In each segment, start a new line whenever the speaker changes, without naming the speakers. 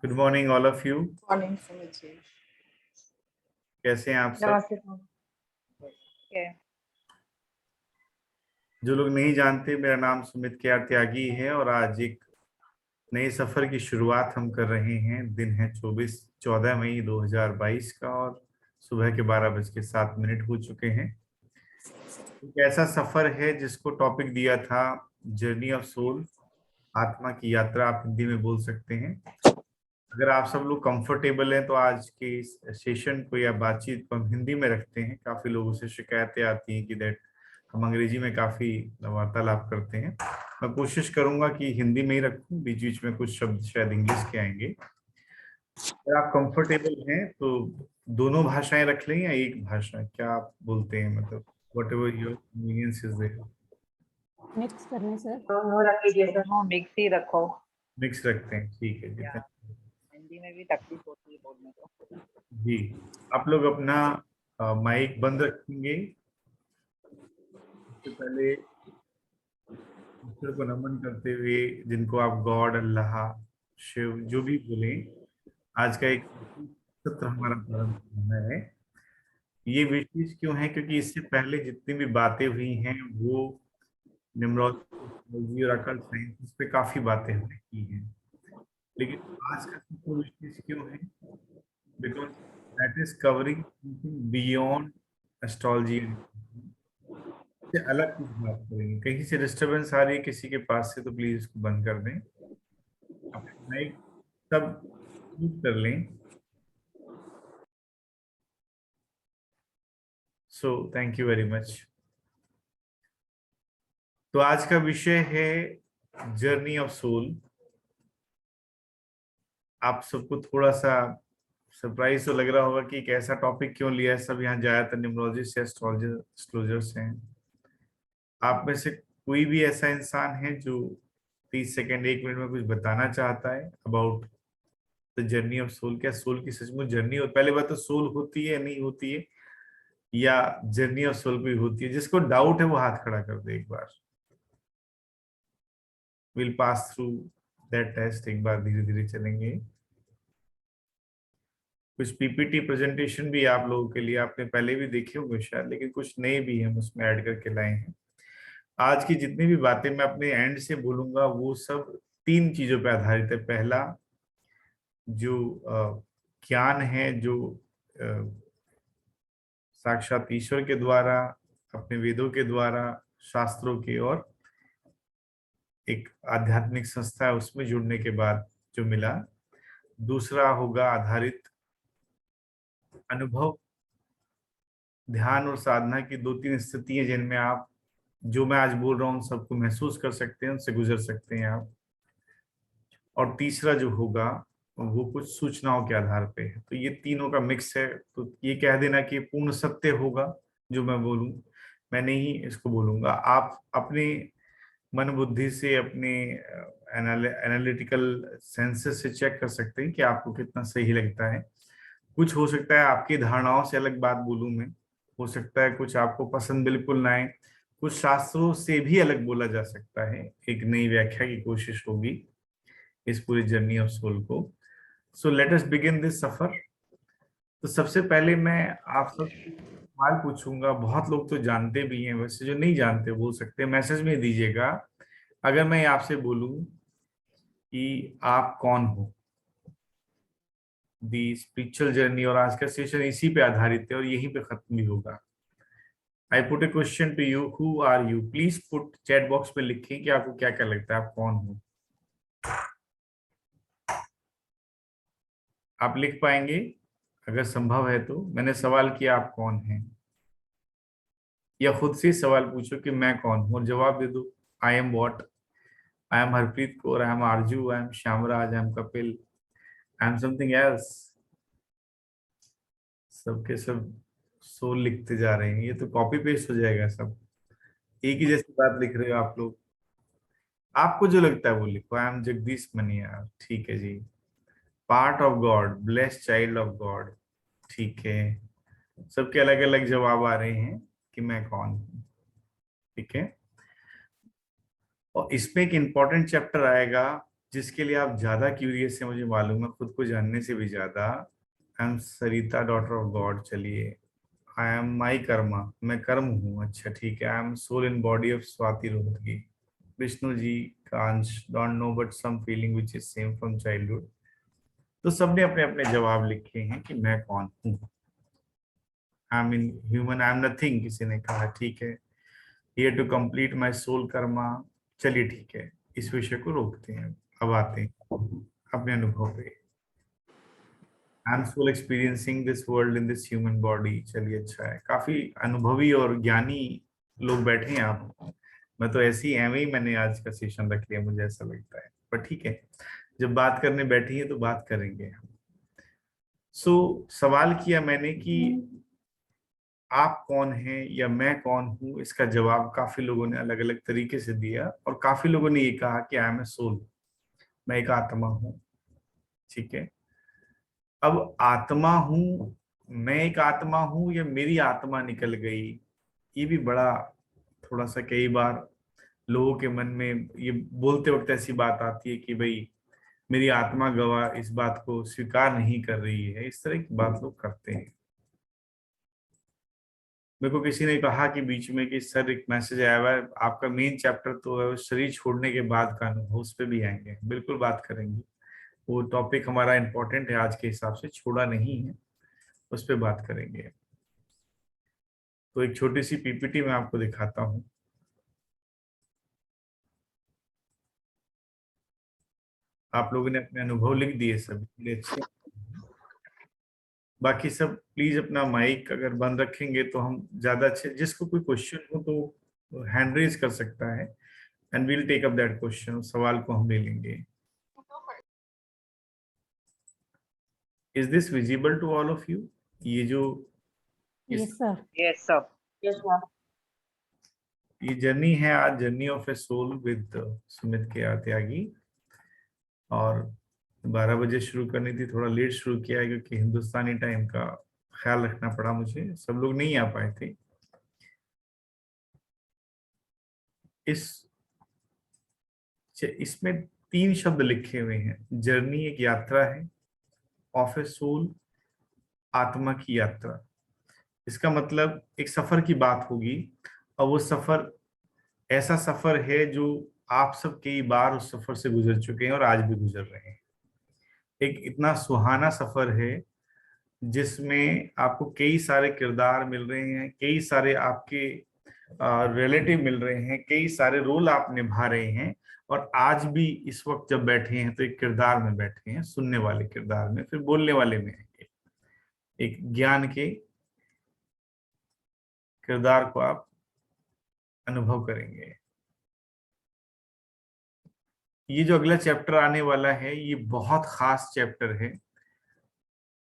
Good morning all of you.
Morning Sumit ji.
कैसे हैं आप सब?
नमस्ते। क्या
जो लोग नहीं जानते, मेरा नाम सुमित के आर त्यागी है और आज एक नए सफर की शुरुआत हम कर रहे हैं। दिन है 14 मई 2022 का और सुबह के 12:07 हो चुके हैं। एक ऐसा सफर है जिसको टॉपिक दिया था जर्नी ऑफ सोल, आत्मा की यात्रा, आप हिंदी में बोल सकते हैं। अगर आप सब लोग कंफर्टेबल हैं तो आज के इस सेशन को या बातचीत को हम हिंदी में रखते हैं। काफी लोगों से शिकायतें आती हैं कि दैट हम अंग्रेजी में काफी वार्तालाप करते हैं। मैं कोशिश करूंगा कि हिंदी में ही रखूं, बीच बीच में कुछ शब्द शायद इंग्लिश के आएंगे। अगर आप कंफर्टेबल हैं तो दोनों भाषाएं रख लें या एक भाषा, क्या आप बोलते हैं? मतलब whatever your convenience is there.
Mix कर लें सर।
दोनों रख लीजिए सर। हाँ, मिक्स ही रखो।
मिक्स रखते हैं, ठीक है।
या
जितने
हिंदी में भी तकलीफ होती है बोलने को।
जी, आप लोग अपना माइक बंद रखेंगे। सबसे पहले ईश्वर को नमन करते हुए, जिनको आप गॉड, अल्लाह, शिव जो भी बोले, आज का एक सत्र हमारा प्रारंभ करना है। ये विशेष क्यों है? क्योंकि इससे पहले जितनी भी बातें हुई हैं वो न्यूमरोलॉजी और अकल्ट साइंस पे काफी बातें हमने की हैं, लेकिन आज का सत्र विशेष क्यों है? Because that is covering beyond astrology. से अलग कुछ बात करेंगे। कहीं से डिस्टरबेंस आ रही है किसी के पास से तो प्लीज इसको बंद कर दें। अपने माइक सब म्यूट कर लें। So thank you very much. तो आज का विषय है जर्नी ऑफ सोल। आप सबको थोड़ा सा सरप्राइज तो लग रहा होगा कि एक ऐसा टॉपिक क्यों लिया है। सब यहाँ ज्यादातर न्यूमरोलॉजिस्ट या एस्ट्रोलॉजर्स हैं। आप में से कोई भी ऐसा इंसान है जो 30 सेकेंड 1 मिनट में कुछ बताना चाहता है about the journey of soul? क्या सोल की सचमुच जर्नी? और पहले बात तो सोल होती है नहीं होती है, या जर्नी ऑफ सोल कोई होती है? जिसको डाउट है वो हाथ खड़ा कर दे एक बार। Will pass through that test, एक बार धीरे धीरे चलेंगे। कुछ पीपीटी प्रेजेंटेशन भी आप लोगों के लिए आपने पहले भी देखे होंगे शायद, लेकिन कुछ नए भी हम उसमें ऐड करके लाए हैं। आज की जितनी भी बातें मैं अपने एंड से बोलूंगा वो सब 3 चीजों पे आधारित है। पहला, जो ज्ञान है जो साक्षात ईश्वर के द्वारा, अपने वेदों के द्वारा, शास्त्रों के और एक आध्यात्मिक संस्था है उसमें जुड़ने के बाद जो मिला। दूसरा होगा आधारित अनुभव, ध्यान और साधना की 2-3 स्थितियां जिनमें आप जो मैं आज बोल रहा हूँ सबको महसूस कर सकते हैं, उनसे गुजर सकते हैं आप। और तीसरा जो होगा वो कुछ सूचनाओं के आधार पे है। तो ये तीनों का मिक्स है। तो ये कह देना कि पूर्ण सत्य होगा जो मैं बोलूं, मैं नहीं इसको बोलूंगा। आप अपने मन बुद्धि से, अपने एनालिटिकल सेंसेस से चेक कर सकते हैं कि आपको कितना सही लगता है। कुछ हो सकता है आपकी धारणाओं से अलग बात बोलूं मैं, हो सकता है कुछ आपको पसंद बिल्कुल ना आए, कुछ शास्त्रों से भी अलग बोला जा सकता है। एक नई व्याख्या की कोशिश होगी इस पूरी जर्नी ऑफ सोल को। So let us begin this सफर। तो सबसे पहले मैं आप सब सवाल पूछूंगा। बहुत लोग तो जानते भी हैं, वैसे जो नहीं जानते बोल सकते हैं, मैसेज में दीजिएगा। अगर मैं आपसे बोलूं कि आप कौन हो, दी स्पिरिचुअल जर्नी, और आज का सेशन इसी पे आधारित है और यहीं पे खत्म भी होगा। I put a question to you, who are you? Please put chat box में लिखें कि आपको क्या क्या लगता है, आप कौन हो। आप लिख पाएंगे अगर संभव है तो? मैंने सवाल किया आप कौन हैं, या खुद से सवाल पूछो कि मैं कौन हूं और जवाब दे दो। I am what, I am Harpreet Kaur, I am Arzoo, I am Shyamraj, I am Kapil, I am something else. सबके सब सोल लिखते जा रहे हैं, ये तो कॉपी पेस्ट हो जाएगा सब। एक ही जैसी बात लिख रहे हो आप लोग। आपको जो लगता है वो लिखो। आई एम जगदीश मनियार, ठीक है जी। Part of God, blessed child of God, ठीक है। सबके अलग अलग जवाब आ रहे हैं कि मैं कौन हूँ, ठीक है। और इसमें एक इंपॉर्टेंट चैप्टर आएगा जिसके लिए आप ज्यादा क्यूरियस है, मुझे मालूम है, खुद को जानने से भी ज्यादा। I am Sarita daughter of God. चलिए, आई एम माई कर्मा, मैं कर्म हूँ। अच्छा ठीक है। I am soul in body of Swati Rohatgi. Vishnu ji का अंश, don't know but some feeling which is same from childhood. तो सबने अपने अपने जवाब लिखे हैं कि मैं कौन हूँ। I am in human, I am nothing, किसी ने कहा। ठीक है। Here to complete my soul karma. चलिए ठीक है, इस विषय को रोकते हैं। अब आते हैं अपने अनुभव पे। I am soul experiencing this world in this human body. चलिए अच्छा है, काफी अनुभवी और ज्ञानी लोग बैठे हैं आप। मैं तो ऐसी एवं ही मैंने आज का सेशन रख लिया, मुझे ऐसा लगता है, पर ठीक है, जब बात करने बैठी है तो बात करेंगे हम। सवाल किया मैंने कि आप कौन हैं या मैं कौन हूं। इसका जवाब काफी लोगों ने अलग अलग तरीके से दिया, और काफी लोगों ने ये कहा कि आई एम ए सोल, मैं एक आत्मा हूं। ठीक है। अब आत्मा हूं, मैं एक आत्मा हूं या मेरी आत्मा निकल गई, ये भी बड़ा थोड़ा सा कई बार लोगों के मन में ये बोलते वक्त ऐसी बात आती है कि भाई मेरी आत्मा गवाह इस बात को स्वीकार नहीं कर रही है। इस तरह की बात लोग करते हैं। मेरे को किसी ने कहा कि बीच में कि सर एक मैसेज आया हुआ है, आपका मेन चैप्टर तो है शरीर छोड़ने के बाद का अनुभव, उस पर भी आएंगे, बिल्कुल बात करेंगे। वो टॉपिक हमारा इम्पोर्टेंट है आज के हिसाब से, छोड़ा नहीं है, उस पर बात करेंगे। तो एक छोटी सी पीपीटी मैं आपको दिखाता हूँ। आप लोगों ने अपने अनुभव लिख दिए सभी, अच्छे। बाकी सब प्लीज अपना माइक अगर बंद रखेंगे तो हम ज्यादा अच्छे, जिसको कोई क्वेश्चन हो तो हैंड रेज कर सकता है, and we'll take up that question, सवाल को हम ले लेंगे। Is this visible to all of you? ये जो
yes sir.
Yes sir. Yes sir.
ये जर्नी है आज, journey of a soul with Sumit K Tyagi. और 12 बजे शुरू करनी थी, थोड़ा लेट शुरू किया है क्योंकि हिंदुस्तानी टाइम का ख्याल रखना पड़ा मुझे, सब लोग नहीं आ पाए थे। इसमें 3 शब्द लिखे हुए हैं। जर्नी एक यात्रा है, ऑफ ए सोल आत्मा की यात्रा। इसका मतलब एक सफर की बात होगी, और वो सफर ऐसा सफर है जो आप सब कई बार उस सफर से गुजर चुके हैं और आज भी गुजर रहे हैं। एक इतना सुहाना सफर है जिसमें आपको कई सारे किरदार मिल रहे हैं, कई सारे आपके रिलेटिव मिल रहे हैं, कई सारे रोल आप निभा रहे हैं। और आज भी इस वक्त जब बैठे हैं तो एक किरदार में बैठे हैं, सुनने वाले किरदार में, फिर बोलने वाले में आएंगे। एक ज्ञान के किरदार को आप अनुभव करेंगे। ये जो अगला चैप्टर आने वाला है ये बहुत खास चैप्टर है।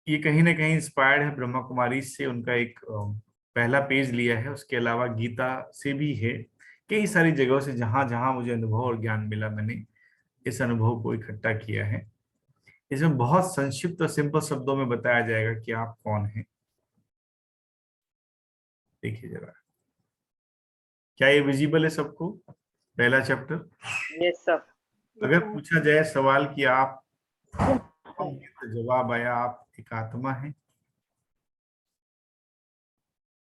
ये कहीं ना कहीं इंस्पायर्ड है ब्रह्मा कुमारी से, उनका एक पहला पेज लिया है, उसके अलावा गीता से भी है, कई सारी जगहों से जहां जहां मुझे अनुभव और ज्ञान मिला, मैंने इस अनुभव को इकट्ठा किया है। इसमें बहुत संक्षिप्त और सिंपल शब्दों में बताया जाएगा कि आप कौन हैं। देखिए जरा, क्या ये विजिबल है सबको? पहला चैप्टर।
Yes sir.
अगर पूछा जाए सवाल कि आप कौन हैं, तो जवाब आया आप एक आत्मा है।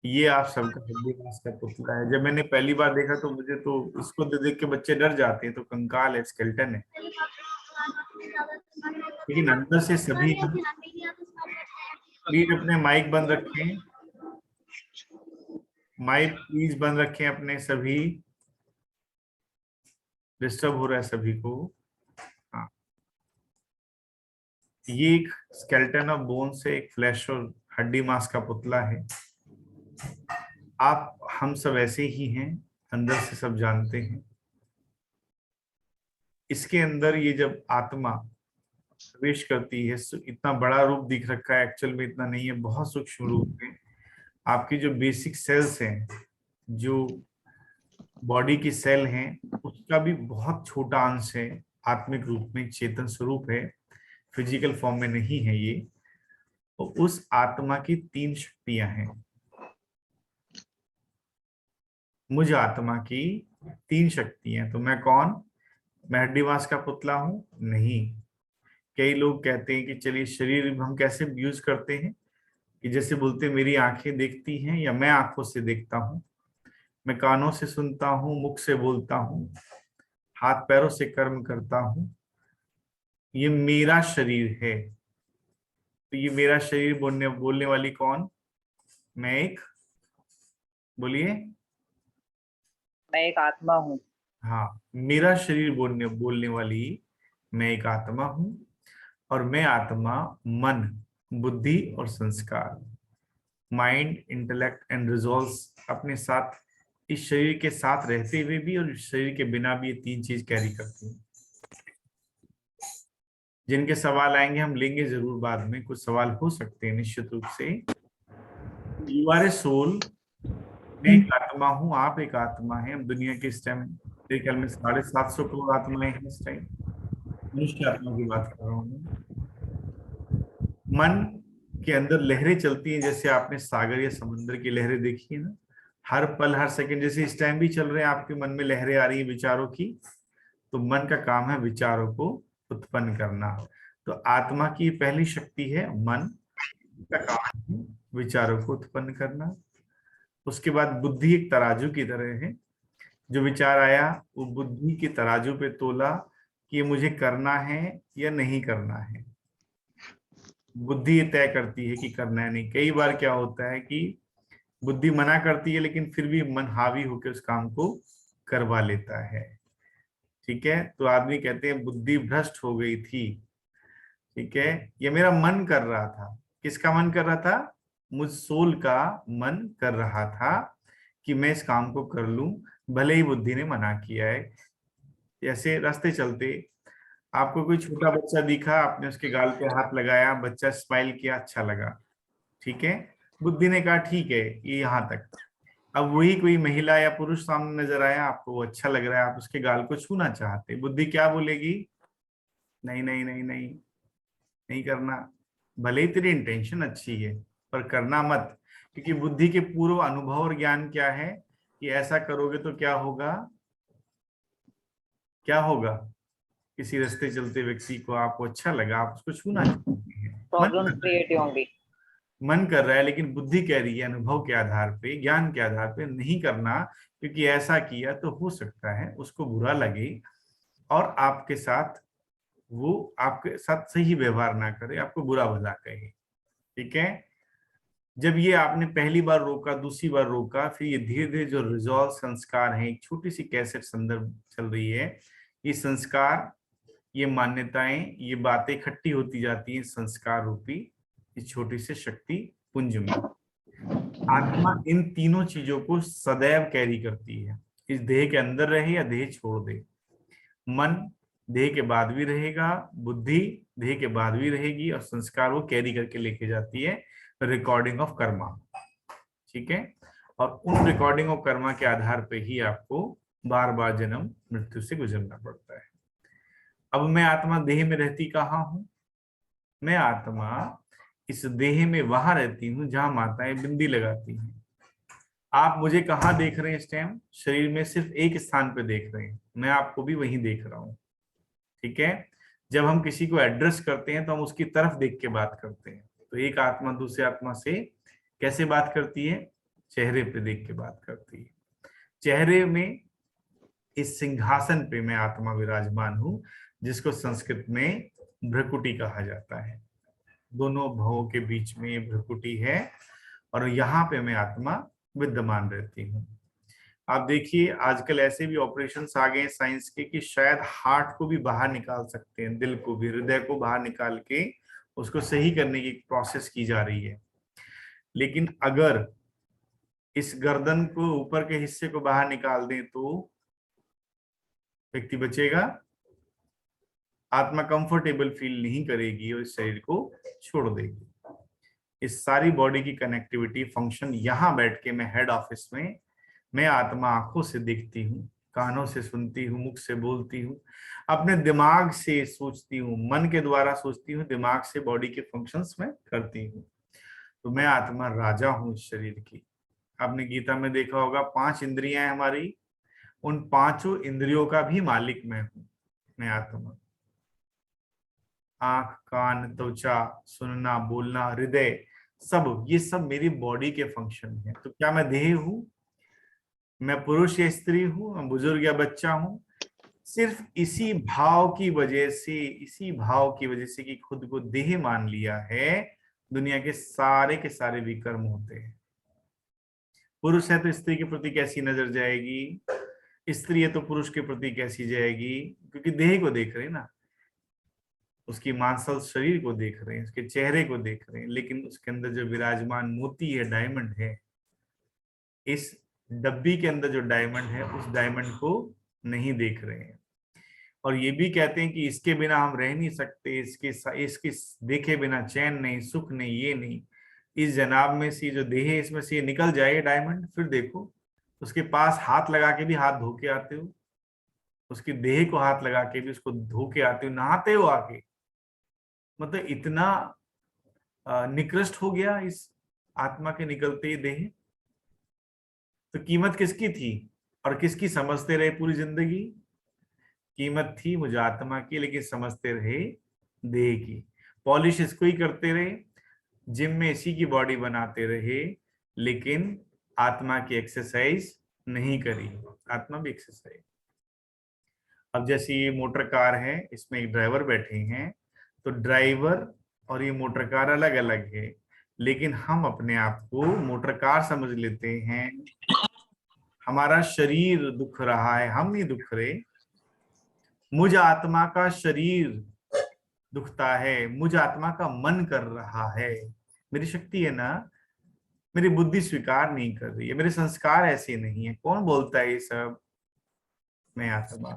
ये आप सबका हड्डी मांस का पुतला है। जब मैंने पहली बार देखा तो मुझे तो इसको देख के बच्चे डर जाते हैं, तो कंकाल है, स्केलेटन है, लेकिन अंदर से सभी हम। प्लीज अपने माइक बंद रखें, माइक प्लीज बंद रखें अपने सभी, डिस्टर्ब हो रहा है सभी को। हाँ, ये एक स्केलेटन ऑफ बोन से एक फ्लैश और हड्डी मांस का पुतला है। आप हम सब ऐसे ही हैं, अंदर से सब जानते हैं। इसके अंदर ये जब आत्मा प्रवेश करती है, इतना बड़ा रूप दिख रखा है, एक्चुअल में इतना नहीं है, बहुत सूक्ष्म रूप में। आपकी जो बेसिक सेल्स हैं, जो बॉडी की सेल हैं, उसका भी बहुत छोटा अंश है, आत्मिक रूप में चेतन स्वरूप है, फिजिकल फॉर्म में नहीं है ये। तो उस आत्मा की 3 शक्तियां हैं। मुझ आत्मा की 3 शक्तियां। तो मैं कौन? मैं हड्डी मांस का पुतला हूं? नहीं। कई लोग कहते हैं कि चलिए शरीर हम कैसे यूज करते हैं, कि जैसे बोलते हैं मेरी आंखें देखती हैं या मैं आंखों से देखता हूं, मैं कानों से सुनता हूं, मुख से बोलता हूं, हाथ पैरों से कर्म करता हूं, ये मेरा शरीर है। तो ये मेरा शरीर बोलने बोलने वाली कौन? मैं एक, बोलिए।
मैं एक आत्मा हूँ।
हाँ, मेरा शरीर बोलने बोलने वाली मैं एक आत्मा हूं। और मैं आत्मा मन, बुद्धि और संस्कार, माइंड, इंटेलेक्ट एंड रिजॉल्व्स अपने साथ, इस शरीर के साथ रहते हुए भी और इस शरीर के बिना भी ये तीन चीज कैरी करती हैं। जिनके सवाल आएंगे हम लेंगे जरूर बाद में, कुछ सवाल हो सकते हैं निश्चित रूप से। यू आर ए सोल, मैं एक आत्मा हूं, आप एक आत्मा है। हम दुनिया के इस टाइम मेरे ख्याल में 750 करोड़ आत्माएं हैं इस टाइम, मनुष्य आत्मा की बात कर रहा हूं मैं। मन के अंदर लहरें चलती हैं, जैसे आपने सागर या समुद्र की लहरें देखी है ना, हर पल हर सेकंड, जैसे इस टाइम भी चल रहे हैं आपके मन में लहरें आ रही हैं विचारों की। तो मन का काम है विचारों को उत्पन्न करना। तो आत्मा की पहली शक्ति है मन, का काम है विचारों को उत्पन्न करना। उसके बाद बुद्धि एक तराजू की तरह है, जो विचार आया वो बुद्धि के तराजू पे तोला कि ये मुझे करना है या नहीं करना है। बुद्धि ये तय करती है कि करना है नहीं। कई बार क्या होता है कि बुद्धि मना करती है लेकिन फिर भी मन हावी होकर उस काम को करवा लेता है। ठीक है, तो आदमी कहते हैं बुद्धि भ्रष्ट हो गई थी। ठीक है, ये मेरा मन कर रहा था। किसका मन कर रहा था? मुझ सोल का मन कर रहा था कि मैं इस काम को कर लूं, भले ही बुद्धि ने मना किया है। जैसे रास्ते चलते आपको कोई छोटा बच्चा दिखा, आपने उसके गाल पे हाथ लगाया, बच्चा स्माइल किया, अच्छा लगा। ठीक है, बुद्धि ने कहा ठीक है ये यहाँ तक। अब वही कोई महिला या पुरुष सामने नजर आया, आपको वो अच्छा लग रहा है, आप उसके गाल को छूना चाहते, बुद्धि क्या बोलेगी? नहीं नहीं नहीं नहीं, नहीं करना। भले ही तेरी इंटेंशन अच्छी है पर करना मत, क्योंकि बुद्धि के पूर्व अनुभव और ज्ञान क्या है कि ऐसा करोगे तो क्या होगा? क्या होगा? किसी रास्ते चलते व्यक्ति को आपको अच्छा लगा, आप उसको छूना चाहते हैं, मन
प्रॉब्लम्स
करता है,
क्रिएट होंगी।
मन कर रहा है, लेकिन बुद्धि कह रही है अनुभव के आधार पे, ज्ञान के आधार पे नहीं करना, क्योंकि ऐसा किया तो हो सकता है उसको बुरा लगे और आपके साथ, वो आपके साथ सही व्यवहार ना करे, आपको बुरा भला कहे। ठीक है, जब ये आपने पहली बार रोका, दूसरी बार रोका, फिर ये धीरे धीरे जो रिजॉल्व संस्कार है, एक छोटी सी कैसेट संदर्भ चल रही है, ये संस्कार, ये मान्यताएं, ये बातें इकट्ठी होती जाती हैं संस्कार रूपी इस छोटी सी शक्ति पुंज में। आत्मा इन तीनों चीजों को सदैव कैरी करती है, इस देह के अंदर रहे या देह छोड़ दे। मन देह के बाद भी रहेगा, बुद्धि देह के बाद भी रहेगी, और संस्कार वो कैरी करके लेके जाती है, रिकॉर्डिंग ऑफ कर्मा। ठीक है, और उन रिकॉर्डिंग ऑफ कर्मा के आधार पे ही आपको बार बार जन्म मृत्यु से गुजरना पड़ता है। अब मैं आत्मा देह में रहती कहाँ हूं? मैं आत्मा इस देह में वहां रहती हूँ जहां माताएं बिंदी लगाती हैं। आप मुझे कहाँ देख रहे हैं इस टाइम? शरीर में सिर्फ एक स्थान पे देख रहे हैं, मैं आपको भी वहीं देख रहा हूँ। ठीक है, जब हम किसी को एड्रेस करते हैं तो हम उसकी तरफ देख के बात करते हैं। तो एक आत्मा दूसरी आत्मा से कैसे बात करती है? चेहरे पे देख के बात करती है। चेहरे में इस सिंहासन पे मैं आत्मा विराजमान हूं, जिसको संस्कृत में भ्रकुटी कहा जाता है। दोनों भवों के बीच में भ्रकुटी है, और यहाँ पे मैं आत्मा विद्यमान रहती हूँ। आप देखिए आजकल ऐसे भी ऑपरेशंस आ गए हैं साइंस के कि शायद हार्ट को भी बाहर निकाल सकते हैं, दिल को भी, हृदय को बाहर निकाल के उसको सही करने की प्रोसेस की जा रही है। लेकिन अगर इस गर्दन को, ऊपर के हिस्से को बाहर निकाल दें तो व्यक्ति बचेगा? आत्मा कंफर्टेबल फील नहीं करेगी और इस शरीर को छोड़ देगी। इस सारी बॉडी की कनेक्टिविटी फंक्शन यहाँ बैठ के, मैं हेड ऑफिस में, मैं आत्मा आंखों से देखती हूँ, कानों से सुनती हूँ, मुख से बोलती हूँ, अपने दिमाग से सोचती हूँ, मन के द्वारा सोचती हूँ, दिमाग से बॉडी के फंक्शंस में करती हूँ। तो मैं आत्मा राजा हूँ इस शरीर की। आपने गीता में देखा होगा 5 इंद्रियां हैं हमारी, उन 5 इंद्रियों का भी मालिक मैं हूँ। मैं आत्मा। आंख, कान, त्वचा, सुनना, बोलना, हृदय, सब ये सब मेरी बॉडी के फंक्शन है। तो क्या मैं देह हूं? मैं पुरुष या स्त्री हूं? मैं बुजुर्ग या बच्चा हूं? सिर्फ इसी भाव की वजह से, इसी भाव की वजह से कि खुद को देह मान लिया है, दुनिया के सारे विकर्म होते हैं। पुरुष है तो स्त्री के प्रति कैसी नजर जाएगी, स्त्री है तो पुरुष के प्रति कैसी जाएगी, क्योंकि देह को देख रहे हैं ना, उसकी मांसल शरीर को देख रहे हैं, उसके चेहरे को देख रहे हैं, लेकिन उसके अंदर जो विराजमान मोती है, डायमंड है, इस डब्बी के अंदर जो डायमंड है, उस डायमंड को नहीं देख रहे हैं। और ये भी कहते हैं कि इसके बिना हम रह नहीं सकते, इसके देखे बिना चैन नहीं, सुख नहीं, ये नहीं। इस जनाब में से जो देह है, इसमें से ये निकल जाए डायमंड, फिर देखो उसके पास हाथ लगा के भी हाथ धो के आते हो, उसकी देह को हाथ लगा के भी उसको धो के आते हो, नहाते हो आके। मतलब इतना निकृष्ट हो गया इस आत्मा के निकलते ही देह। तो कीमत किसकी थी और किसकी समझते रहे पूरी जिंदगी? कीमत थी मुझे आत्मा की, लेकिन समझते रहे देह की। पॉलिश इसको ही करते रहे, जिम में इसी की बॉडी बनाते रहे, लेकिन आत्मा की एक्सरसाइज नहीं करी। आत्मा भी एक्सरसाइज। अब जैसे ये मोटर कार है, इसमें एक ड्राइवर बैठे हैं, तो ड्राइवर और ये मोटर कार अलग अलग है, लेकिन हम अपने आप को मोटर कार समझ लेते हैं। हमारा शरीर दुख रहा है, हम नहीं दुख रहे। मुझ आत्मा का शरीर दुखता है, मुझ आत्मा का मन कर रहा है। मेरी शक्ति है ना, मेरी बुद्धि स्वीकार नहीं कर रही है, मेरे संस्कार ऐसे नहीं है। कौन बोलता है ये सब? मैं आत्मा।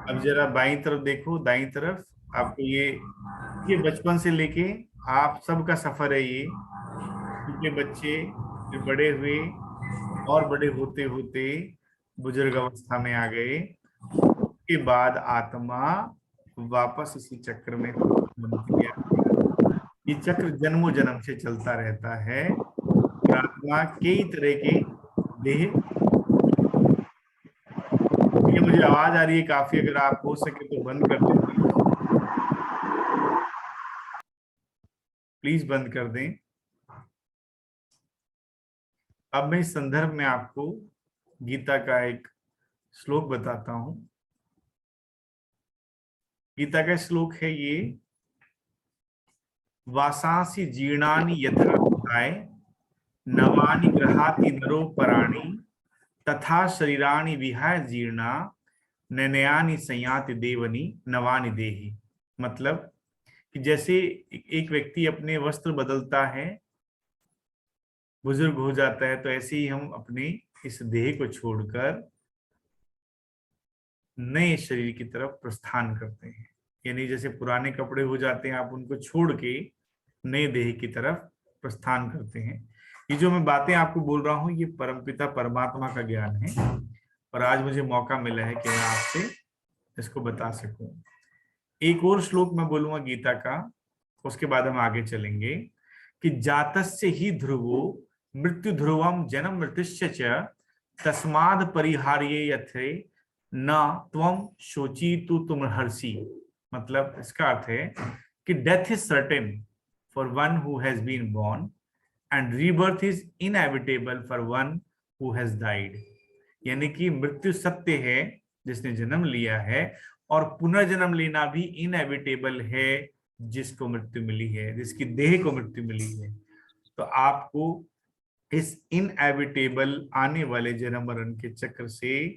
अब जरा बाईं तरफ देखो, दाईं तरफ आपको ये बचपन से लेके आप सबका सफर है। ये छोटे बच्चे फिर बड़े हुए, और बड़े होते होते बुजुर्ग अवस्था में आ गए, के बाद आत्मा वापस इसी चक्र में बनती है। ये चक्र जन्मों जन्म से चलता रहता है, और आत्मा कई तरह के देह। ये मुझे आवाज आ रही है काफी, अगर आप हो सके तो बंद कर दें प्लीज, बंद कर दें। अब मैं इस संदर्भ में आपको गीता का एक श्लोक बताता हूं। गीता का श्लोक है ये, वासांसि जीर्णानि यथा विहाय नवानि गृहाति नरो पराणि तथा शरीराणि विहाय जीर्णा नयनानि संयाति देवनि नवानि देहि। मतलब कि जैसे एक व्यक्ति अपने वस्त्र बदलता है, बुजुर्ग हो जाता है, तो ऐसे ही हम अपने इस देह को छोड़कर नए शरीर की तरफ प्रस्थान करते हैं। यानी जैसे पुराने कपड़े हो जाते हैं, आप उनको छोड़ के नए देह की तरफ प्रस्थान करते हैं। ये जो मैं बातें आपको बोल रहा हूँ, ये परमपिता परमात्मा का ज्ञान है, और आज मुझे मौका मिला है कि मैं आपसे इसको बता सकूं। एक और श्लोक मैं बोलूंगा गीता का, उसके बाद हम आगे चलेंगे। कि जातस्य ही ध्रुवो मृत्यु ध्रुवम जन्म मृत्युश्च च तस्माद् परिहार्ये यथे न त्वम शोची तु तुम हर्षि। मतलब इसका अर्थ है कि death is certain for one who has been born and rebirth is inevitable for one who has died. यानी कि मृत्यु सत्य है जिसने जन्म लिया है, और पुनर्जन्म लेना भी इनएविटेबल है जिसको मृत्यु मिली है, जिसकी देह को मृत्यु मिली है। तो आपको इस इनएविटेबल आने वाले जन्म मरण के चक्र से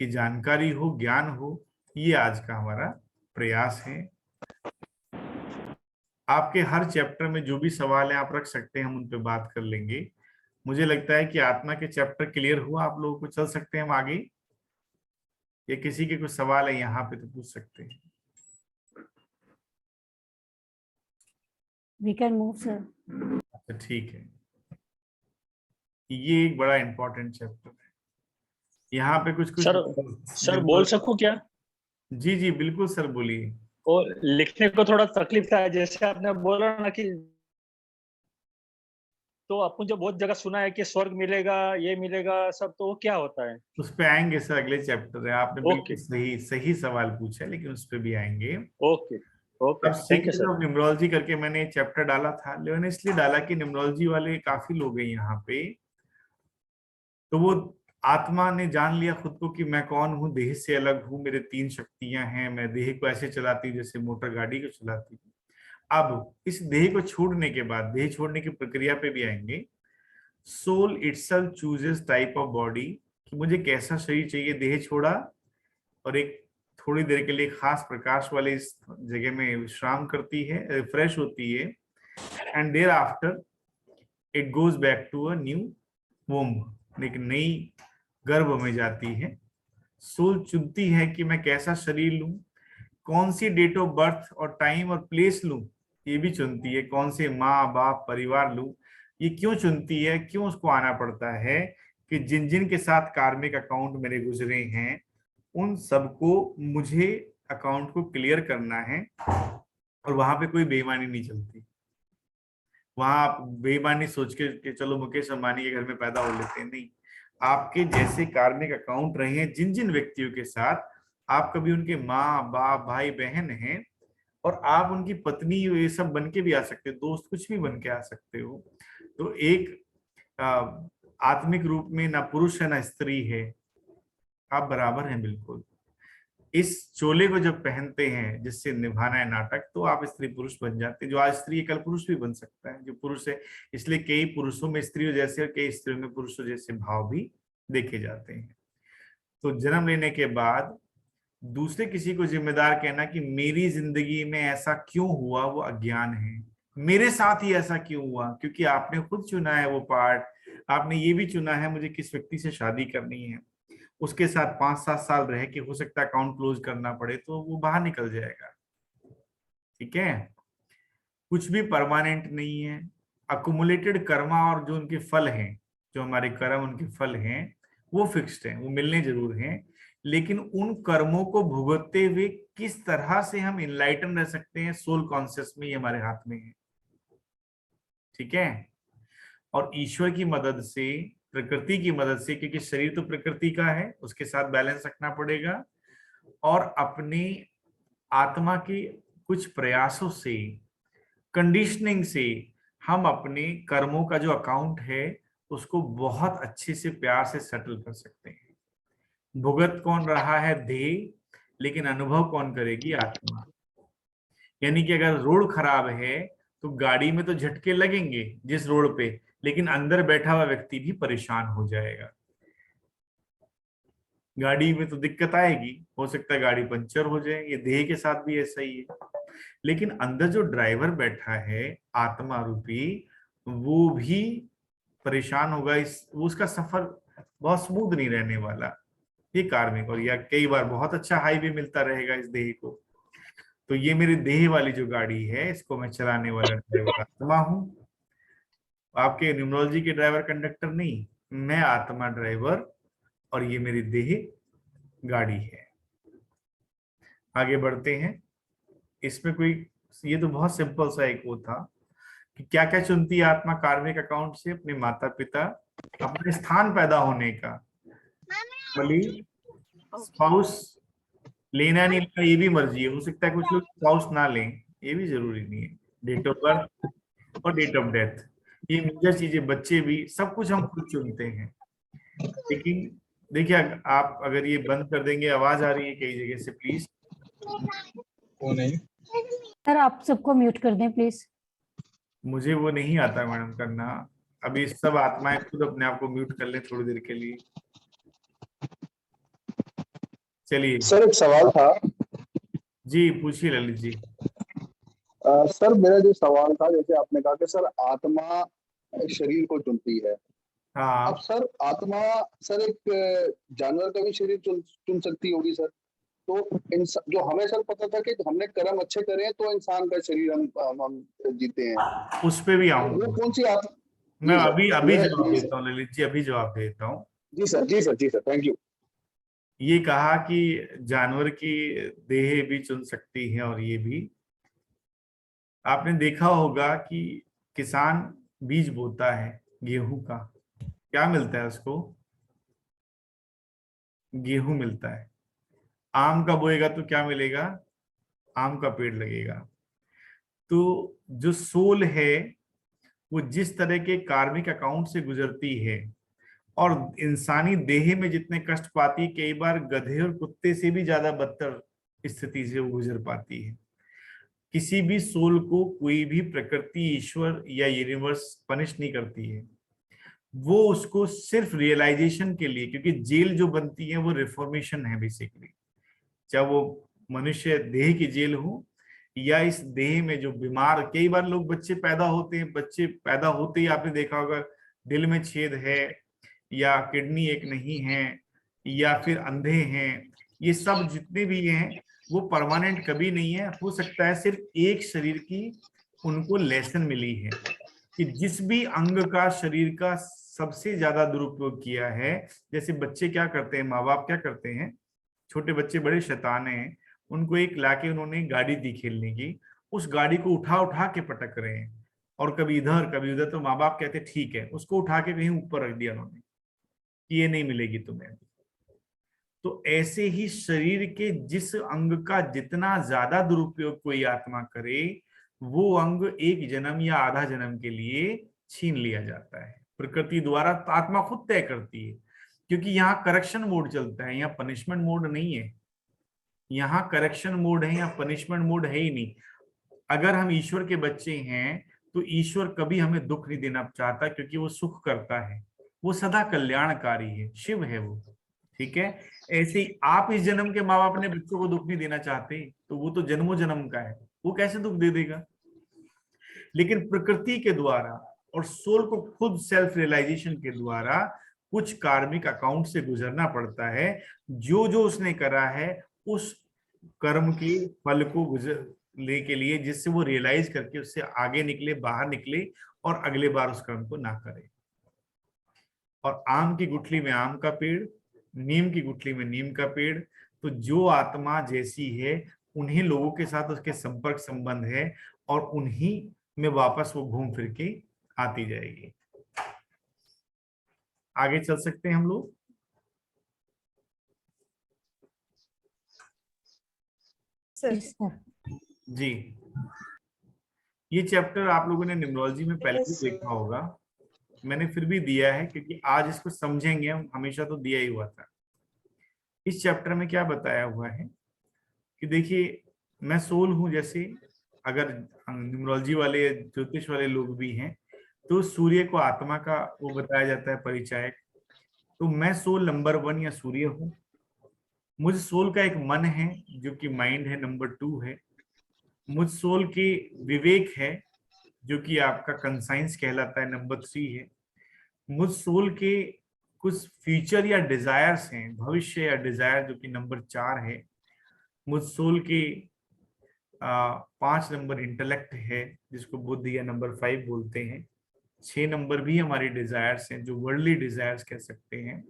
की जानकारी हो, ज्ञान हो, ये आज का हमारा प्रयास है। आपके हर चैप्टर में जो भी सवाल है आप रख सकते हैं, हम उन पे बात कर लेंगे। मुझे लगता है कि आत्मा के चैप्टर क्लियर हुआ, आप लोगों को चल सकते हैं हम आगे, या किसी के कुछ सवाल है यहाँ पे तो पूछ सकते हैं।
We can move, sir.
अच्छा ठीक है, ये एक बड़ा इंपॉर्टेंट चैप्टर है। यहाँ पे कुछ
सर बोल सकूं क्या?
जी जी बिल्कुल सर, बोलिए।
और लिखने को थोड़ा तकलीफ था, जैसे आपने बोला ना कि तो अपन जो बहुत जगह सुना है कि स्वर्ग मिलेगा, ये मिलेगा सब, तो वो क्या होता है?
उस पे आएंगे सर, अगले चैप्टर है। आपने बिल्कुल
ओके
सही सही सवाल पूछा, लेकिन उस पे भी आएंगे।
ओके ओके,
अब
thank you
secret
sir.
Of numerology करके मैंने चैप्टर डाला था, लेकिन मैंने इसलिए डाला कि न्यूमरोलॉजी वाले काफी लोग हैं यहाँ पे, तो वो आत्मा ने जान लिया खुद को कि मैं कौन हूँ, देह से अलग हूँ, मेरे 3 शक्तियां हैं, मैं देह को ऐसे चलाती हूँ जैसे मोटर गाड़ी को चलाती हूँ। अब इस देह को छोड़ने के बाद, देह छोड़ने की प्रक्रिया पे भी आएंगे। Soul itself chooses type of body, कि मुझे कैसा शरीर चाहिए। देह छोड़ा और एक थोड़ी देर के लिए खास प्रकाश वाले इस जगह में विश्राम करती है, रिफ्रेश होती है, and thereafter it goes back to a new womb, एक नई गर्भ में जाती है। सोल चुनती है कि मैं कैसा शरीर लूं, कौन सी डेट ऑफ बर्थ और टाइम और प्लेस लूं, ये भी चुनती है। कौन से माँ बाप परिवार लूं, ये क्यों चुनती है, क्यों उसको आना पड़ता है कि जिन जिन के साथ कार्मिक अकाउंट मेरे गुजरे हैं उन सबको मुझे अकाउंट को क्लियर करना है। और वहां पे कोई बेईमानी नहीं चलती। वहां आप बेईमानी सोच के कि चलो मुकेश अंबानी के घर में पैदा हो लेते हैं, नहीं। आपके जैसे कार्मिक अकाउंट रहे हैं जिन जिन व्यक्तियों के साथ, आप कभी उनके माँ बाप भाई बहन हैं, और आप उनकी पत्नी ये सब बन के भी आ सकते हो, दोस्त कुछ भी बन के आ सकते हो। तो एक आत्मिक रूप में ना पुरुष है ना स्त्री है, आप बराबर हैं बिल्कुल। इस चोले को जब पहनते हैं जिससे निभाना है नाटक, तो आप स्त्री पुरुष बन जाते हैं। जो आज स्त्री है कल पुरुष भी बन सकता है, जो पुरुष है। इसलिए कई पुरुषों में स्त्रियों जैसे और कई स्त्रियों में पुरुषों जैसे भाव भी देखे जाते हैं। तो जन्म लेने के बाद दूसरे किसी को जिम्मेदार कहना कि मेरी जिंदगी में ऐसा क्यों हुआ, वो अज्ञान है। मेरे साथ ही ऐसा क्यों हुआ, क्योंकि आपने खुद चुना है वो पार्ट। आपने ये भी चुना है मुझे किस व्यक्ति से शादी करनी है, उसके साथ 5-7 साल रह के हो सकता है अकाउंट क्लोज करना पड़े, तो वो बाहर निकल जाएगा। ठीक है, कुछ भी परमानेंट नहीं है। अकुमुलेटेड कर्मा और जो उनके फल हैं, जो हमारे कर्म उनके फल हैं, वो फिक्स्ड हैं, वो मिलने जरूर हैं। लेकिन उन कर्मों को भुगतते हुए किस तरह से हम इनलाइटन रह सकते हैं सोल कॉन्शियस में, ये हमारे हाथ में है। ठीक है, और ईश्वर की मदद से, प्रकृति की मदद से, क्योंकि शरीर तो प्रकृति का है, उसके साथ बैलेंस रखना पड़ेगा। और अपनी आत्मा के कुछ प्रयासों से, कंडीशनिंग से, हम अपने कर्मों का जो अकाउंट है उसको बहुत अच्छे से प्यार से सेटल कर सकते हैं। भुगत कौन रहा है? देह, लेकिन अनुभव कौन करेगी? आत्मा। यानी कि अगर रोड खराब है तो गाड़ी में तो झटके लगेंगे जिस रोड पे, लेकिन अंदर बैठा हुआ व्यक्ति भी परेशान हो जाएगा। गाड़ी में तो दिक्कत आएगी, हो सकता है गाड़ी पंचर हो जाए, ये देह के साथ भी ऐसा ही है। लेकिन अंदर जो ड्राइवर बैठा है आत्मा रूपी, वो भी परेशान होगा। वो उसका सफर बहुत स्मूथ नहीं रहने वाला। ये कार्मिक, और या कई बार बहुत अच्छा हाईवे मिलता रहेगा इस देह को। तो ये मेरी देह वाली जो गाड़ी है, इसको मैं चलाने वाला ड्राइवर आत्मा हूँ। आपके न्यूमरोलॉजी के ड्राइवर कंडक्टर नहीं, मैं आत्मा ड्राइवर, और ये मेरी देह गाड़ी है। आगे बढ़ते हैं। इसमें कोई, ये तो बहुत सिंपल सा एक वो था कि क्या क्या चुनती है आत्मा कार्मिक अकाउंट से? अपने माता पिता, अपने स्थान पैदा होने का, बली, स्पाउस, लेना नहीं लेना ये भी मर्जी है। हो सकता है कुछ लोग स्पाउस ना लें, ये भी जरूरी नहीं है। डेट ऑफ बर्थ और डेट ऑफ डेथ, ये मेजर चीजें। बच्चे भी, सब कुछ हम खुद चुनते हैं। लेकिन देखिए, आप अगर ये बंद कर देंगे, आवाज आ रही है कई जगह से, प्लीज।
वो नहीं।
सर आप सबको म्यूट कर दें प्लीज।
मुझे वो नहीं आता मैडम करना। अभी सब आत्माएं खुद अपने आप को म्यूट कर ले थोड़ी देर के लिए। चलिए
सर एक सवाल था।
जी, पूछिए ललित जी।
सर मेरा जो सवाल था, जैसे आपने कहा कि सर आत्मा शरीर को चुनती है। अब
हाँ,
सर आत्मा, सर एक जानवर का भी शरीर चुन चुन सकती होगी सर। तो जो हमें सर पता था कि हमने कर्म अच्छे करे हैं तो इंसान का शरीर हम जीते हैं।
उस पे भी
तो वो
आऊंगा
कौन सी आत्मा?
मैं।
जी सर,
अभी अभी
मेरा
जवाब
जी
देता
सर।
हूँ ललित जी, अभी जवाब देता हूँ।
जी सर, जी सर, जी सर, थैंक यू।
ये कहा कि जानवर की देह भी चुन सकती है, और ये भी। आपने देखा होगा कि किसान बीज बोता है गेहूं का, क्या मिलता है उसको? गेहूं मिलता है। आम का बोएगा तो क्या मिलेगा? आम का पेड़ लगेगा। तो जो सोल है वो जिस तरह के कार्मिक अकाउंट से गुजरती है और इंसानी देह में जितने कष्ट पाती है, कई बार गधे और कुत्ते से भी ज्यादा बदतर स्थिति से वो गुजर पाती है। किसी भी सोल को कोई भी प्रकृति, ईश्वर या यूनिवर्स पनिश नहीं करती है। वो उसको सिर्फ रियलाइजेशन के लिए, क्योंकि जेल जो बनती है वो रिफॉर्मेशन है बेसिकली, चाहे वो मनुष्य देह की जेल हो या इस देह में जो बीमार, कई बार लोग बच्चे पैदा होते हैं, बच्चे पैदा होते ही आपने देखा होगा दिल में छेद है या किडनी एक नहीं है या फिर अंधे हैं। ये सब जितने भी हैं वो परमानेंट कभी नहीं है। हो सकता है सिर्फ एक शरीर की उनको लेसन मिली है कि जिस भी अंग का शरीर का सबसे ज्यादा दुरुपयोग किया है। जैसे बच्चे क्या करते हैं, माँ बाप क्या करते हैं, छोटे बच्चे बड़े शैतान हैं, उनको एक लाके उन्होंने गाड़ी दी खेलने की, उस गाड़ी को उठा उठा के पटक रहे हैं और कभी इधर कभी उधर। तो माँ बाप कहते ठीक है, उसको उठा के कहीं ऊपर रख दिया उन्होंने कि ये नहीं मिलेगी तुम्हें। तो ऐसे ही शरीर के जिस अंग का जितना ज्यादा दुरुपयोग कोई आत्मा करे, वो अंग एक जन्म या आधा जन्म के लिए छीन लिया जाता है प्रकृति द्वारा। तो आत्मा खुद तय करती है, क्योंकि यहाँ करेक्शन मोड चलता है, यहाँ पनिशमेंट मोड नहीं है। यहाँ करेक्शन मोड है, यहाँ पनिशमेंट मोड है ही नहीं। अगर हम ईश्वर के बच्चे हैं तो ईश्वर कभी हमें दुख नहीं देना चाहता, क्योंकि वो सुख करता है, वो सदा कल्याणकारी है, शिव है वो। ठीक है, ऐसे ही आप इस जन्म के माँ बाप अपने बच्चों को दुख नहीं देना चाहते, तो वो तो जन्मों जन्म का है, वो कैसे दुख दे देगा। लेकिन प्रकृति के द्वारा और सोल को खुद सेल्फ रियलाइजेशन के द्वारा कुछ कार्मिक अकाउंट से गुजरना पड़ता है। जो जो उसने करा है उस कर्म के फल को गुजरने के लिए, जिससे वो रियलाइज करके उससे आगे निकले, बाहर निकले और अगले बार उस कर्म को ना करे। और आम की गुठली में आम का पेड़, नीम की गुठली में नीम का पेड़। तो जो आत्मा जैसी है उन्हीं लोगों के साथ उसके संपर्क संबंध है और उन्हीं में वापस वो घूम फिर के आती जाएगी। आगे चल सकते हैं हम लोग।
Yes, sir.
जी, ये चैप्टर आप लोगों ने न्यूमरोलॉजी में पहले भी देखा होगा, मैंने फिर भी दिया है क्योंकि आज इसको समझेंगे हम, हमेशा तो दिया ही हुआ था। इस चैप्टर में क्या बताया हुआ है कि देखिए, मैं सोल हूं। जैसे अगर न्यूमरोलॉजी वाले, ज्योतिष वाले लोग भी हैं, तो सूर्य को आत्मा का वो बताया जाता है परिचायक। तो मैं सोल नंबर 1 या सूर्य हूँ। मुझ सोल का एक मन है जो कि माइंड है, नंबर 2 है। मुझ सोल के विवेक है जो कि आपका कंसाइंस कहलाता है, नंबर 3 है। मुझ सोल के कुछ फ्यूचर या डिजायर्स हैं, भविष्य या डिजायर, जो कि नंबर 4 है। मुझ सोल के 5 नंबर इंटेलेक्ट है जिसको बुद्धि या नंबर 5 बोलते हैं। 6 नंबर भी हमारी डिजायर्स हैं जो वर्ल्डली डिजायर्स कह सकते हैं।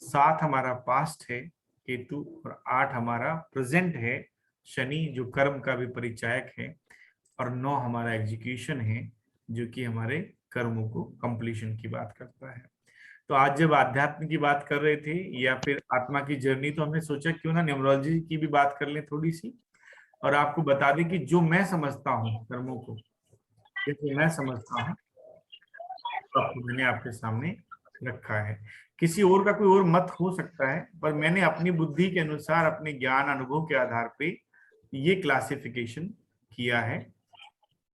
7 हमारा पास्ट है केतु, और 8 हमारा प्रेजेंट है शनि जो कर्म का भी परिचायक है, और 9 हमारा एग्जीक्यूशन है जो कि हमारे कर्मों को कंप्लीशन की बात करता है। तो आज जब आध्यात्म की बात कर रहे थे या फिर आत्मा की जर्नी, तो हमने सोचा क्यों ना न्यूमरोलॉजी की भी बात कर लें थोड़ी सी, और आपको बता दें कि जो मैं समझता हूँ कर्मों को, जैसे मैं समझता हूँ, तो आपको मैंने आपके सामने रखा है। किसी और का कोई और मत हो सकता है, पर मैंने अपनी बुद्धि के अनुसार, अपने ज्ञान अनुभव के आधार पे ये क्लासिफिकेशन किया है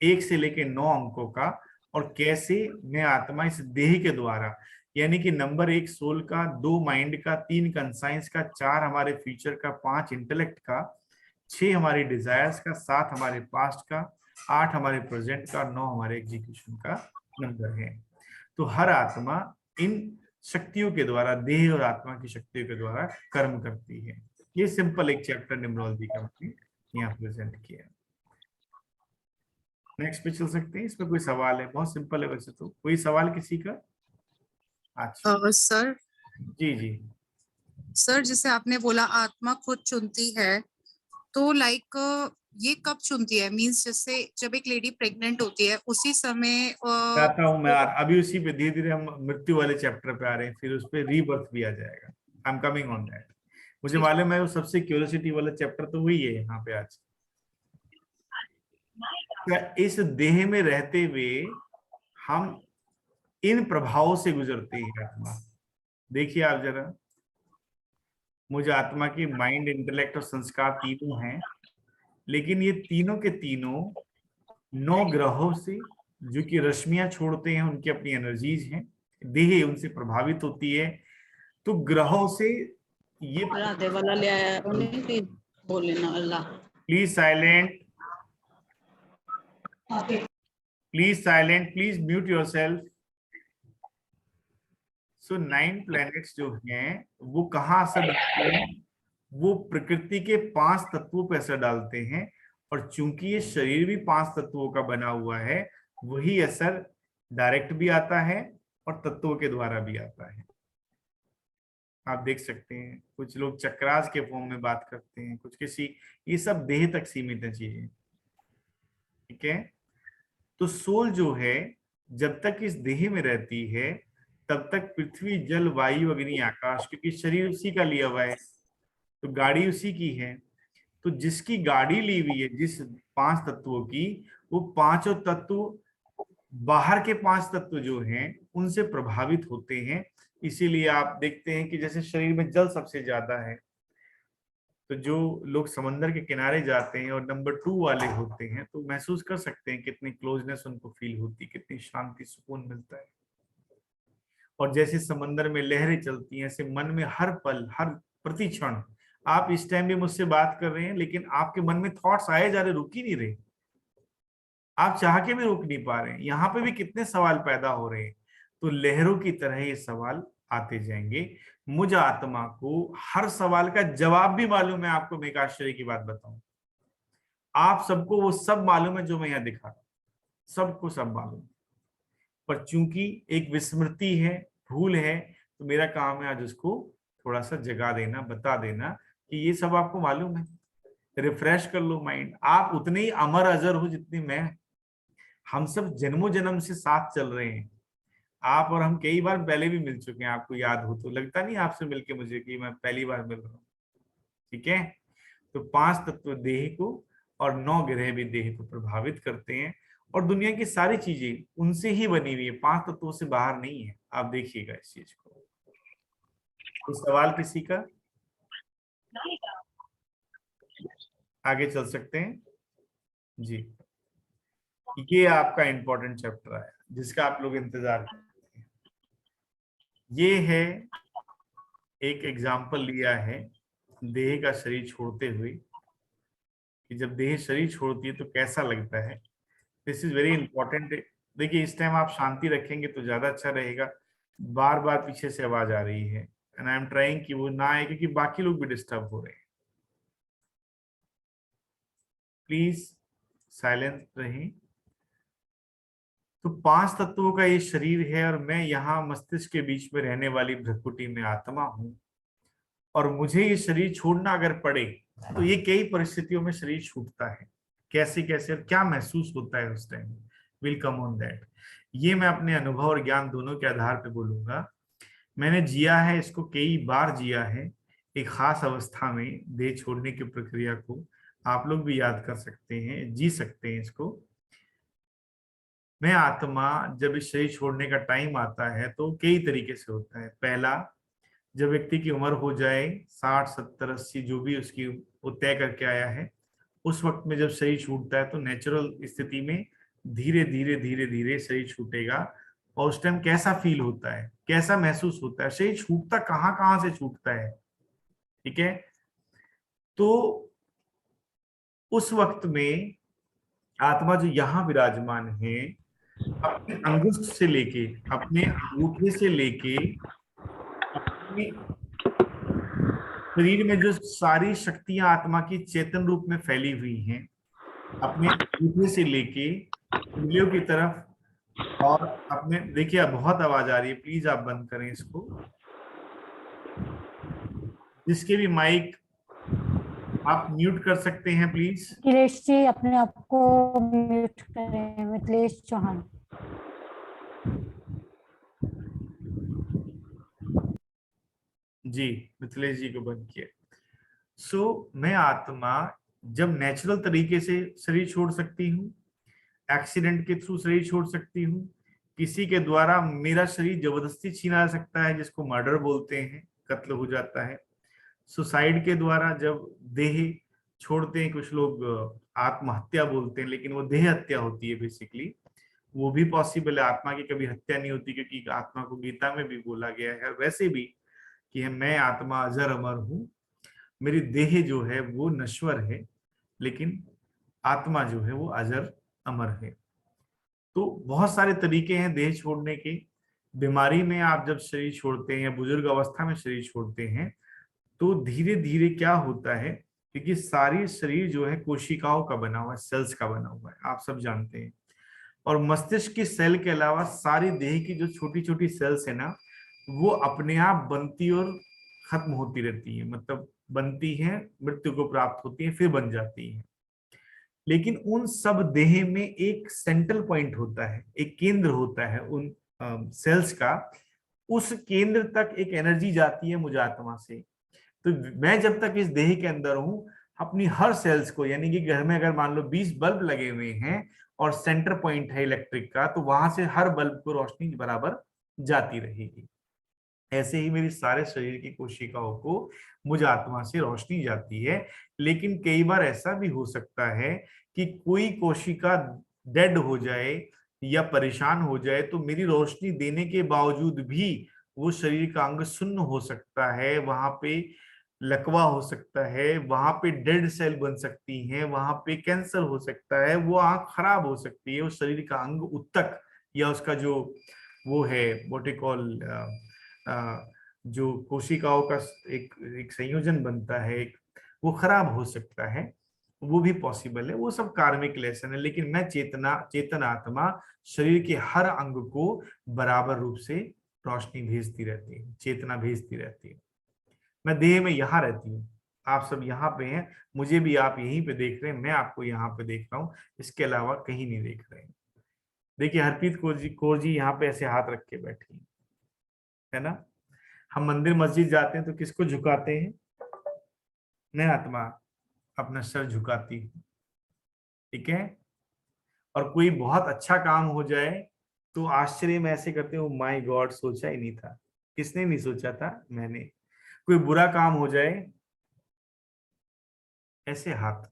1 से लेके 9 अंकों का, और कैसे मैं आत्मा इस देह के द्वारा, यानी कि नंबर 1 सोल का, 2 माइंड का, 3 कंसाइंस का, 4 हमारे फ्यूचर का, 5 इंटेलेक्ट का, 6 हमारी डिजायर्स का, 7 हमारे पास्ट का, 8 हमारे प्रेजेंट का, 9 हमारे एग्जीक्यूशन का नंबर है। तो हर आत्मा इन शक्तियों के द्वारा, देह और आत्मा की शक्तियों के द्वारा कर्म करती है। ये सिंपल एक चैप्टर न्यूमरोलॉजी का हमने यहाँ प्रेजेंट किया। नेक्स्ट पे चल सकते हैं। इसमें कोई सवाल है? बहुत सिंपल है वैसे तो। कोई सवाल किसी का? अच्छा
सर
जी जी।
सर जैसे आपने बोला आत्मा खुद चुनती है, तो लाइक
ये कब चुनती है? मींस जैसे जब एक लेडी प्रेग्नेंट होती है उसी समय
चाहता हूँ मैं अभी उसी पे धीरे धीरे हम मृत्यु वाले चैप्टर पे आ रहे हैं, फिर उस पे रीबर्थ भी आ जाएगा। I am coming on that. मुझे मालूम है वो सबसे क्यूरियोसिटी वाला चैप्टर तो वही है यहाँ पे आज। इस देह में रहते हुए हम इन प्रभावों से गुजरते हैं आत्मा। देखिए आप जरा, मुझे आत्मा की माइंड, इंटेलेक्ट और संस्कार तीनों हैं, लेकिन ये तीनों के तीनों 9 ग्रहों से जो कि रश्मियां छोड़ते हैं, उनकी अपनी एनर्जीज हैं, देह उनसे प्रभावित होती है। तो ग्रहों से ये
राधे वाला ले आया उन्हें भी बोले ना Allah.
Please silent, please silent, please mute yourself. So 9 planets जो हैं वो कहाँ असर डालते हैं? वो प्रकृति के 5 तत्वों पर असर डालते हैं, और चूंकि ये शरीर भी 5 तत्वों का बना हुआ है, वही असर डायरेक्ट भी आता है और तत्वों के द्वारा भी आता है। आप देख सकते हैं कुछ लोग चक्रास के फॉर्म में बात करते हैं, कुछ किसी, ये सब देह तक सीमित है चीजें, ठीक है। तो सोल जो है जब तक इस देह में रहती है तब तक पृथ्वी, जल, वायु, अग्नि, आकाश, क्योंकि शरीर उसी का लिया हुआ है, तो गाड़ी उसी की है। तो जिसकी गाड़ी ली हुई है जिस 5 तत्वों की, वो पांचों तत्व, बाहर के 5 तत्व जो हैं उनसे प्रभावित होते हैं। इसीलिए आप देखते हैं कि जैसे शरीर में जल सबसे ज्यादा है, तो जो लोग समंदर के किनारे जाते हैं और नंबर 2 वाले होते हैं, तो महसूस कर सकते हैं कितनी क्लोजनेस उनको फील होती, कितनी शांति, सुकून मिलता है। और जैसे समंदर में लहरें चलती हैं, ऐसे मन में हर पल, हर प्रति क्षण, आप इस टाइम भी मुझसे बात कर रहे हैं लेकिन आपके मन में थॉट्स आए जा रहे, रुक ही नहीं रहे, आप चाह के भी रुक नहीं पा रहे हैं। यहाँ पे भी कितने सवाल पैदा हो रहे हैं, तो लहरों की तरह ये सवाल आते जाएंगे। मुझ आत्मा को हर सवाल का जवाब भी मालूम है। आपको मैं एक आश्चर्य की बात बताऊं, आप सबको वो सब मालूम है जो मैं यहाँ दिखा रहा हूं, सबको सब मालूम, पर चूंकि एक विस्मृति है, भूल है, तो मेरा काम है आज उसको थोड़ा सा जगा देना, बता देना कि ये सब आपको मालूम है। रिफ्रेश कर लो माइंड। आप उतने ही अमर अजर हो जितनी मैं। हम सब जन्मों जन्म से साथ चल रहे हैं। आप और हम कई बार पहले भी मिल चुके हैं, आपको याद हो तो। लगता नहीं आपसे मिलके मुझे कि मैं पहली बार मिल रहा हूँ, ठीक है। तो 5 तत्व देह को और 9 ग्रह भी देह को प्रभावित करते हैं, और दुनिया की सारी चीजें उनसे ही बनी हुई है, 5 तत्वों से बाहर नहीं है। आप देखिएगा इस चीज को। तो सवाल किसी का? आगे चल सकते हैं जी। ये आपका इंपॉर्टेंट चैप्टर है जिसका आप लोग इंतजार करते हैं। ये है एक एग्जाम्पल लिया है देह का शरीर छोड़ते हुए, कि जब देह शरीर छोड़ती है तो कैसा लगता है। This is very important. देखिए इस टाइम आप शांति रखेंगे तो ज्यादा अच्छा रहेगा। बार बार पीछे से आवाज आ रही है, एंड आई एम ट्राइंग कि वो ना आए, क्योंकि बाकी लोग भी डिस्टर्ब हो रहे हैं। प्लीज साइलेंस रहें। तो 5 तत्वों का ये शरीर है, और मैं यहाँ मस्तिष्क के बीच में रहने वाली भ्रकुटी में आत्मा हूं, और मुझे ये शरीर छोड़ना अगर पड़े तो ये कई परिस्थितियों में शरीर छूटता है। कैसे कैसे और क्या महसूस होता है उस time, will come on that. ये मैं अपने अनुभव और ज्ञान दोनों के आधार पे बोलूंगा। मैंने जिया है, इसको कई बार जिया है। एक खास अवस्था में देह छोड़ने की प्रक्रिया को आप लोग भी याद कर सकते हैं, जी सकते हैं इसको। मैं आत्मा जब इस शरीर छोड़ने का टाइम आता है तो कई तरीके से होता है। पहला, जब व्यक्ति की उम्र हो जाए 60, 70, 80, जो भी उसकी वो तय करके आया है, उस वक्त में जब शरीर छूटता है तो नेचुरल स्थिति में धीरे धीरे धीरे धीरे शरीर छूटेगा। और उस टाइम कैसा फील होता है, कैसा महसूस होता है, शरीर छूटता कहाँ कहाँ से छूटता है, ठीक है। तो उस वक्त में आत्मा जो यहाँ विराजमान है, अपने अंगुष्ठ से लेके, अपने अंगूठे से लेके, अपने शरीर में जो सारी शक्तियां आत्मा की चेतन रूप में फैली हुई हैं, अपने अंगूठे से लेके उंगलियों की तरफ, और अपने, देखिए अब बहुत आवाज आ रही है, प्लीज आप बंद करें इसको। जिसके भी माइक आप म्यूट कर सकते हैं प्लीज।
अखिलेश जी अपने आप को म्यूट करें, मिथिलेश चौहान।
जी, मिथिलेश जी को बंद किया। मैं आत्मा जब नेचुरल तरीके से शरीर छोड़ सकती हूँ, एक्सीडेंट के थ्रू शरीर छोड़ सकती हूँ, किसी के द्वारा मेरा शरीर जबरदस्ती छीना जा सकता है जिसको मर्डर बोलते हैं, कत्ल हो जाता है। सुसाइड के द्वारा जब देह छोड़ते हैं, कुछ लोग आत्महत्या बोलते हैं, लेकिन वो देह हत्या होती है बेसिकली, वो भी पॉसिबल है। आत्मा की कभी हत्या नहीं होती, क्योंकि आत्मा को गीता में भी बोला गया है वैसे भी कि मैं आत्मा अजर अमर हूँ, मेरी देह जो है वो नश्वर है, लेकिन आत्मा जो है वो अजर अमर है। तो बहुत सारे तरीके हैं देह छोड़ने के। बीमारी में आप जब शरीर छोड़ते हैं या बुजुर्ग अवस्था में शरीर छोड़ते हैं, तो धीरे धीरे क्या होता है, क्योंकि सारी शरीर जो है कोशिकाओं का बना हुआ है, सेल्स का बना हुआ है, आप सब जानते हैं। और मस्तिष्क की सेल के अलावा सारी देह की जो छोटी छोटी सेल्स है ना, वो अपने आप बनती और खत्म होती रहती है, मतलब बनती है, मृत्यु को प्राप्त होती है, फिर बन जाती है। लेकिन उन सब देह में एक सेंट्रल पॉइंट होता है, एक केंद्र होता है उन सेल्स का। उस केंद्र तक एक एनर्जी जाती है मुझ आत्मा से। तो मैं जब तक इस देह के अंदर हूं, अपनी हर सेल्स को, यानी कि घर में अगर मान लो 20 बल्ब लगे हुए हैं और सेंटर पॉइंट है इलेक्ट्रिक का, तो वहां से हर बल्ब को रोशनी बराबर जाती रहेगी। ऐसे ही मेरी सारे शरीर की कोशिकाओं को मुझ आत्मा से रोशनी जाती है। लेकिन कई बार ऐसा भी हो सकता है कि कोई कोशिका डेड हो जाए या परेशान हो जाए, तो मेरी रोशनी देने के बावजूद भी वो शरीर का अंग सुन्न हो सकता है, वहां पे लकवा हो सकता है, वहां पे डेड सेल बन सकती हैं, वहां पे कैंसर हो सकता है, वो आंख खराब हो सकती है, उस शरीर का अंग उत्तक या उसका जो वो है व्हाट यू कॉल जो कोशिकाओं का एक संयोजन बनता है, वो खराब हो सकता है, वो भी पॉसिबल है। वो सब कार्मिक लेसन है। लेकिन मैं चेतन आत्मा शरीर के हर अंग को बराबर रूप से रोशनी भेजती रहती है, चेतना भेजती रहती है। मैं देह में यहाँ रहती हूँ, आप सब यहाँ पे हैं, मुझे भी आप यहीं पे देख रहे हैं, मैं आपको यहाँ पे देख रहा हूँ, इसके अलावा कहीं नहीं देख रहे हैं। देखिए हरप्रीत कौर जी यहाँ पे ऐसे हाथ रख के बैठी है ना। हम मंदिर मस्जिद जाते हैं तो किसको झुकाते हैं? मैं आत्मा अपना सर झुकाती हूँ, ठीक है। और कोई बहुत अच्छा काम हो जाए तो आश्चर्य में ऐसे करते हो, माय गॉड, सोचा ही नहीं था। किसने नहीं सोचा था? मैंने। कोई बुरा काम हो जाए, ऐसे हाथ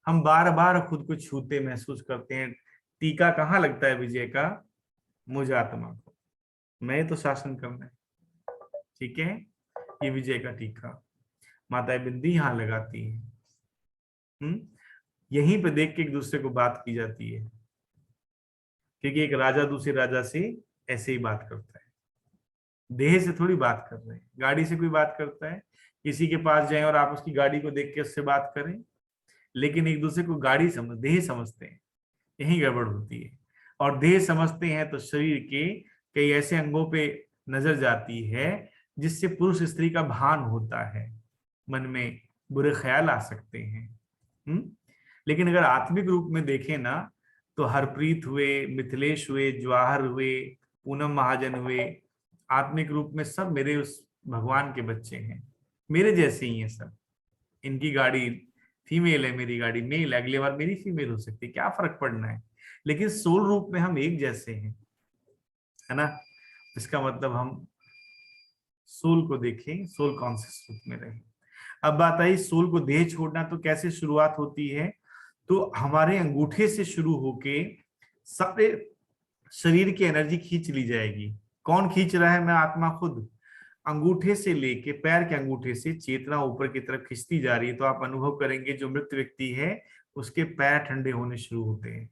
हम बार बार खुद को छूते महसूस करते हैं। टीका कहाँ लगता है विजय का? मुझ आत्मा को, मैं तो शासन करना है, ठीक है। ये विजय का टीका माता बिंदी यहाँ लगाती है। यहीं पे देख के एक दूसरे को बात की जाती है, क्योंकि एक राजा दूसरे राजा से ऐसे ही बात करता है। देह से थोड़ी बात कर रहे हैं। गाड़ी से कोई बात करता है, किसी के पास जाए और आप उसकी गाड़ी को देख के उससे बात करें, लेकिन एक दूसरे को गाड़ी देह समझते हैं, यही गड़बड़ होती है। और देह समझते हैं तो शरीर के कई ऐसे अंगों पे नजर जाती है जिससे पुरुष स्त्री का भान होता है, मन में बुरे ख्याल आ सकते हैं। लेकिन अगर आत्मिक रूप में देखें ना, तो हरप्रीत हुए, मिथिलेश हुए, जवाहर हुए, पूनम महाजन हुए, आत्मिक रूप में सब मेरे उस भगवान के बच्चे हैं, मेरे जैसे ही हैं सब। इनकी गाड़ी फीमेल है, मेरी गाड़ी मेल है, अगली बार मेरी फीमेल हो सकती है, क्या फर्क पड़ना है। लेकिन सोल रूप में हम एक जैसे हैं, है ना। इसका मतलब हम सोल को देखें, सोल कॉन्शियस रूप में रहें। अब बात आई सोल को देह छोड़ना, तो कैसे शुरुआत होती है? तो हमारे अंगूठे से शुरू होके सारे शरीर की एनर्जी खींच ली जाएगी। कौन खींच रहा है? मैं आत्मा खुद। अंगूठे से लेके पैर के अंगूठे से चेतना ऊपर की तरफ खिंचती जा रही है। तो आप अनुभव करेंगे जो मृत व्यक्ति है उसके पैर ठंडे होने शुरू होते हैं,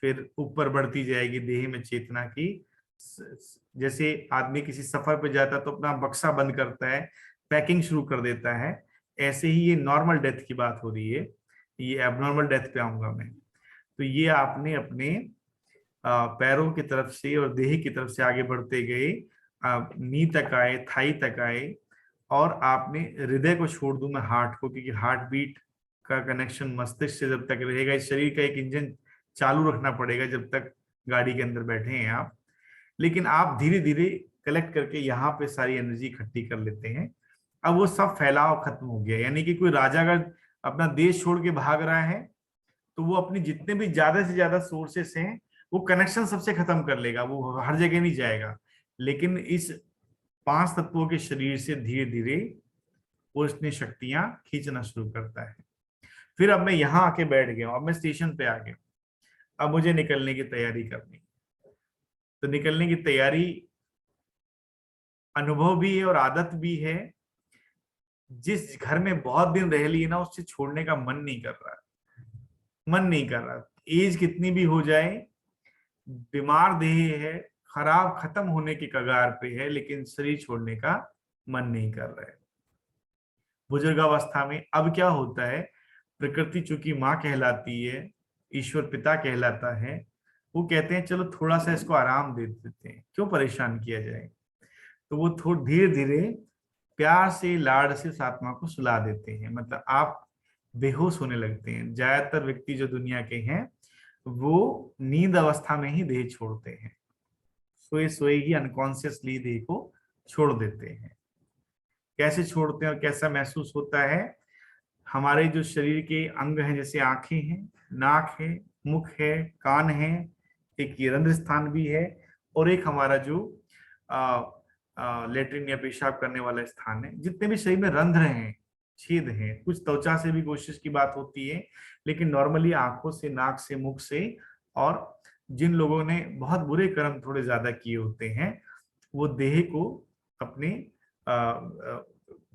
फिर ऊपर बढ़ती जाएगी देह में चेतना की। जैसे आदमी किसी सफर पे जाता है तो अपना बक्सा बंद करता है, पैकिंग शुरू कर देता है, ऐसे ही ये नॉर्मल डेथ की बात हो रही है, ये एबनॉर्मल डेथ पे आऊंगा मैं। तो ये आपने अपने पैरों की तरफ से और देह की तरफ से आगे बढ़ते गए, नी तक आए, थाई तक आए, और आपने हृदय को छोड़ दूं मैं हार्ट को, क्योंकि हार्ट बीट का कनेक्शन मस्तिष्क से जब तक रहेगा, इस शरीर का एक इंजन चालू रखना पड़ेगा जब तक गाड़ी के अंदर बैठे हैं आप। लेकिन आप धीरे धीरे कलेक्ट करके यहाँ पे सारी एनर्जी इकट्ठी कर लेते हैं। अब वो सब फैलाव खत्म हो गया, यानी कि कोई राजा अगर अपना देश छोड़ के भाग रहा है तो वो अपनी जितने भी ज्यादा से ज्यादा सोर्सेस हैं वो कनेक्शन सबसे खत्म कर लेगा, वो हर जगह नहीं जाएगा। लेकिन इस 5 तत्वों के शरीर से धीरे धीरे वो अपनी शक्तियां खींचना शुरू करता है। फिर अब मैं यहाँ आके बैठ गया हूं, अब मैं स्टेशन पे आ गया, अब मुझे निकलने की तैयारी करनी। तो निकलने की तैयारी अनुभव भी है और आदत भी है। जिस घर में बहुत दिन रह लिए ना, उससे छोड़ने का मन नहीं कर रहा, मन नहीं कर रहा। एज कितनी भी हो जाए, बीमार देह है, खराब खत्म होने के कगार पे है, लेकिन शरीर छोड़ने का मन नहीं कर रहा है। बुजुर्गावस्था में अब क्या होता है, प्रकृति चूंकि माँ कहलाती है, ईश्वर पिता कहलाता है, वो कहते हैं चलो थोड़ा सा इसको आराम दे देते हैं, क्यों परेशान किया जाए। तो वो थोड़ा धीरे धीरे प्यार से लाड से उस आत्मा को सुला देते हैं, मतलब आप बेहोश होने लगते हैं। ज्यादातर व्यक्ति जो दुनिया के हैं वो नींद अवस्था में ही देह छोड़ते हैं, सोए सोए ही अनकॉन्शियसली देह को छोड़ देते हैं। कैसे छोड़ते हैं और कैसा महसूस होता है, हमारे जो शरीर के अंग हैं, जैसे आंखें हैं, नाक है, मुख है, कान है, एक ये रंध्र स्थान भी है, और एक हमारा जो लेटरिन या पेशाब करने वाला स्थान है। जितने भी शरीर में रंध्र हैं, छेद हैं, कुछ त्वचा से भी कोशिश की बात होती है, लेकिन नॉर्मली आंखों से, नाक से, मुख से, और जिन लोगों ने बहुत बुरे कर्म थोड़े ज्यादा किए होते हैं वो देह को अपने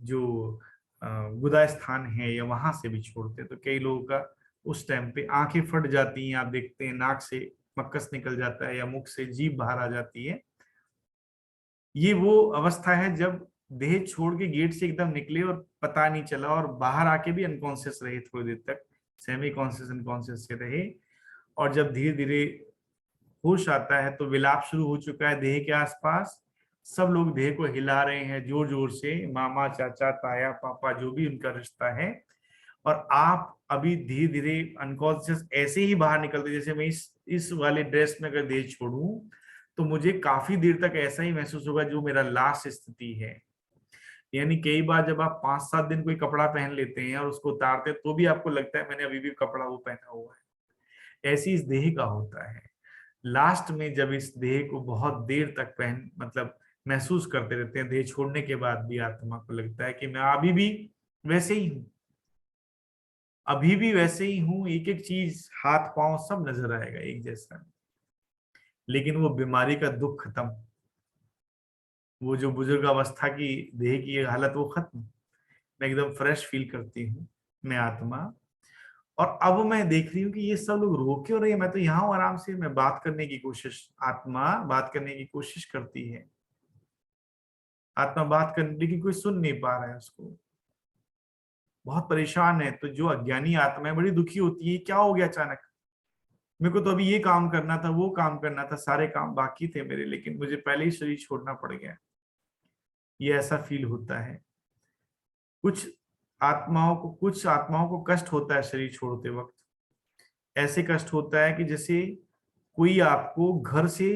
जो गुदा स्थान है या वहां से भी छोड़ते हैं। तो कई लोगों का उस टाइम पे आंखें फट जाती हैं, आप देखते हैं, नाक से मक्कस निकल जाता है या मुख से जीभ बाहर आ जाती है। ये वो अवस्था है जब देह छोड़ के गेट से एकदम निकले और पता नहीं चला, और बाहर आके भी अनकॉन्शियस रहे थोड़ी देर तक, सेमी कॉन्शियस अनकॉन्शियस से रहे। और जब धीरे धीरे होश आता है तो विलाप शुरू हो चुका है देह के आसपास, सब लोग देह को हिला रहे हैं जोर जोर से, मामा, चाचा, ताया, पापा, जो भी उनका रिश्ता है। और आप अभी धीरे धीरे अनकॉन्शियस ऐसे ही बाहर निकलते, जैसे मैं इस वाले ड्रेस में अगर देह छोड़ूं तो मुझे काफी देर तक ऐसा ही महसूस होगा जो मेरा लास्ट स्थिति है। यानी कई बार जब आप 5-7 दिन कोई कपड़ा पहन लेते हैं और उसको उतारते हैं तो भी आपको लगता है मैंने अभी भी कपड़ा वो पहना हुआ है। ऐसी इस देह का होता है। लास्ट में जब इस देह को बहुत देर तक मतलब महसूस करते रहते हैं, देह छोड़ने के बाद भी आत्मा को लगता है कि मैं अभी भी वैसे ही हूं, अभी भी वैसे ही हूं, एक एक चीज, हाथ पांव सब नजर आएगा एक जैसा, लेकिन वो बीमारी का दुख खत्म, वो जो बुजुर्ग अवस्था की देह की हालत वो खत्म, मैं एकदम फ्रेश फील करती हूँ मैं आत्मा। और अब मैं देख रही हूँ कि ये सब लोग रो क्यों रहे हैं, मैं तो यहाँ हूँ आराम से, मैं बात करने की कोशिश, आत्मा बात करने की कोशिश करती है, आत्मा बात करने, लेकिन कोई सुन नहीं पा रहा है उसको, बहुत परेशान है। तो जो अज्ञानी आत्मा है बड़ी दुखी होती है, क्या हो गया अचानक, मेरे को तो अभी ये काम करना था, वो काम करना था, सारे काम बाकी थे मेरे, लेकिन मुझे पहले ही शरीर छोड़ना पड़ गया। ये ऐसा फील होता है। कुछ आत्माओं को कष्ट होता है शरीर छोड़ते वक्त, ऐसे कष्ट होता है कि जैसे कोई आपको घर से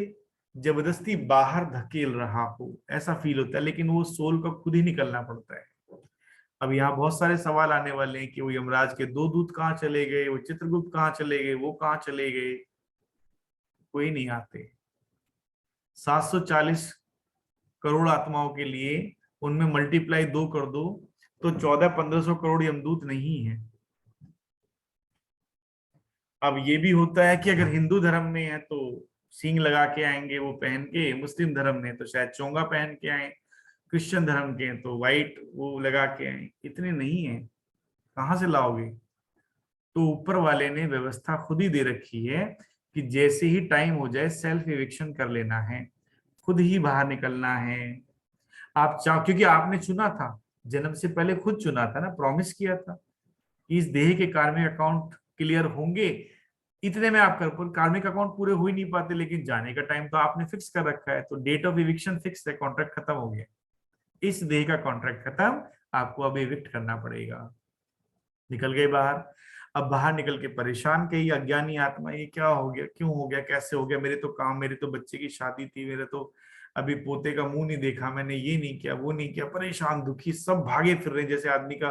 जबरदस्ती बाहर धकेल रहा हो, ऐसा फील होता है, लेकिन वो सोल को खुद ही निकलना पड़ता है। अब यहाँ बहुत सारे सवाल आने वाले हैं कि वो यमराज के 2 दूत कहाँ चले गए, वो चित्रगुप्त कहाँ चले गए, वो कहाँ चले गए, कोई नहीं आते। 740 करोड़ आत्माओं के लिए उनमें मल्टीप्लाई 2 कर दो तो 1400-1500 करोड़ यमदूत नहीं है। अब ये भी होता है कि अगर हिंदू धर्म में है तो सींग लगा के आएंगे वो पहन के, मुस्लिम धर्म में तो शायद चोंगा पहन के आए, क्रिश्चियन धर्म के तो व्हाइट वो लगा के आए। इतने नहीं है, कहाँ से लाओगे। तो ऊपर वाले ने व्यवस्था खुद ही दे रखी है कि जैसे ही टाइम हो जाए सेल्फ इविक्शन कर लेना है, खुद ही बाहर निकलना है। आप चाहो, क्योंकि आपने चुना था, जन्म से पहले खुद चुना था ना, प्रॉमिस किया था कि इस देह के कार्मिक अकाउंट क्लियर होंगे, इतने में आप कार्मिक अकाउंट पूरे हो ही नहीं पाते, लेकिन जाने का टाइम तो आपने फिक्स कर रखा है, तो डेट ऑफ इविक्शन फिक्स है, कॉन्ट्रैक्ट खत्म हो गया। इस देह का कॉन्ट्रैक्ट खत्म, आपको अब इविक्ट करना पड़ेगा। निकल गए बाहर। अब बाहर निकल के परेशान, कही अज्ञानी आत्मा, ये क्या हो गया, क्यों हो गया, कैसे हो गया, मेरे तो काम, मेरे तो बच्चे की शादी थी, मेरे तो अभी पोते का मुंह नहीं देखा मैंने, ये नहीं किया, वो नहीं किया, परेशान दुखी, सब भागे फिर रहे, जैसे आदमी का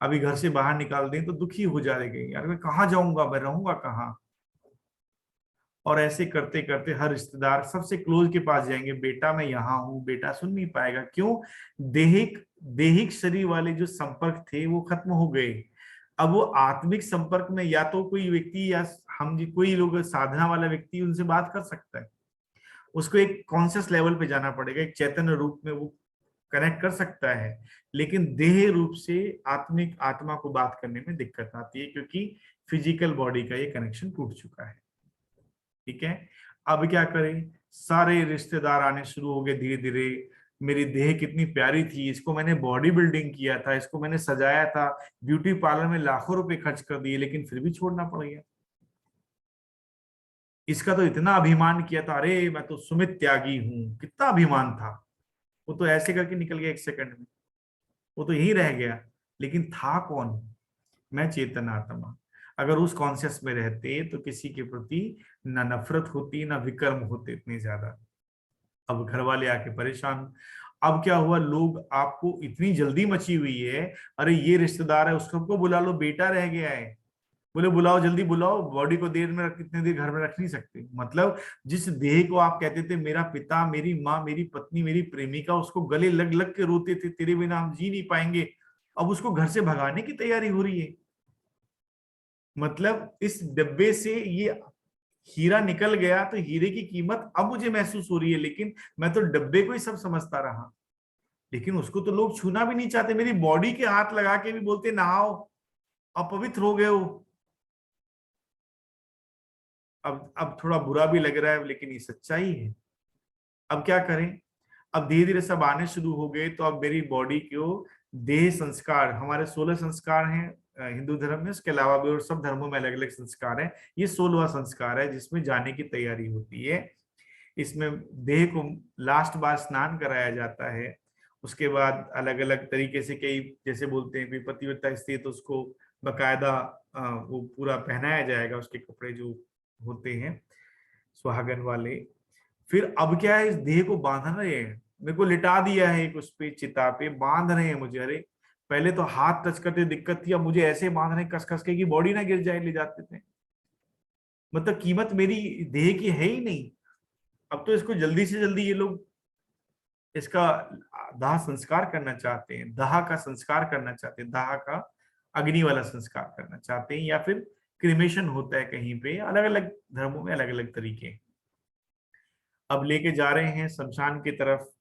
अभी घर से बाहर निकाल दें तो दुखी हो जाएंगे, यार मैं कहाँ जाऊंगा, मैं रहूंगा कहाँ। और ऐसे करते करते हर रिश्तेदार सबसे क्लोज के पास जाएंगे, बेटा मैं यहाँ हूँ, बेटा सुन नहीं पाएगा, क्यों, देहिक शरीर वाले जो संपर्क थे वो खत्म हो गए। अब वो आत्मिक संपर्क में या तो कोई व्यक्ति या कोई लोग साधना वाला व्यक्ति उनसे बात कर सकता है, उसको एक कॉन्शियस लेवल पे जाना पड़ेगा, एक चैतन्य रूप में वो कनेक्ट कर सकता है, लेकिन देह रूप से आत्मिक आत्मा को बात करने में दिक्कत आती है, क्योंकि फिजिकल बॉडी का ये कनेक्शन टूट चुका है। ठीक है, अब क्या करें, सारे रिश्तेदार आने शुरू हो गए धीरे धीरे। मेरी देह कितनी प्यारी थी, इसको मैंने बॉडी बिल्डिंग किया था, इसको मैंने सजाया था, ब्यूटी पार्लर में लाखों रुपए खर्च कर दिए, लेकिन फिर भी छोड़ना पड़ गया। इसका तो इतना अभिमान किया था, अरे मैं तो सुमित त्यागी हूं, कितना अभिमान था, वो तो ऐसे करके निकल गया 1 सेकंड में, वो तो यही रह गया। लेकिन था कौन, मैं चेतन आत्मा। अगर उस कॉन्शियस में रहते तो किसी के प्रति ना नफरत होती, ना विकर्म होते इतने ज्यादा। अब घर वाले आके परेशान। अब क्या हुआ, लोग आपको इतनी जल्दी मची हुई है, अरे ये रिश्तेदार है उसको बुला लो, बेटा रह गया है, बोले बुलाओ जल्दी बुलाओ, बॉडी को देर में कितने देर घर में रख नहीं सकते। मतलब जिस देह को आप कहते थे मेरा पिता, मेरी माँ, मेरी पत्नी, मेरी प्रेमिका, उसको गले लग लग के रोते थे, तेरे बिना हम जी नहीं पाएंगे, अब उसको घर से भगाने की तैयारी हो रही है। मतलब इस डब्बे से ये हीरा निकल गया तो हीरे की कीमत अब मुझे महसूस हो रही है, लेकिन मैं तो डब्बे को ही सब समझता रहा। लेकिन उसको तो लोग छूना भी नहीं चाहते, मेरी बॉडी के हाथ लगा के भी बोलते नहाओ, अपवित्र हो गए हो। अब थोड़ा बुरा भी लग रहा है, लेकिन ये सच्चाई है। अब क्या करें, अब धीरे धीरे सब आने शुरू हो गए, तो अब मेरी बॉडी को देह संस्कार, हमारे 16 संस्कार हैं हिंदू धर्म में, उसके अलावा भी और सब धर्मों में अलग अलग संस्कार है, ये 16वां संस्कार है जिसमें जाने की तैयारी होती है। इसमें देह को लास्ट बार स्नान कराया जाता है, उसके बाद अलग अलग तरीके से, कई जैसे बोलते हैं पतिव्रता स्त्री तो उसको बकायदा वो पूरा पहनाया जाएगा, उसके कपड़े जो होते हैं सुहागन वाले। फिर अब क्या है, इस देह को बांध रहे हैं, मेरे को लिटा दिया है एक उस पे चिता पे, बांध रहे हैं मुझे। अरे पहले तो हाथ टच करते दिक्कत थी, अब मुझे ऐसे बांध रहे हैं कस कस के कि बॉडी ना गिर जाए, ले जाते थे। मतलब कीमत मेरी देह की है ही नहीं। अब तो इसको जल्दी से जल्दी ये लोग इसका दाह संस्कार करना चाहते हैं, दाह का संस्कार करना चाहते हैं, दाह का अग्नि वाला संस्कार करना चाहते हैं, या फिर क्रिमेशन होता है कहीं पे, अलग अलग धर्मों में अलग अलग तरीके। अब लेके जा रहे हैं शमशान की तरफ,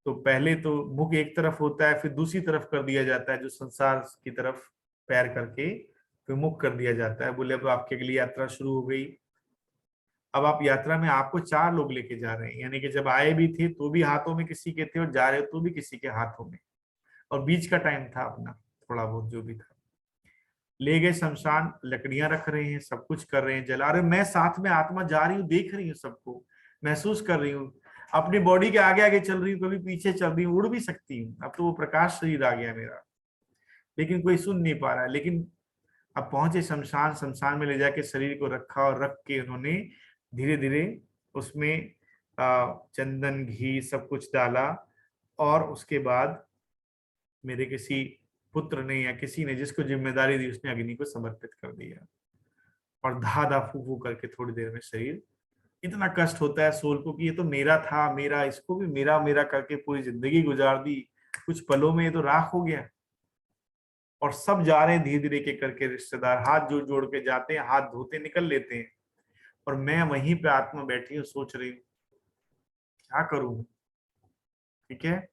तो पहले तो मुख एक तरफ होता है, फिर दूसरी तरफ कर दिया जाता है, जो संसार की तरफ पैर करके फिर मुख कर दिया जाता है। बोले अब आपके लिए यात्रा शुरू हो गई। अब आप यात्रा में आपको 4 लोग लेके जा रहे हैं, यानी कि जब आए भी थे तो भी हाथों में किसी के थे, और जा रहे हो तो भी किसी के हाथों में, और बीच का टाइम था अपना थोड़ा बहुत जो भी था। ले गए शमशान, लकड़ियां रख रहे हैं, सब कुछ कर रहे हैं, जला रहे, मैं साथ में आत्मा जा रही हूँ, देख रही हूँ सबको, महसूस कर रही हूँ, अपनी बॉडी के आगे आगे चल रही हूँ, कभी पीछे चल रही हूँ, उड़ भी सकती हूँ, अब तो वो प्रकाश शरीर आ गया मेरा, लेकिन कोई सुन नहीं पा रहा है। लेकिन अब पहुंचे शमशान, शमशान में ले जाके शरीर को रखा, और रख के उन्होंने धीरे धीरे उसमें चंदन घी सब कुछ डाला, और उसके बाद मेरे किसी पुत्र ने या किसी ने जिसको जिम्मेदारी दी, उसने अग्नि को समर्पित कर दिया, और धा फू फू करके थोड़ी देर में शरीर, इतना कष्ट होता है सोल को कि ये तो मेरा था, मेरा, इसको भी मेरा मेरा करके पूरी जिंदगी गुजार दी, कुछ पलों में ये तो राख हो गया। और सब जा रहे हैं धीरे धीरे के करके, रिश्तेदार हाथ जोड़ जोड़ के जाते हैं, हाथ धोते निकल लेते हैं, और मैं वहीं पे आत्मा बैठी हूँ, सोच रही हूँ क्या करूं। ठीक है,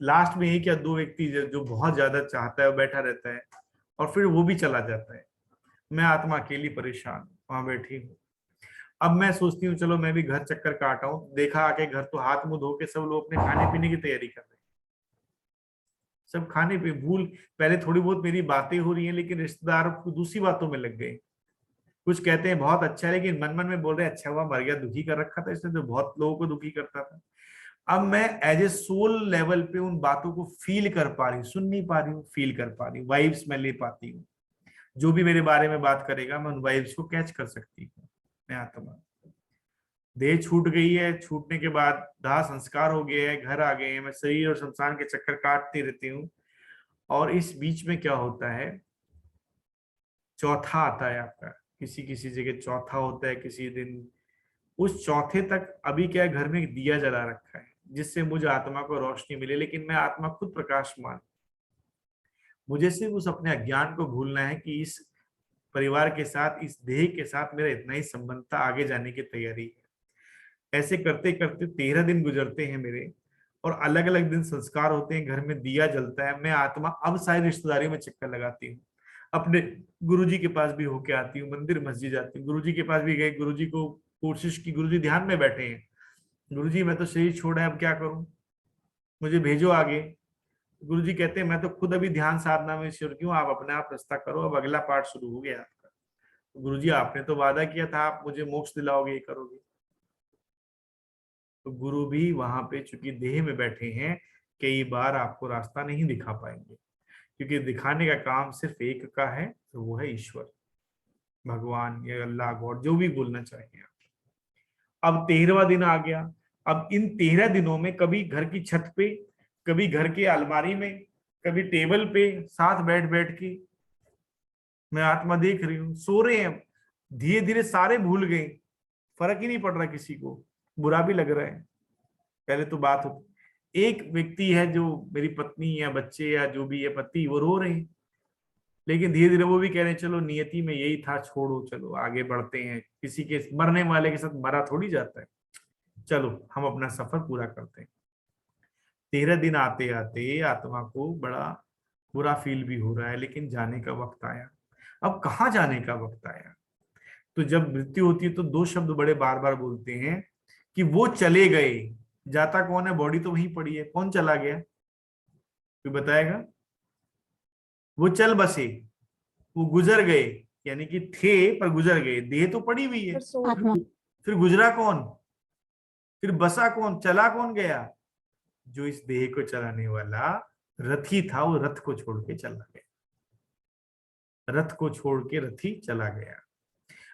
लास्ट में एक या 2 व्यक्ति जो बहुत ज्यादा चाहता है वो बैठा रहता है, और फिर वो भी चला जाता है, मैं आत्मा अकेली परेशान वहां बैठी हूँ। अब मैं सोचती हूँ चलो मैं भी घर चक्कर काट आऊं, देखा आके घर तो हाथ मुंह धो के सब लोग अपने खाने पीने की तैयारी कर रहे हैं, सब खाने पे भूल, पहले थोड़ी बहुत मेरी बातें हो रही हैं, लेकिन रिश्तेदार दूसरी बातों में लग गए। कुछ कहते हैं बहुत अच्छा है, लेकिन मन मन में बोल रहे अच्छा हुआ मर गया, दुखी कर रखा था इसने तो बहुत लोगों को दुखी करता था। अब मैं एज ए सोल लेवल पे उन बातों को फील कर पा रही हूँ, सुन नहीं पा रही हूँ, फील कर पा रही हूँ, वाइब्स में ले पाती हूँ। जो भी मेरे बारे में बात करेगा मैं उन वाइब्स को कैच कर सकती हूँ। मैं आत्मा, देह छूट गई है, छूटने के बाद दाह संस्कार हो गया है, घर आ गए हैं, मैं शरीर और शमशान के चक्कर काटती रहती हूँ। और इस बीच में क्या होता है, चौथा आता है आपका, किसी किसी जगह चौथा होता है किसी दिन। उस चौथे तक अभी क्या है, घर में एक दिया जला रखा है जिससे मुझे आत्मा को रोशनी मिले, लेकिन मैं आत्मा खुद प्रकाशमान। मुझे सिर्फ उस अपने अज्ञान को भूलना है कि इस परिवार के साथ, इस देह के साथ मेरा इतना ही संबंध था, आगे जाने की तैयारी है। ऐसे करते करते 13 दिन गुजरते हैं मेरे, और अलग अलग दिन संस्कार होते हैं, घर में दिया जलता है। मैं आत्मा अब सारी रिश्तेदारियों में चक्कर लगाती हूँ, अपने गुरुजी के पास भी होके आती हूँ, मंदिर मस्जिद जाती हूँ, गुरुजी के पास भी गए, गुरुजी को कोशिश की, गुरुजी ध्यान में बैठे हैं, गुरुजी मैं तो शरीर छोड़ा है, अब क्या करूं, मुझे भेजो आगे। गुरुजी कहते हैं मैं तो खुद अभी ध्यान साधना में शुरू क्यों, आप अपने आप रास्ता करो, अब अगला पार्ट शुरू हो गया आपका। तो गुरुजी आपने तो वादा किया था आप मुझे मोक्ष दिलाओगे, ये करोगे। तो गुरु भी वहां पे चूंकि देह में बैठे हैं, कई बार आपको रास्ता नहीं दिखा पाएंगे, क्योंकि दिखाने का काम सिर्फ एक का है, तो वो है ईश्वर, भगवान या अल्लाह, गॉड, जो भी बोलना चाहिए। अब 13वां दिन आ गया। अब इन 13 दिनों में कभी घर की छत पे, कभी घर के अलमारी में, कभी टेबल पे साथ बैठ बैठ के मैं आत्मा देख रही हूँ, सो रहे हैं। धीरे धीरे सारे भूल गए, फर्क ही नहीं पड़ रहा किसी को, बुरा भी लग रहा है। पहले तो बात होती, एक व्यक्ति है जो मेरी पत्नी या बच्चे या जो भी है पति, वो रो रहे हैं, लेकिन धीरे धीरे वो भी कह रहे हैं चलो नियति में यही था, छोड़ो चलो आगे बढ़ते हैं, किसी के मरने वाले के साथ मरा थोड़ी जाता है, चलो हम अपना सफर पूरा करते हैं। 13 दिन आते आते आत्मा को बड़ा बुरा फील भी हो रहा है, लेकिन जाने का वक्त आया। अब कहाँ जाने का वक्त आया, तो जब मृत्यु होती है तो दो शब्द बड़े बार बार बोलते हैं कि वो चले गए। जाता कौन है, बॉडी तो वहीं पड़ी है, कौन चला गया कोई बताएगा? वो चल बसे, वो गुजर गए, यानी कि थे पर गुजर गए, देह तो पड़ी हुई है,
आत्मा
फिर गुजरा कौन, फिर बसा कौन, चला कौन गया? जो इस देह को चलाने वाला रथी था, वो रथ को छोड़ के चला गया, रथ को छोड़ के रथी चला गया।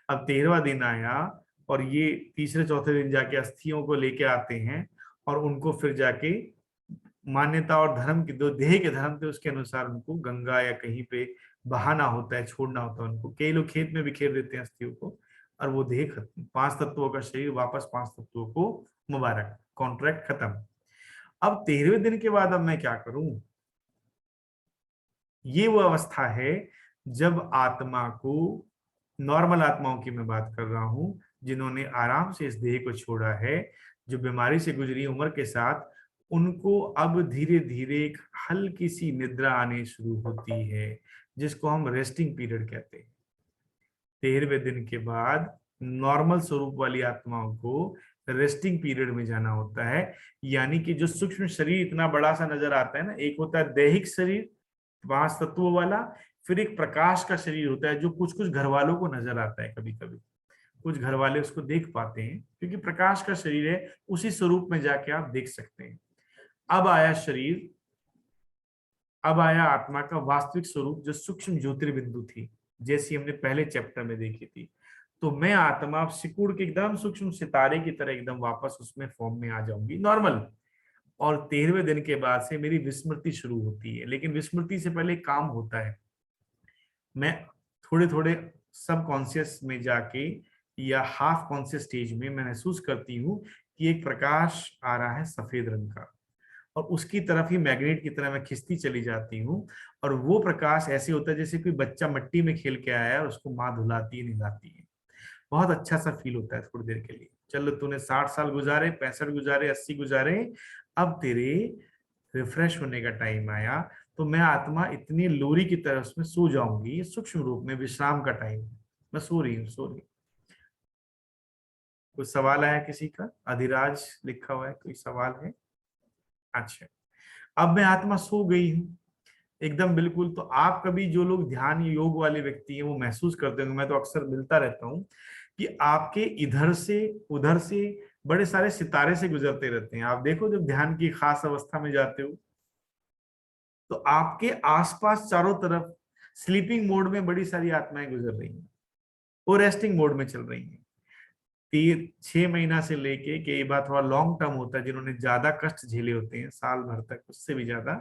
अब 13वां दिन आया, और ये तीसरे चौथे दिन जाके अस्थियों को लेके आते हैं, और उनको फिर जाके मान्यता और धर्म की, दो देह के धर्म थे उसके अनुसार उनको गंगा या कहीं पे बहाना होता है, छोड़ना होता है उनको। कई लोग खेत में बिखेर देते हैं अस्थियों को, और वो देह खत्म, 5 तत्वों का शरीर वापस 5 तत्वों को मुबारक, कॉन्ट्रैक्ट खत्म। अब 13वें दिन के बाद अब मैं क्या करूं? ये वो अवस्था है जब आत्मा को, नॉर्मल आत्माओं की मैं बात कर रहा हूं, जिन्होंने आराम से इस देह को छोड़ा है, जो बीमारी से गुजरी उम्र के साथ, उनको अब धीरे धीरे एक हल्की सी निद्रा आने शुरू होती है, जिसको हम रेस्टिंग पीरियड कहते हैं। 13वें दिन के बाद नॉर्मल स्वरूप वाली आत्माओं को रेस्टिंग पीरियड में जाना होता है। यानी कि जो सूक्ष्म शरीर इतना बड़ा सा नजर आता है ना, एक होता है दैहिक शरीर 5 तत्वों वाला, फिर एक प्रकाश का शरीर होता है जो कुछ कुछ घर वालों को नजर आता है, कभी कभी कुछ घर वाले उसको देख पाते हैं, क्योंकि प्रकाश का शरीर है, उसी स्वरूप में जाके आप देख सकते हैं। अब आया शरीर, अब आया आत्मा का वास्तविक स्वरूप, जो सूक्ष्म ज्योतिर्बिंदु थी, जैसी हमने पहले चैप्टर में देखी थी। तो मैं आत्मा सिकुड़ के एकदम सूक्ष्म सितारे की तरह एकदम वापस उसमें फॉर्म में आ जाऊंगी, नॉर्मल। और 13वें दिन के बाद से मेरी विस्मृति शुरू होती है, लेकिन विस्मृति से पहले काम होता है। मैं थोड़े थोड़े सब कॉन्शियस में जाके या हाफ कॉन्शियस स्टेज में मैं महसूस करती हूँ कि एक प्रकाश आ रहा है सफेद रंग का, और उसकी तरफ ही मैग्नेट की तरह मैं खिंचती चली जाती हूँ। और वो प्रकाश ऐसे होता है जैसे कोई बच्चा मिट्टी में खेल के आया है और उसको माँ धुलाती है, नहलाती है। बहुत अच्छा सा फील होता है थोड़ी देर के लिए। चलो तूने 60 साल गुजारे, 65 गुजारे, 80 गुजारे, अब तेरे रिफ्रेश होने का टाइम आया। तो मैं आत्मा इतनी लोरी की तरह उसमें सो जाऊंगी, सूक्ष्म रूप में, विश्राम का टाइम, मैं सो रही हूँ, सो रही। कोई सवाल आया किसी का? अधिराज लिखा हुआ है, कोई सवाल है? अच्छा, अब मैं आत्मा सो गई हूँ एकदम बिल्कुल। तो आप कभी, जो लोग ध्यान योग वाले व्यक्ति हैं, वो महसूस करते होंगे, मैं तो अक्सर मिलता रहता हूँ, कि आपके इधर से उधर से बड़े सारे सितारे से गुजरते रहते हैं। आप देखो जब ध्यान की खास अवस्था में जाते हो तो आपके आसपास चारों तरफ स्लीपिंग मोड में बड़ी सारी आत्माएं गुजर रही हैं, वो रेस्टिंग मोड में चल रही हैं। 6 महीना से लेके, कई बार थोड़ा लॉन्ग टर्म होता है, जिन्होंने ज्यादा कष्ट झेले होते हैं साल भर तक, उससे भी ज्यादा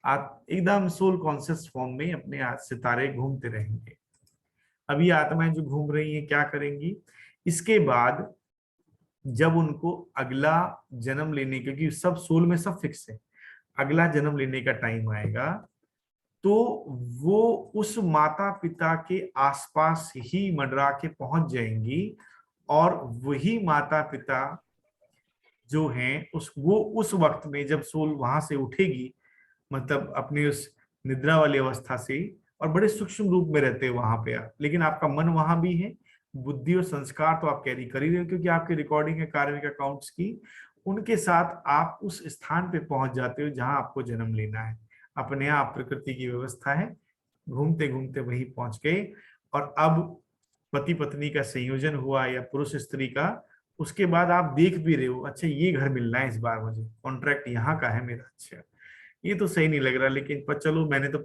आप एकदम सोल कॉन्शियस फॉर्म में अपने सितारे घूमते रहेंगे। अभी आत्माएं जो घूम रही हैं क्या करेंगी, इसके बाद जब उनको अगला जन्म लेने, क्योंकि सब सोल में सब फिक्स है, अगला जन्म लेने का टाइम आएगा तो वो उस माता पिता के आसपास ही मंडरा के पहुंच जाएंगी और वही माता पिता जो हैं वो उस वक्त में जब सोल वहां से उठेगी, मतलब अपनी उस निद्रा वाली अवस्था से, और बड़े सूक्ष्म रूप में रहते हैं वहां पे आप, लेकिन आपका मन वहां भी है, बुद्धि और संस्कार तो आप कैरी कर ही रहे हो क्योंकि आपकी रिकॉर्डिंग है कार्मिक अकाउंट्स की, उनके साथ आप उस स्थान पे पहुंच जाते हो जहां आपको जन्म लेना है। अपने आप प्रकृति की व्यवस्था है, घूमते घूमते वहीं पहुंच गए। और अब पति पत्नी का संयोजन हुआ या पुरुष स्त्री का, उसके बाद आप देख भी रहे हो, अच्छा ये घर मिलना है इस बार, मुझे कॉन्ट्रैक्ट यहाँ का है मेरा, अच्छा ये तो सही नहीं लग रहा, लेकिन पर चलो मैंने तो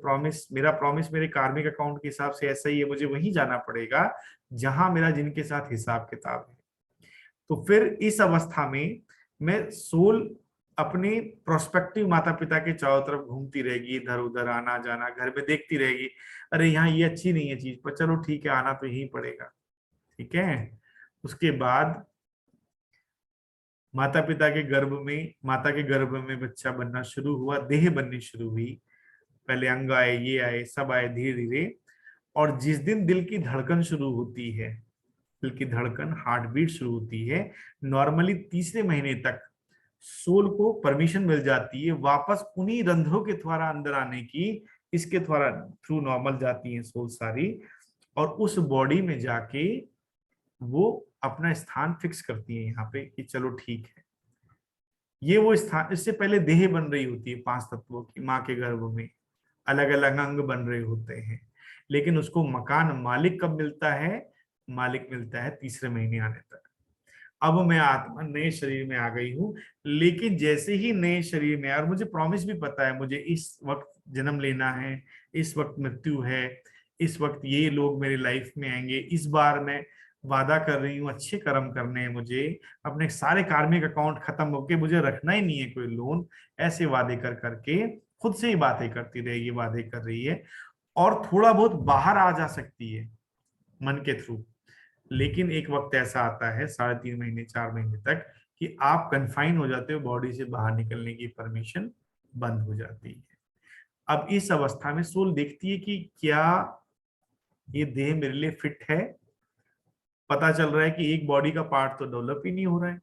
मेरा प्रॉमिस मेरे कार्मिक अकाउंट के हिसाब से ऐसा ही है, मुझे वहीं जाना पड़ेगा जहां मेरा जिनके साथ हिसाब किताब है। तो फिर इस अवस्था में मैं सोल अपने प्रोस्पेक्टिव माता पिता के चारों तरफ घूमती रहेगी, इधर उधर आना जाना, घर में देखती रहेगी, अरे यहाँ ये अच्छी नहीं है चीज, पर चलो ठीक है आना तो यहीं पड़ेगा, ठीक है। उसके बाद माता के गर्भ में बच्चा बनना शुरू हुआ, देह बननी शुरू हुई, पहले अंग आए, ये आए, सब आए धीरे धीरे। और जिस दिन दिल की धड़कन शुरू होती है, दिल की धड़कन हार्ट बीट शुरू होती है, नॉर्मली तीसरे महीने तक सोल को परमिशन मिल जाती है वापस उन्हीं रंध्रों के द्वारा अंदर आने की, इसके द्वारा थ्रू नॉर्मल जाती है सोल सारी, और उस बॉडी में जाके वो अपना स्थान फिक्स करती है यहाँ पे कि चलो ठीक है। ये वो स्थान, इससे पहले देह बन रही होती है 5 तत्वों की, माँ के गर्भ में अलग अलग अंग बन रहे होते हैं, लेकिन उसको मकान मालिक कब मिलता है, मालिक मिलता है तीसरे महीने आने तक। अब मैं आत्मा नए शरीर में आ गई हूँ, लेकिन जैसे ही नए शरीर में, और मुझे प्रॉमिस भी पता है मुझे इस वक्त जन्म लेना है, इस वक्त मृत्यु है, इस वक्त ये लोग मेरे लाइफ में आएंगे, इस बार मैं वादा कर रही हूँ अच्छे कर्म करने हैं, मुझे अपने सारे कार्मिक अकाउंट खत्म होके मुझे रखना ही नहीं है कोई लोन, ऐसे वादे कर करके खुद से ही बातें करती रहेगी, वादे कर रही है। और थोड़ा बहुत बाहर आ जा सकती है मन के थ्रू, लेकिन एक वक्त ऐसा आता है 3.5 महीने 4 महीने तक कि आप कन्फाइन हो जाते हो, बॉडी से बाहर निकलने की परमिशन बंद हो जाती है। अब इस अवस्था में सोल देखती है कि क्या ये देह मेरे लिए फिट है, पता चल रहा है कि एक बॉडी का पार्ट तो डेवलप ही नहीं हो रहा है,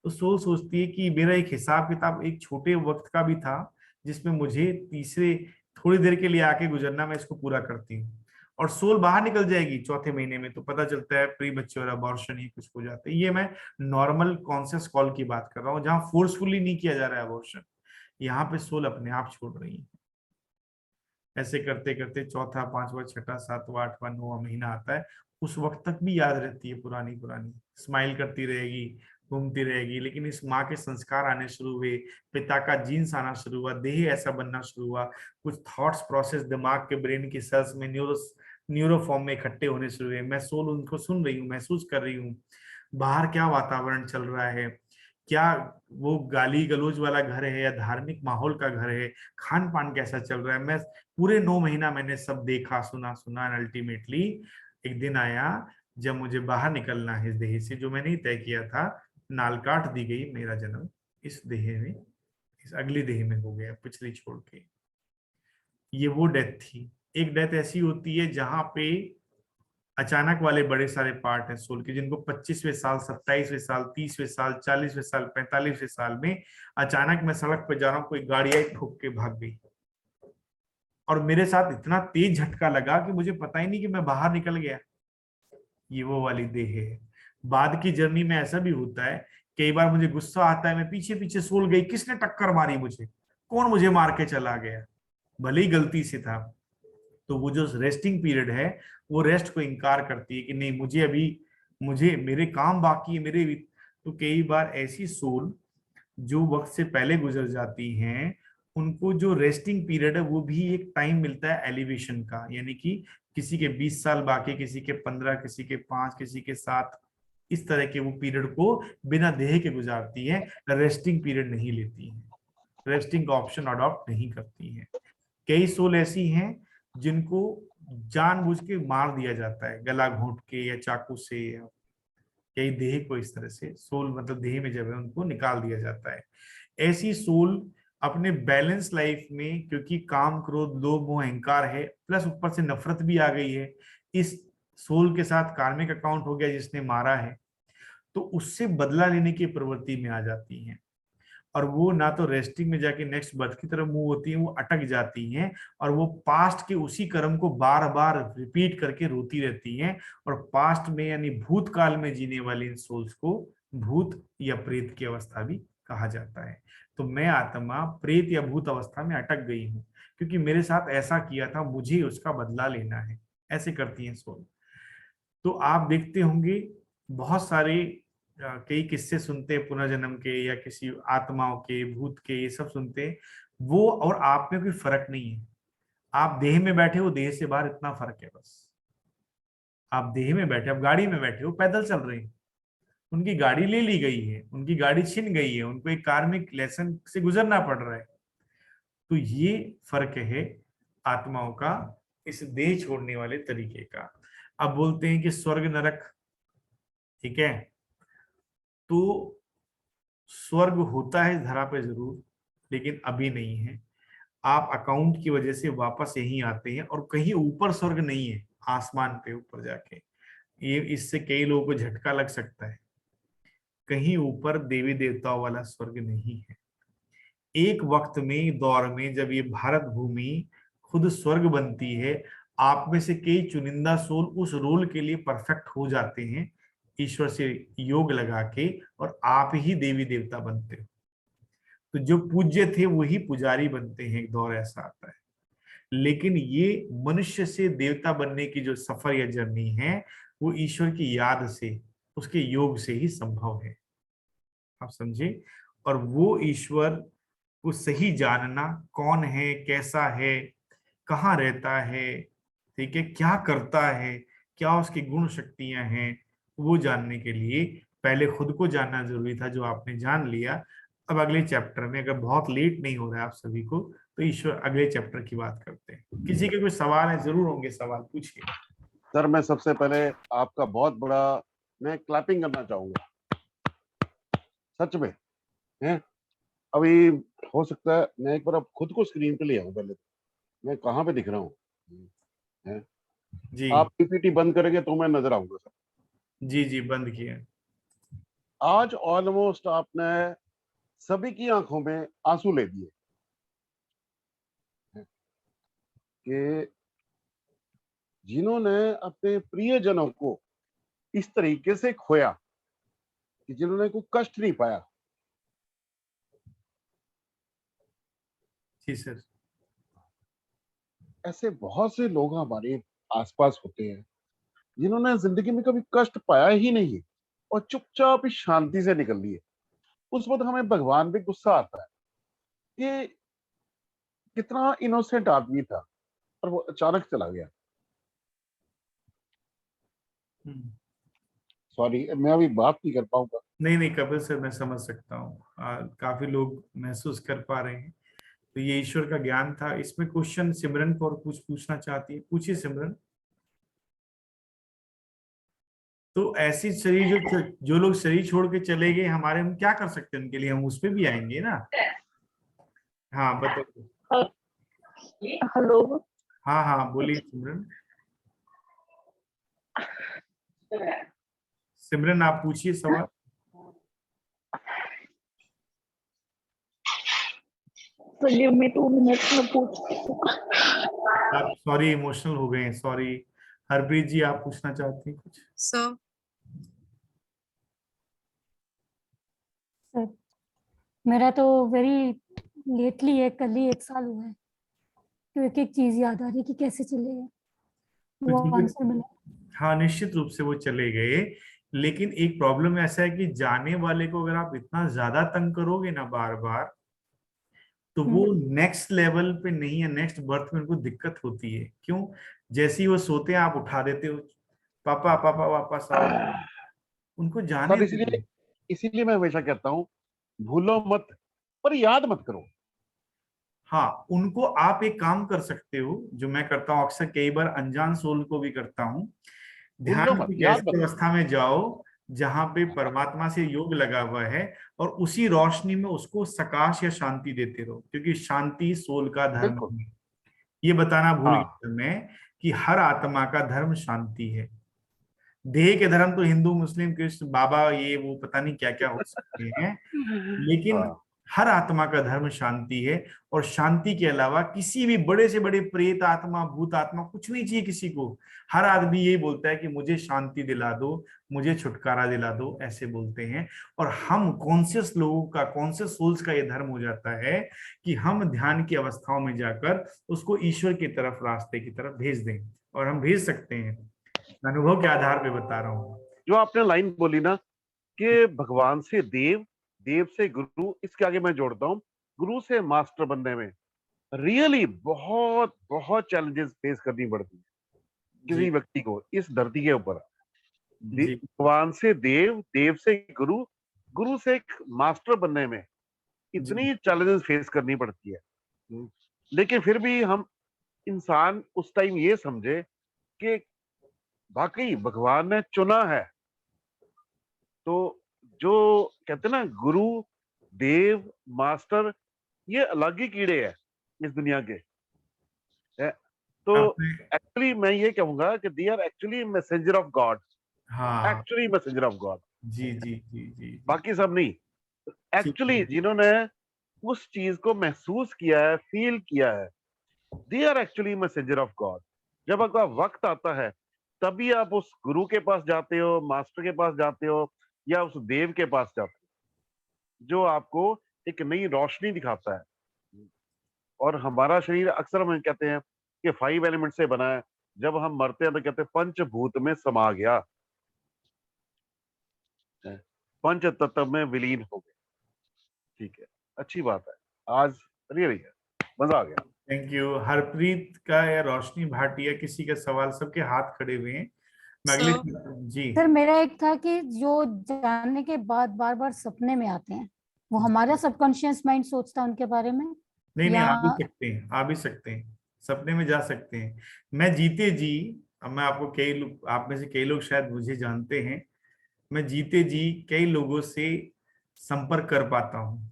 तो सोल सोचती है कि मेरा एक हिसाब किताब एक छोटे वक्त का भी था जिसमें मुझे तीसरे थोड़ी देर के लिए आके गुजरना, मैं इसको पूरा करती हूँ। और सोल बाहर निकल जाएगी 4थे महीने में, तो पता चलता है प्री मैच्योर अबॉर्शन ही कुछ हो जाता है। ये मैं नॉर्मल कॉन्शियस कॉल की बात कर रहा हूँ जहां फोर्सफुली नहीं किया जा रहा है अबॉर्शन, यहाँ पे सोल अपने आप छोड़ रही है। ऐसे करते करते 4था 5वां 6ठा 7वां 8वां 9वां महीना आता है, उस वक्त तक भी याद रहती है पुरानी स्माइल करती रहेगी, घूमती रहेगी, लेकिन इस माँ के संस्कार आने शुरू हुए, पिता का जीन्स आना शुरू हुआ, देह ऐसा बनना शुरू हुआ, कुछ थॉट्स प्रोसेस दिमाग के ब्रेन की सेल्स में न्यूरो फॉर्म में इकट्ठे होने शुरू हुए। मैं सोल उनको सुन रही हूँ, महसूस कर रही हूँ बाहर क्या वातावरण चल रहा है, क्या वो गाली गलौज वाला घर है या धार्मिक माहौल का घर है, खान पान कैसा चल रहा है। मैं पूरे 9 महीना मैंने सब देखा सुना एंड अल्टीमेटली एक दिन आया जब मुझे बाहर निकलना है इस देह से, जो मैंने तय किया था, नाल काट दी गई, मेरा जन्म इस देह में, इस अगली देह में हो गया, पिछली छोड़ के। ये वो डेथ थी। एक डेथ ऐसी होती है जहां पे अचानक वाले बड़े सारे पार्ट हैं सोल के, जिनको 25वें साल 27वें साल 30वें साल 40वें साल 45वें साल में अचानक मैं सड़क पे जा रहा हूँ, कोई गाड़ी ठोक के भाग गई और मेरे साथ इतना तेज झटका लगा कि मुझे पता ही नहीं कि मैं बाहर निकल गया। ये वो वाली देह है। बाद की जर्नी में ऐसा भी होता है, कई बार मुझे गुस्सा आता है, मैं पीछे पीछे सोल गई, किसने टक्कर मारी मुझे, कौन मुझे मार के चला गया, भले ही गलती से था। तो वो जो रेस्टिंग पीरियड है वो रेस्ट को इनकार करती है कि नहीं, मुझे मेरे काम बाकी है, मेरे तो कई बार ऐसी सोल जो वक्त से पहले गुजर जाती हैं, उनको जो रेस्टिंग पीरियड है वो भी एक टाइम मिलता है एलिवेशन का, यानी कि किसी के 20 साल बाकी, किसी के 15, किसी के 5, किसी के 7, इस तरह के वो पीरियड को बिना देह के गुजारती है, रेस्टिंग पीरियड नहीं लेती है, रेस्टिंग का ऑप्शन अडॉप्ट नहीं करती है। कई सोल ऐसी हैं जिनको जानबूझ के मार दिया जाता है, गला घोंट के या चाकू से, या कई देह को इस तरह से, सोल मतलब देह में जब है उनको निकाल दिया जाता है। ऐसी सोल अपने बैलेंस लाइफ में, क्योंकि काम, क्रोध, लोभ, मोह, अहंकार है, प्लस ऊपर से नफरत भी आ गई है, इस सोल के साथ कार्मिक अकाउंट हो गया जिसने मारा है, तो उससे बदला लेने की प्रवृत्ति में आ जाती हैं, और वो ना तो रेस्टिंग में जाके नेक्स्ट बर्थ की तरफ मूव होती है, वो अटक जाती हैं, और वो पास्ट के उसी कर्म को बार बार रिपीट करके रोती रहती हैं, और पास्ट में यानी भूतकाल में जीने वाली इन सोल्स को भूत या प्रेत की अवस्था भी कहा जाता है। तो मैं आत्मा प्रेत या भूत अवस्था में अटक गई हूँ, क्योंकि मेरे साथ ऐसा किया था, मुझे उसका बदला लेना है, ऐसे करती हैं सोल। तो आप देखते होंगे बहुत सारे कई किस्से सुनते हैं पुनर्जन्म के, या किसी आत्माओं के, भूत के, ये सब सुनते हैं, वो और आप में कोई फर्क नहीं है। आप देह में बैठे हो, देह से बाहर इतना फर्क है बस। आप देह में बैठे, आप गाड़ी में बैठे हो, पैदल चल रहे हैं, उनकी गाड़ी ले ली गई है, उनकी गाड़ी छिन गई है, उनको एक कार्मिक लेसन से गुजरना पड़ रहा है। तो ये फर्क है आत्माओं का इस देह छोड़ने वाले तरीके का। अब बोलते हैं कि स्वर्ग नरक, ठीक है, तो स्वर्ग होता है धरा पे जरूर, लेकिन अभी नहीं है। आप अकाउंट की वजह से वापस यहीं आते हैं, और कहीं ऊपर स्वर्ग नहीं है, आसमान पे ऊपर जाके, ये इससे कई लोगों को झटका लग सकता है। कहीं ऊपर देवी देवताओं वाला स्वर्ग नहीं है। एक वक्त में, दौर में, जब ये भारत भूमि खुद स्वर्ग बनती है, आप में से कई चुनिंदा सोल उस रोल के लिए परफेक्ट हो जाते हैं ईश्वर से योग लगा के, और आप ही देवी देवता बनते हो। तो जो पूज्य थे वही पुजारी बनते हैं, एक दौर ऐसा आता है। लेकिन ये मनुष्य से देवता बनने की जो सफर या जर्नी है, वो ईश्वर की याद से, उसके योग से ही संभव है। आप समझे? और वो ईश्वर को सही जानना, कौन है, कैसा है, कहाँ रहता है, ठीक है, क्या करता है, क्या उसकी गुण शक्तियां हैं, वो जानने के लिए पहले खुद को जानना जरूरी था, जो आपने जान लिया। अब अगले चैप्टर में, अगर बहुत लेट नहीं हो रहा है आप सभी को, तो ईश्वर अगले चैप्टर की बात करते हैं। किसी के कोई सवाल है? जरूर होंगे सवाल, पूछिए।
सर मैं सबसे पहले आपका बहुत बड़ा मैं क्लैपिंग करना चाहूंगा, सच में है। अभी हो सकता है मैं एक बार अब खुद को स्क्रीन पे ले आऊं, पहले मैं कहाँ पे दिख रहा हूँ है?
जी
आप पीपीटी बंद करेंगे तो मैं नजर आऊंगा सर।
जी जी, बंद किया।
आज ऑलमोस्ट आपने सभी की आंखों में आंसू ले दिए कि जिन्होंने अपने प्रियजनों को इस तरीके से खोया कि जिन्होंने कोई कष्ट नहीं पाया।
जी सर।
ऐसे बहुत से लोग हमारे आसपास होते हैं जिन्होंने जिंदगी में कभी कष्ट पाया ही नहीं और चुपचाप ही शांति से निकल लिए। उस वक्त हमें भगवान पे गुस्सा आता है कि कितना इनोसेंट आदमी था और वो अचानक चला गया। सॉरी मैं अभी बात नहीं कर पाऊंगा।
नहीं नहीं कपिल सर, मैं समझ सकता हूँ, काफी लोग महसूस कर पा रहे हैं। तो ये ईश्वर का ज्ञान था। इसमें क्वेश्चन सिमरन को और कुछ पूछना चाहती है, पूछिए सिमरन। तो ऐसी शरीर जो लोग शरीर छोड़ के चले गए हमारे, हम क्या कर सकते हैं उनके लिए? हम उस पे भी आएंगे ना। हाँ बताइए।
हेलो।
हाँ हाँ बोलिए सिमरन। सिमरन आप पूछिए सवाल।
So give me 2 minutes में पूछ।
आप सॉरी इमोशनल हो गए हैं, सॉरी। हरप्रीत जी आप पूछना चाहती हैं कुछ?
सर
सर मेरा तो वेरी लेटली है, कल ही 1 साल हुआ है, तो एक एक चीज याद आ रही है कि कैसे चले गए, वो
तो
आंसर मिला।
हाँ निश्चित रूप से वो चले गए, लेकिन एक प्रॉब्लम ऐसा है कि जाने वाले को अगर आप इतना ज्यादा तंग करोगे ना बार बार, तो वो नेक्स्ट लेवल पे नहीं है, नेक्स्ट बर्थ में उनको दिक्कत होती है। क्यों? जैसे ही वो सोते हैं आप उठा देते हो, पापा पापा वापस आओ, उनको जाने
सर इसीलिए
दो।
इसीलिए मैं हमेशा कहता हूँ भूलो मत पर याद मत करो।
हाँ, उनको आप एक काम कर सकते हो, जो मैं करता हूँ अक्सर, कई बार अनजान सोल को भी करता हूँ।
भूलो
ध्यान
मत,
की
याद
ऐसी
मत
अवस्था में जाओ जहां पे परमात्मा से योग लगा हुआ है, और उसी रोशनी में उसको सकाश या शांति देते रहो, क्योंकि शांति सोल का
करो।
धर्म
बिल्कुल।
है। ये बताना भूल
हाँ
गया मैं कि हर आत्मा का धर्म शांति है। देह के धर्म तो हिंदू मुस्लिम कृष्ण बाबा ये वो पता नहीं क्या क्या हो सकते हैं, लेकिन
हाँ
हर आत्मा का धर्म शांति है। और शांति के अलावा किसी भी बड़े से बड़े प्रेत आत्मा भूत आत्मा कुछ नहीं चाहिए किसी को। हर आदमी यही बोलता है कि मुझे शांति दिला दो, मुझे छुटकारा दिला दो, ऐसे बोलते हैं। और हम कॉन्शियस लोगों का, कॉन्शियस सोल्स का ये धर्म हो जाता है कि हम ध्यान की अवस्थाओं में जाकर उसको ईश्वर की तरफ, रास्ते की तरफ भेज दें। और हम भेज सकते हैं, अनुभव के आधार पे बता रहा हूँ।
जो आपने लाइन बोली ना कि भगवान से देव, देव से गुरु, इसके आगे मैं जोड़ता हूँ गुरु से मास्टर बनने में रियली बहुत बहुत चैलेंजेस फेस करनी पड़ती है किसी व्यक्ति को इस धरती के ऊपर।
जी
भगवान से देव, देव से गुरु, गुरु से एक मास्टर बनने में
जी
इतनी चैलेंजेस फेस करनी पड़ती है। लेकिन फिर भी हम इंसान उस टाइम ये समझे कि वाकई भगवान ने चुना है। तो जो कहते हैं ना गुरु, देव, मास्टर, ये अलग ही कीड़े हैं इस दुनिया के है। तो
आपने,
एक्चुअली मैं ये कहूंगा कि they are actually messenger of God,
हाँ
एक्चुअली मैसेंजर ऑफ गॉड,
जी जी जी जी जी,
बाकी सब नहीं।
ठीक
एक्चुअली
है।
जिन्होंने उस चीज को महसूस किया है, फील किया है, they are actually messenger of God. जब आपका वक्त आता है तभी आप उस गुरु के पास जाते हो, मास्टर के पास जाते हो, या उस देव के पास जाते हो जो आपको एक नई रोशनी दिखाता है। और हमारा शरीर अक्सर हम कहते हैं कि 5 एलिमेंट से बना है, जब हम मरते हैं तो कहते हैं पंचभूत में समा गया, पंच तत्व में विलीन हो गए। ठीक है, अच्छी बात है। आज रियली मजा आ गया।
Thank you. हरप्रीत का या रोशनी भाटिया किसी का सवाल, सबके हाथ खड़े हुए हैं। मैं अगले, जी
सर मेरा एक था कि जो जानने के बाद बार बार सपने में आते हैं, वो हमारा सबकॉन्शियस माइंड सोचता है उनके बारे में,
नहीं नहीं,
या
आ भी सकते हैं, आ भी सकते हैं, सपने में जा सकते हैं। मैं जीते जी, अब मैं आपको कई लोग, आप में से कई लोग शायद मुझे जानते हैं, मैं जीते जी कई लोगों से संपर्क कर पाता हूँ।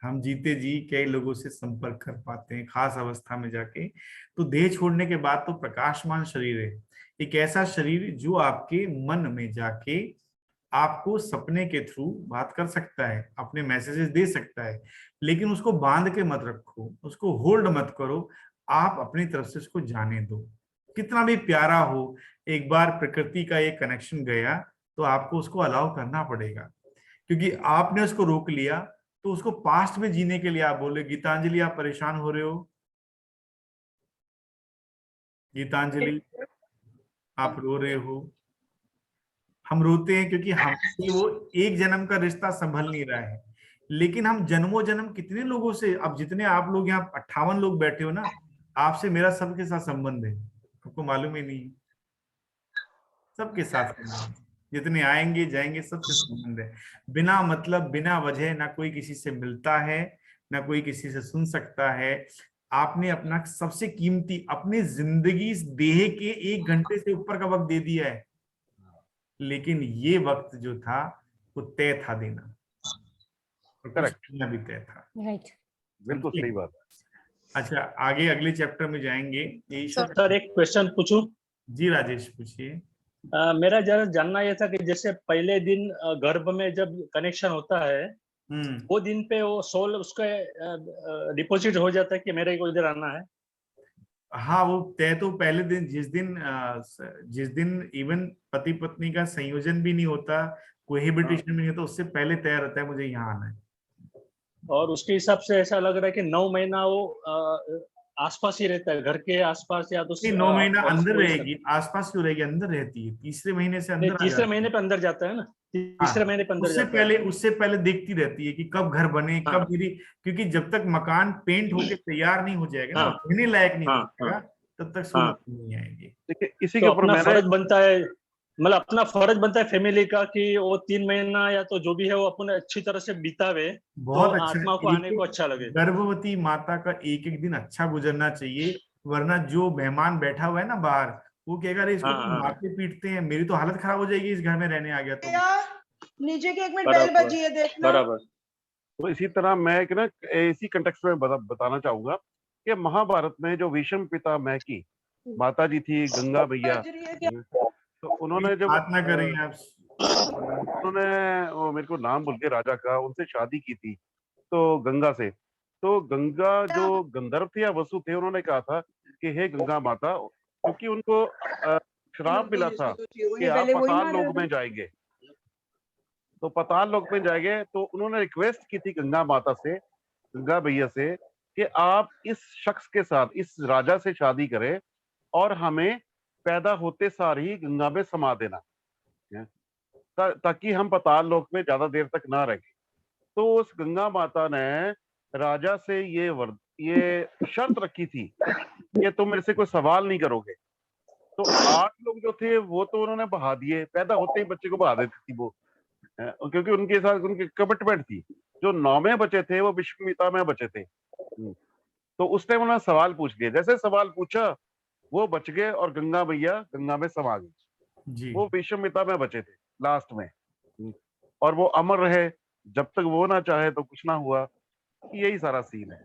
हम जीते जी कई लोगों से संपर्क कर पाते हैं खास अवस्था में जाके। तो देह छोड़ने के बाद तो प्रकाशमान शरीर है, एक ऐसा शरीर जो आपके मन में जाके आपको सपने के थ्रू बात कर सकता है, अपने मैसेजेस दे सकता है। लेकिन उसको बांध के मत रखो, उसको होल्ड मत करो, आप अपनी तरफ से उसको जाने दो। कितना भी प्यारा हो, एक बार प्रकृति का एक कनेक्शन गया तो आपको उसको अलाउ करना पड़ेगा, क्योंकि आपने उसको रोक लिया तो उसको पास्ट में जीने के लिए आप बोले। गीतांजलि आप परेशान हो रहे हो? गीतांजलि आप रो रहे हो? हम रोते हैं क्योंकि हमसे वो एक जन्म का रिश्ता संभल नहीं रहा है। लेकिन हम जन्मों जन्म कितने लोगों से, अब जितने आप लोग यहाँ 58 लोग बैठे हो ना, आपसे मेरा सबके साथ संबंध है, आपको मालूम ही नहीं। सबके साथ संबंध है, जितने आएंगे जाएंगे सबसे संबंध है। बिना मतलब बिना वजह ना कोई किसी से मिलता है, ना कोई किसी से सुन सकता है। आपने अपना सबसे कीमती, अपनी जिंदगी इस देह के 1 घंटे से ऊपर का वक्त दे दिया है, लेकिन ये वक्त जो था वो तय था देना, और कुछ
करेक्ट,
देना भी तय था।
राइट।
बिल्कुल सही बात है।
अच्छा, आगे अगले चैप्टर में जाएंगे। यही सब।
सर एक क्वेश्चन पूछूं?
जी राजेश पूछिए।
मेरा जरा जानना यह था कि जैसे पहले दिन गर्भ में जब कनेक्शन होता है, वो दिन पे वो सोल उसका डिपॉजिट हो जाता है कि मेरे को इधर आना है।
हाँ, वो तय तो पहले दिन, जिस दिन इवन पति पत्नी का संयोजन भी नहीं होता, कोहेबिटेशन भी नहीं होता, उससे पहले तय रहता है मुझे यहाँ आना है।
और उसके हिसाब से ऐसा लग रहा है कि 9 महीना वो आसपास ही रहता है, घर के आसपास या तो
9 महीना अंदर
कोई
रहेगी, आसपास क्यों रहेगी, अंदर रहती है, तीसरे महीने से अंदर आ
तीसरे
जाती
महीने
है।
पे अंदर जाता है ना, तीसरे
हाँ,
महीने पे अंदर
उससे
जाता है।
उससे पहले देखती रहती है कि कब घर बने,
हाँ।
कब मेरी, क्योंकि जब तक मकान पेंट होके तैयार नहीं हो जाएगा ना,
हाँ।
रहने लायक नहीं हो
हाँ।
जाएगा, तब तक
हाँ।
सूरत नहीं आएगी।
देखिए इसी
तो
के ऊपर
अपना
मैंने
फर्ज बनता है, मतलब अपना फर्ज बनता है फैमिली का कि वो 3 महीना या तो जो भी है वो अपने अच्छी तरह से बितावे, तो
बहुत अच्छा
आत्मा को आने को अच्छा लगे।
गर्भवती माता का एक एक दिन अच्छा गुजरना चाहिए, वरना जो मेहमान बैठा हुआ है ना बाहर, वो कहेगा अरे इसको तो
हाँ।
मारते पीटते हैं, मेरी तो हालत खराब हो जाएगी इस घर में रहने आ गया तो।
नीचे की 1 मिनट बेल
बराबर
बजी है देखना।
बराबर।
तो इसी तरह मैं एक ना इसी कंटेक्स्ट में बताना चाहूंगा कि महाभारत में जो विषम पिता मैकी माता जी थी, गंगा मैया,
बज रही है क्या?
तो उन्होंने जब
बात ना करें आप।
उन्होंने वो मेरे को नाम बोल के राजा का, उनसे शादी की थी तो गंगा से, तो गंगा जो गंधर्व थे या वसु थे, उन्होंने कहा था कि हे गंगा माता, क्योंकि उनको श्राप मिला था कि आप
पहले वही
पाताल
मार
लोक में जाएंगे, तो पाताल लोक में जाएंगे, तो उन्होंने रिक्वेस्ट की थी गंगा माता से, गंगा भैया से, कि आप इस शख्स के साथ, इस राजा से शादी करें और हमें पैदा होते सार ही गंगा में समा देना, ताकि हम पाताल लोक में ज्यादा देर तक ना रहें। तो उस गंगा माता ने राजा से ये शर्त रखी थी कि तुम मेरे से कोई सवाल नहीं करोगे। तो 8 लोग जो थे वो तो उन्होंने बहा दिए, पैदा होते ही बच्चे को बहा देती थी वो, क्योंकि उनके साथ उनकी कमिटमेंट थी। जो 9वें बचे थे वो विश्वामित्र में बचे थे। तो उस टाइम उन्होंने सवाल पूछ लिए, जैसे सवाल पूछा वो बच गए और गंगा मैया गंगा में समा गई। वो विश्वामित्र में बचे थे लास्ट में, और वो अमर रहे जब तक वो ना चाहे तो कुछ ना हुआ। यही सारा सीन है।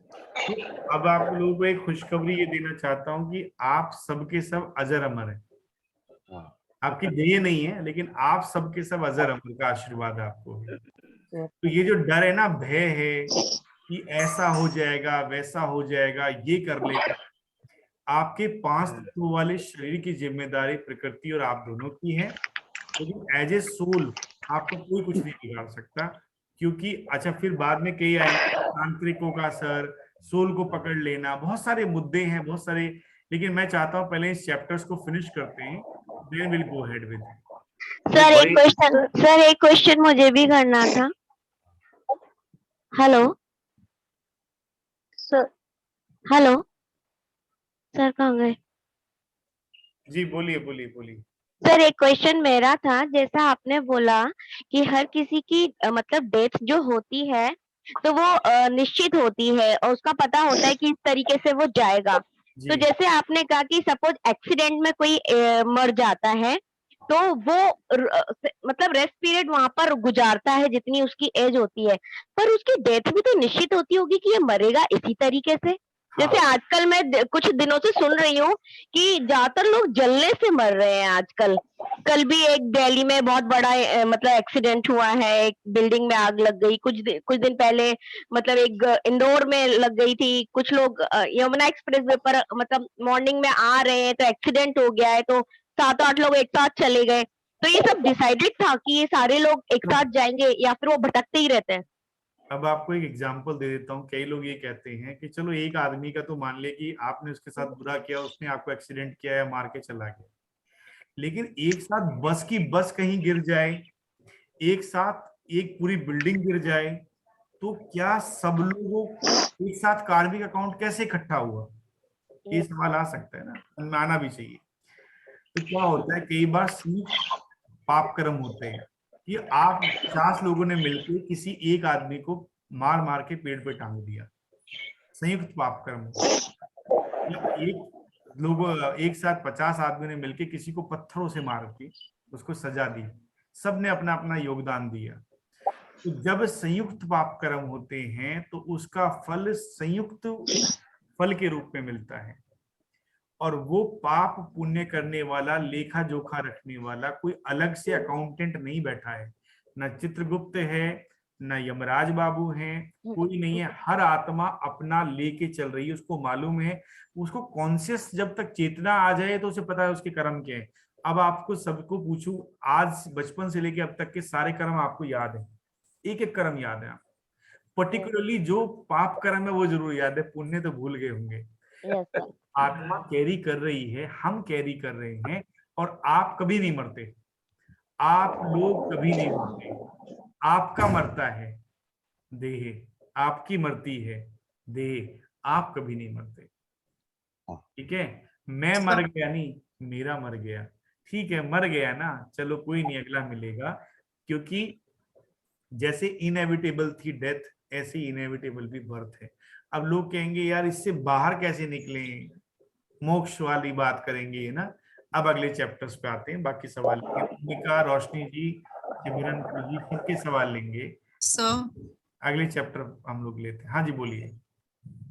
अब आप लोगों को एक खुशखबरी ये देना चाहता हूँ कि आप सबके सब अजर अमर हैं। आपकी ध्येय नहीं है, लेकिन आप सबके सब अजर अमर का आशीर्वाद आपको है। तो ये जो डर है ना, भय है कि ऐसा हो जाएगा, वैसा हो जाएगा, ये कर लेगा, आपके 5 तत्वों वाले शरीर की जिम्मेदारी प्रकृति और आप दोनों की है, लेकिन एज ए सोल आपको कोई कुछ नहीं बिगाड़ सकता। क्योंकि अच्छा, फिर बाद में कई आएंगे तांत्रिकों का असर, सोल को पकड़ लेना, बहुत सारे मुद्दे हैं, बहुत सारे, लेकिन मैं चाहता हूं पहले इस चैप्टर्स को फिनिश करते हैं, then will go ahead with.
Sir एक क्वेश्चन मुझे भी करना था। हेलो सर, हेलो सर कहाँ गए?
जी बोलिए बोलिए बोलिए।
सर एक क्वेश्चन मेरा था, जैसा आपने बोला कि हर किसी की मतलब डेथ जो होती है तो वो निश्चित होती है और उसका पता होता है कि इस तरीके से वो जाएगा। तो जैसे आपने कहा कि सपोज एक्सीडेंट में कोई मर जाता है तो वो मतलब रेस्ट पीरियड वहां पर गुजारता है जितनी उसकी एज होती है, पर उसकी डेथ भी तो निश्चित होती होगी कि ये मरेगा इसी तरीके से। जैसे आजकल मैं कुछ दिनों से सुन रही हूँ कि ज्यादातर लोग जलने से मर रहे हैं आजकल। कल भी एक दिल्ली में बहुत बड़ा मतलब एक्सीडेंट हुआ है, एक बिल्डिंग में आग लग गई। कुछ दिन पहले मतलब एक इंदौर में लग गई थी। कुछ लोग यमुना एक्सप्रेस वे पर मतलब मॉर्निंग में आ रहे हैं तो एक्सीडेंट हो गया है, तो 7-8 लोग एक साथ चले गए। तो ये सब डिसाइडेड था कि ये सारे लोग एक साथ जाएंगे या फिर वो भटकते ही रहते हैं?
अब आपको एक एग्जांपल दे देता हूँ। कई लोग ये कहते हैं कि चलो एक आदमी का तो मान ले कि आपने उसके साथ बुरा किया, उसने आपको एक्सीडेंट किया या मार के चला गया, लेकिन एक साथ बस की बस कहीं गिर जाए, एक साथ एक पूरी बिल्डिंग गिर जाए, तो क्या सब लोगों को एक साथ कार्मिक अकाउंट कैसे इकट्ठा हुआ? ये सवाल आ सकता है ना, आना भी चाहिए। तो क्या होता है, कई बार संयुक्त पाप कर्म होते हैं कि आप 50 लोगों ने मिलकर किसी एक आदमी को मार मार के पेड़ पे टांग दिया, संयुक्त पाप कर्म। एक साथ 50 आदमी ने मिलकर किसी को पत्थरों से मार के उसको सजा दी, सबने अपना अपना योगदान दिया। तो जब संयुक्त पाप कर्म होते हैं तो उसका फल संयुक्त फल के रूप में मिलता है, और वो पाप पुण्य करने वाला, लेखा जोखा रखने वाला कोई अलग से अकाउंटेंट नहीं बैठा है, न चित्रगुप्त है, न यमराज बाबू हैं, कोई नहीं है। हर आत्मा अपना लेके चल रही है, उसको मालूम है, उसको कॉन्शियस जब तक चेतना आ जाए तो उसे पता है उसके कर्म क्या है। अब आपको सबको पूछूं, आज बचपन से लेके अब तक के सारे कर्म आपको याद है, एक एक कर्म याद है आपको। पर्टिकुलरली जो पाप कर्म है वो जरूर याद है, पुण्य तो भूल गए होंगे।
Yes sir.
आत्मा कैरी कर रही है, हम कैरी कर रहे हैं, और आप कभी नहीं मरते, आप लोग कभी नहीं मरते। आपका मरता है देह, आपकी मरती है देह, आप कभी नहीं मरते। ठीक है, मैं मर गया नहीं, मेरा मर गया, ठीक है, मर गया ना, चलो कोई नहीं, अगला मिलेगा। क्योंकि जैसे इनएविटेबल थी डेथ, ऐसे इनएविटेबल भी बर्थ है। अब लोग कहेंगे यार इससे बाहर कैसे निकले, मोक्ष वाली बात करेंगे, है ना। अब अगले चैप्टर्स पे आते हैं, बाकी सवाल निका, रोशनी जी, सिमरन जी, किनके सवाल लेंगे?
सर
अगले चैप्टर हम लोग लेते हैं। हाँ जी बोलिए।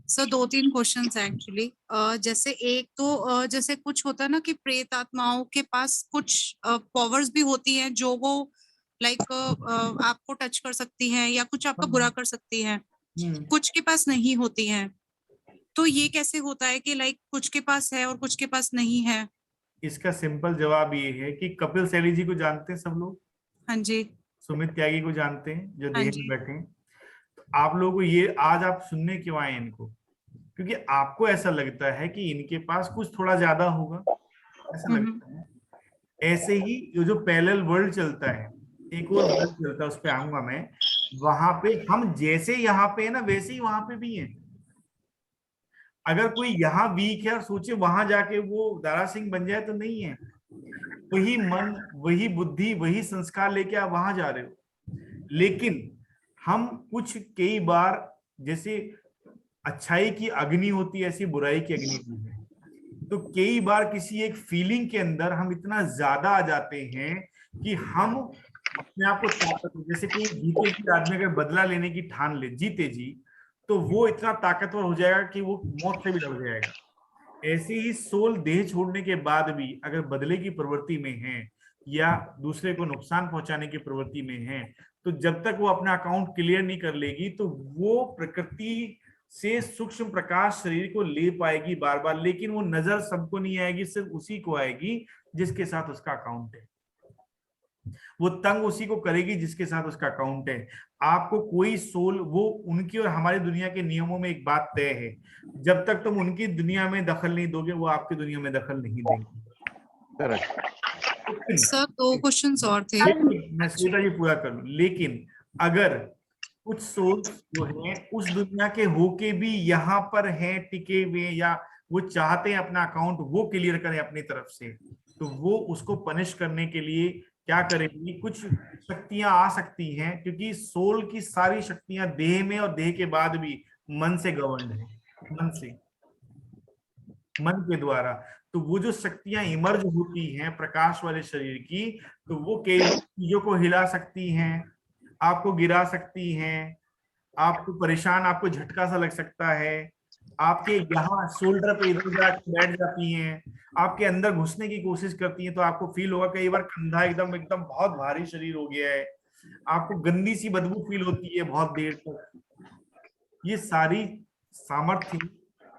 सर 2-3 क्वेश्चंस हैं एक्चुअली। जैसे एक तो जैसे कुछ होता है ना कि प्रेत आत्माओं के पास कुछ पावर्स भी होती हैं जो वो लाइक आपको टच कर सकती हैं या कुछ आपका बुरा कर सकती हैं, कुछ के पास नहीं होती हैं। तो ये कैसे होता है कि लाइक कुछ के पास है और कुछ के पास नहीं है?
इसका सिंपल जवाब ये है कि कपिल शैली जी को जानते हैं सब लोग,
हाँ जी।
सुमित त्यागी को जानते हैं जो
हाँ
देह
जी।
में बैठे हैं। तो आप लोगों को ये आज आप सुनने क्यों आए इनको? क्योंकि आपको ऐसा लगता है कि इनके पास कुछ थोड़ा ज्यादा होगा, ऐसा लगता है। ऐसे ही ये जो पैरेलल वर्ल्ड चलता है, एक और वर्ल्ड चलता है, उस पे आऊंगा मैं। वहां पे हम जैसे यहाँ पे है ना, वैसे ही वहां पे भी है। अगर कोई यहाँ वीक है और सोचे वहां जाके वो दारा सिंह बन जाए, तो नहीं है। वही मन, वही बुद्धि, वही संस्कार लेके आप वहां जा रहे हो। लेकिन हम कुछ कई बार, जैसे अच्छाई की अग्नि होती है, ऐसी बुराई की अग्नि भी है। तो कई बार किसी एक फीलिंग के अंदर हम इतना ज्यादा आ जाते हैं कि हम अपने आप को ताकत, जैसे कोई जीते जी आदमी अगर बदला लेने की ठान ले जीते जी, तो वो इतना ताकतवर हो जाएगा कि वो मौत से भी डर जाएगा। ऐसे ही सोल देह छोड़ने के बाद भी अगर बदले की प्रवृत्ति में है या दूसरे को नुकसान पहुंचाने की प्रवृत्ति में है, तो जब तक वो अपना अकाउंट क्लियर नहीं कर लेगी, तो वो प्रकृति से सूक्ष्म प्रकाश शरीर को ले पाएगी बार बार, लेकिन वो नजर सबको नहीं आएगी, सिर्फ उसी को आएगी जिसके साथ उसका अकाउंट है। वो तंग उसी को करेगी जिसके साथ उसका अकाउंट है। आपको कोई सोल, वो उनकी और हमारी दुनिया के नियमों में एक बात तय है, जब तक तुम उनकी दुनिया में दखल नहीं दोगे, वो आपकी दुनिया में दखल नहीं देंगे।
सर 2 क्वेश्चंस और थे।
मैं सीधा ये पूरा कर लूं। लेकिन अगर कुछ सोल्स जो हैं उस दुनिया के होके भी यहाँ पर हैं टिके हुए, या वो चाहते हैं अपना अकाउंट वो क्लियर करें अपनी तरफ से, तो वो उसको पनिश करने के लिए क्या करेगी, कुछ शक्तियां आ सकती हैं, क्योंकि सोल की सारी शक्तियां देह में और देह के बाद भी मन से गवर्न है, मन से, मन के द्वारा। तो वो जो शक्तियां इमर्ज होती हैं प्रकाश वाले शरीर की, तो वो कई चीजों को हिला सकती हैं, आपको गिरा सकती हैं, आपको परेशान, आपको झटका सा लग सकता है, आपके यहाँ शोल्डर पे इधर जाके बैठ जाती हैं, आपके अंदर घुसने की कोशिश करती हैं, तो आपको फील होगा कई बार कंधा एकदम एकदम बहुत भारी शरीर हो गया है, आपको गंदी सी बदबू फील होती है बहुत देर तक। ये सारी सामर्थ्य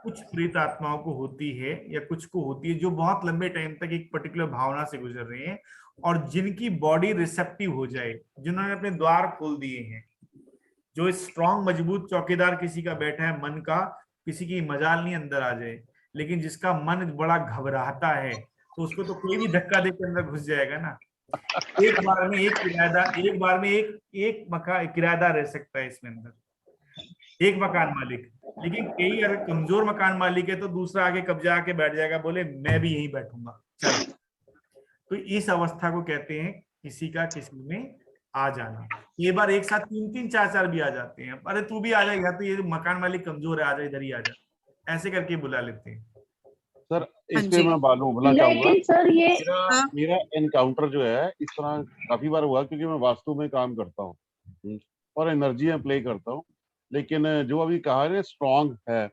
कुछ प्रेत आत्माओं को होती है, या कुछ को होती है जो बहुत लंबे टाइम तक एक पर्टिकुलर भावना से गुजर रहे हैं, और जिनकी बॉडी रिसेप्टिव हो जाए, जिन्होंने अपने द्वार खोल दिए हैं। जो स्ट्रॉन्ग मजबूत चौकीदार किसी का बैठा है मन का, किसी की मजाल नहीं अंदर आ जाए, लेकिन जिसका मन बड़ा घबराता है, तो उसको तो कोई भी धक्का देकर अंदर घुस जाएगा ना। एक बार में एक किराएदार रह सकता है इसमें अंदर, एक मकान मालिक। लेकिन कई अगर कमजोर मकान मालिक है तो दूसरा आगे कब्जा आके बैठ जाएगा, बोले मैं भी यहीं बैठूंगा, चल। तो इस अवस्था को कहते हैं किसी का किसी में आ जाना। ये बार एक साथ 3-3 4-4 भी आ जाते हैं, अरे तू भी आ जाएगा, तो ये मकान मालिक कमजोर है, आ जा इधर ही आ जा, ऐसे करके बुला लेते हैं।
सर इस पे मैं बोलना चाहूंगा,
सर ये
मेरा एनकाउंटर जो है इस तरह काफी बार हुआ, क्योंकि मैं वास्तु में काम करता हूँ और एनर्जी में प्ले करता हूँ। लेकिन जो अभी कहा है स्ट्रॉन्ग है,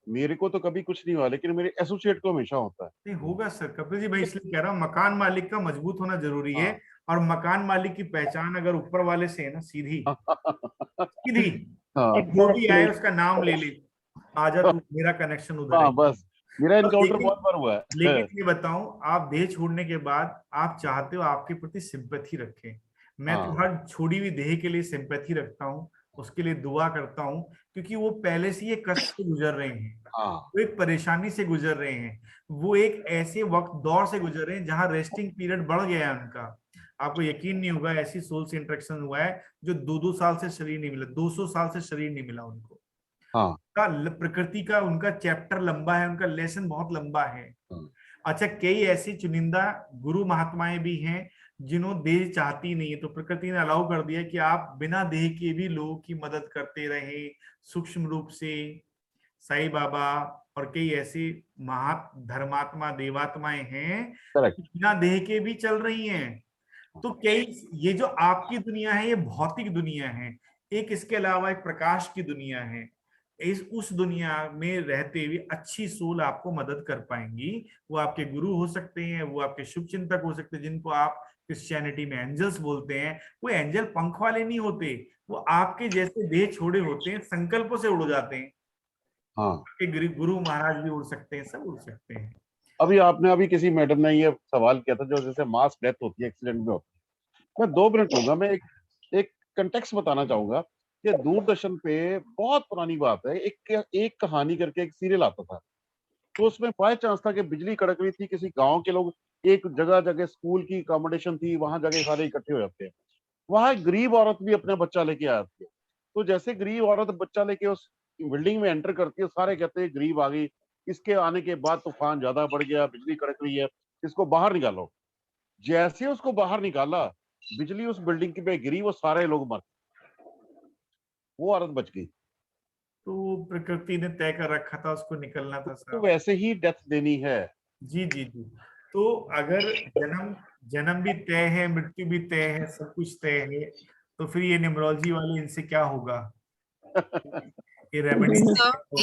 मेरे को तो कभी कुछ नहीं हुआ, लेकिन मेरे एसोसिएट को हमेशा होता है।
नहीं होगा सर कपिल जी, मैं इसलिए कह रहा हूँ मकान मालिक का मजबूत होना जरूरी है। और मकान मालिक की पहचान अगर ऊपर वाले से है ना, सीधी सीधी, जो भी आए उसका नाम ले ले, आजा तू, मेरा कनेक्शन उधर है।
बस मेरा एनकाउंटर बहुत बार हुआ है।
लेकिन ये बताऊं, आप देह छोड़ने के बाद आप चाहते हो आपके प्रति सिंपैथी रखें। मैं तो हर छोड़ी हुई देह के लिए सिंपैथी रखता हूँ, उसके लिए दुआ करता हूँ, क्योंकि वो पहले से ये कष्ट से गुजर रहे हैं, वो एक परेशानी से गुजर रहे हैं, वो एक ऐसे वक्त दौर से गुजर रहे हैं जहां रेस्टिंग पीरियड बढ़ गया है उनका। आपको यकीन नहीं होगा, ऐसी सोल से इंटरेक्शन हुआ है जो 2-2 साल से शरीर नहीं मिला, 200 साल से शरीर नहीं मिला उनको। प्रकृति का उनका चैप्टर लंबा है, उनका लेसन बहुत लंबा है। अच्छा, कई ऐसी चुनिंदा गुरु महात्माएं भी हैं जिन्होंने देह चाहती नहीं है, तो प्रकृति ने अलाउ कर दिया कि आप बिना देह के भी लोगों की मदद करते रहे सूक्ष्म रूप से। साईं बाबा और कई ऐसी धर्मात्मा देवात्माएं हैं बिना देह के भी चल रही हैं। तो कई ये जो आपकी दुनिया है ये भौतिक दुनिया है, एक इसके अलावा एक प्रकाश की दुनिया है। उस दुनिया में रहते हुए अच्छी सोल आपको मदद कर पाएंगी। वो आपके गुरु हो सकते हैं, वो आपके शुभ चिंतक हो सकते हैं, जिनको आप क्रिश्चियनिटी में एंजल्स बोलते हैं। वो एंजल पंख वाले नहीं होते, वो आपके जैसे देह छोड़े होते हैं, संकल्पों से उड़ जाते हैं। गुरु महाराज भी उड़ सकते हैं, सब उड़ सकते हैं।
अभी किसी मैडम ने ये सवाल किया था, जो जैसे मास डेथ होती है, एक्सीडेंट में होती है। मैं 2 मिनट लूंगा, मैं एक कंटेक्स्ट बताना चाहूंगा। ये दूरदर्शन पे बहुत पुरानी बात है, एक कहानी करके एक सीरियल आता था, तो उसमें बाय चांस था कि बिजली कड़क रही थी, किसी गांव के लोग एक जगह स्कूल की अकोमोडेशन थी, वहां जाके सारे इकट्ठे हो जाते हैं। वहां एक गरीब औरत भी अपने बच्चा लेके आती है। तो जैसे गरीब औरत बच्चा लेके उस बिल्डिंग में एंटर करती है, सारे कहते हैं गरीब आ गई, इसके आने के बाद तूफान ज्यादा बढ़ गया, बिजली कड़क रही है, इसको बाहर निकालो। जैसे उसको बाहर निकाला, बिजली उस बिल्डिंग पे गिरी, वो सारे लोग मर, वो औरत बच गई।
तो प्रकृति ने तय कर रखा था, उसको निकलना था।
तो वैसे ही डेथ देनी है।
जी जी जी। तो अगर जन्म भी तय है, मृत्यु भी तय है, सब कुछ तय है, तो फिर ये न्यूमरोलॉजी वाले इनसे क्या होगा? ये रेमेडी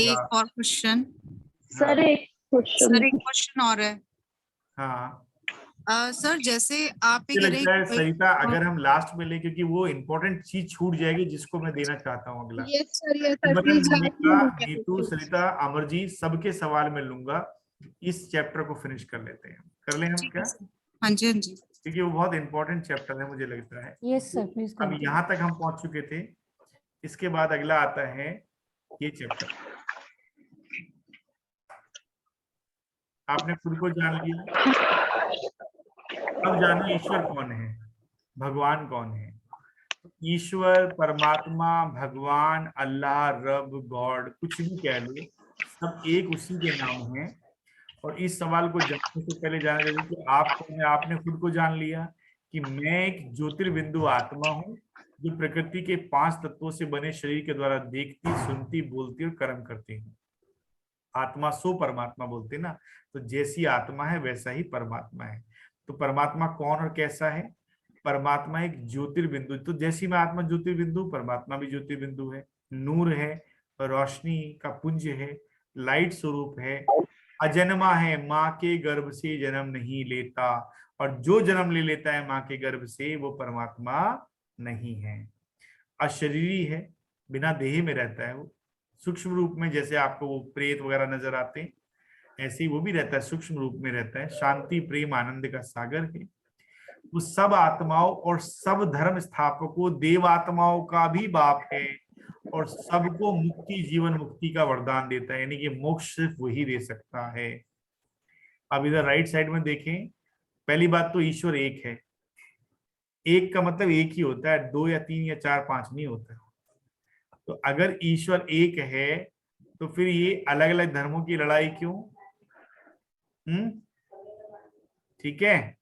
एक और क्वेश्चन
सर, एक
क्वेश्चन और है।
हाँ
सर, जैसे आप
लगता है सरिता अगर हम लास्ट में ले, क्योंकि वो इम्पोर्टेंट चीज छूट जाएगी जिसको मैं देना चाहता हूँ अगला। नीतू, सरिता, अमर जी, सबके सवाल में लूंगा। इस चैप्टर को फिनिश कर लेते हैं, कर लें हम क्या?
हाँ जी, हाँ जी,
क्योंकि वो बहुत इंपॉर्टेंट चैप्टर है मुझे लगता है।
Yes sir, please.
अब यहाँ तक हम पहुंच चुके थे, इसके बाद अगला आता है ये चैप्टर। आपने खुद को जान लिया, अब जानो ईश्वर कौन है, भगवान कौन है। ईश्वर, परमात्मा, भगवान, अल्लाह, रब, गॉड, कुछ भी कह लो, सब एक उसी के नाम हैं। और इस सवाल को जानने से पहले जाना जरूरी कि आप कौन है। आपने खुद को जान लिया कि मैं एक ज्योतिर्बिंदु आत्मा हूँ, जो प्रकृति के 5 तत्वों से बने शरीर के द्वारा देखती, सुनती, बोलती और कर्म करती हूँ। आत्मा सो परमात्मा बोलते ना, तो जैसी आत्मा है वैसा ही परमात्मा है। तो परमात्मा कौन और कैसा है? परमात्मा एक ज्योतिर्बिंदु, तो जैसी मैं आत्मा ज्योतिर्बिंदु, परमात्मा भी ज्योतिर्बिंदु है। नूर है, रोशनी का पुंज है, लाइट स्वरूप है, अजन्मा है, माँ के गर्भ से जन्म नहीं लेता, और जो जन्म ले लेता है माँ के गर्भ से वो परमात्मा नहीं है। अशरीरी है, बिना देह में रहता है वो, सूक्ष्म रूप में, जैसे आपको वो प्रेत वगैरह नजर आते हैं ऐसे ही वो भी रहता है, सूक्ष्म रूप में रहता है। शांति, प्रेम, आनंद का सागर है। वो सब आत्माओं और सब धर्म स्थापकों, देव आत्माओं का भी बाप है, और सबको मुक्ति, जीवन मुक्ति का वरदान देता है, यानी कि मोक्ष सिर्फ वही दे सकता है। अब इधर राइट साइड में देखें, पहली बात तो ईश्वर एक है। एक का मतलब एक ही होता है, 2 या 3 या 4 5 नहीं होता। तो अगर ईश्वर एक है तो फिर ये अलग अलग धर्मों की लड़ाई क्यों? ठीक है,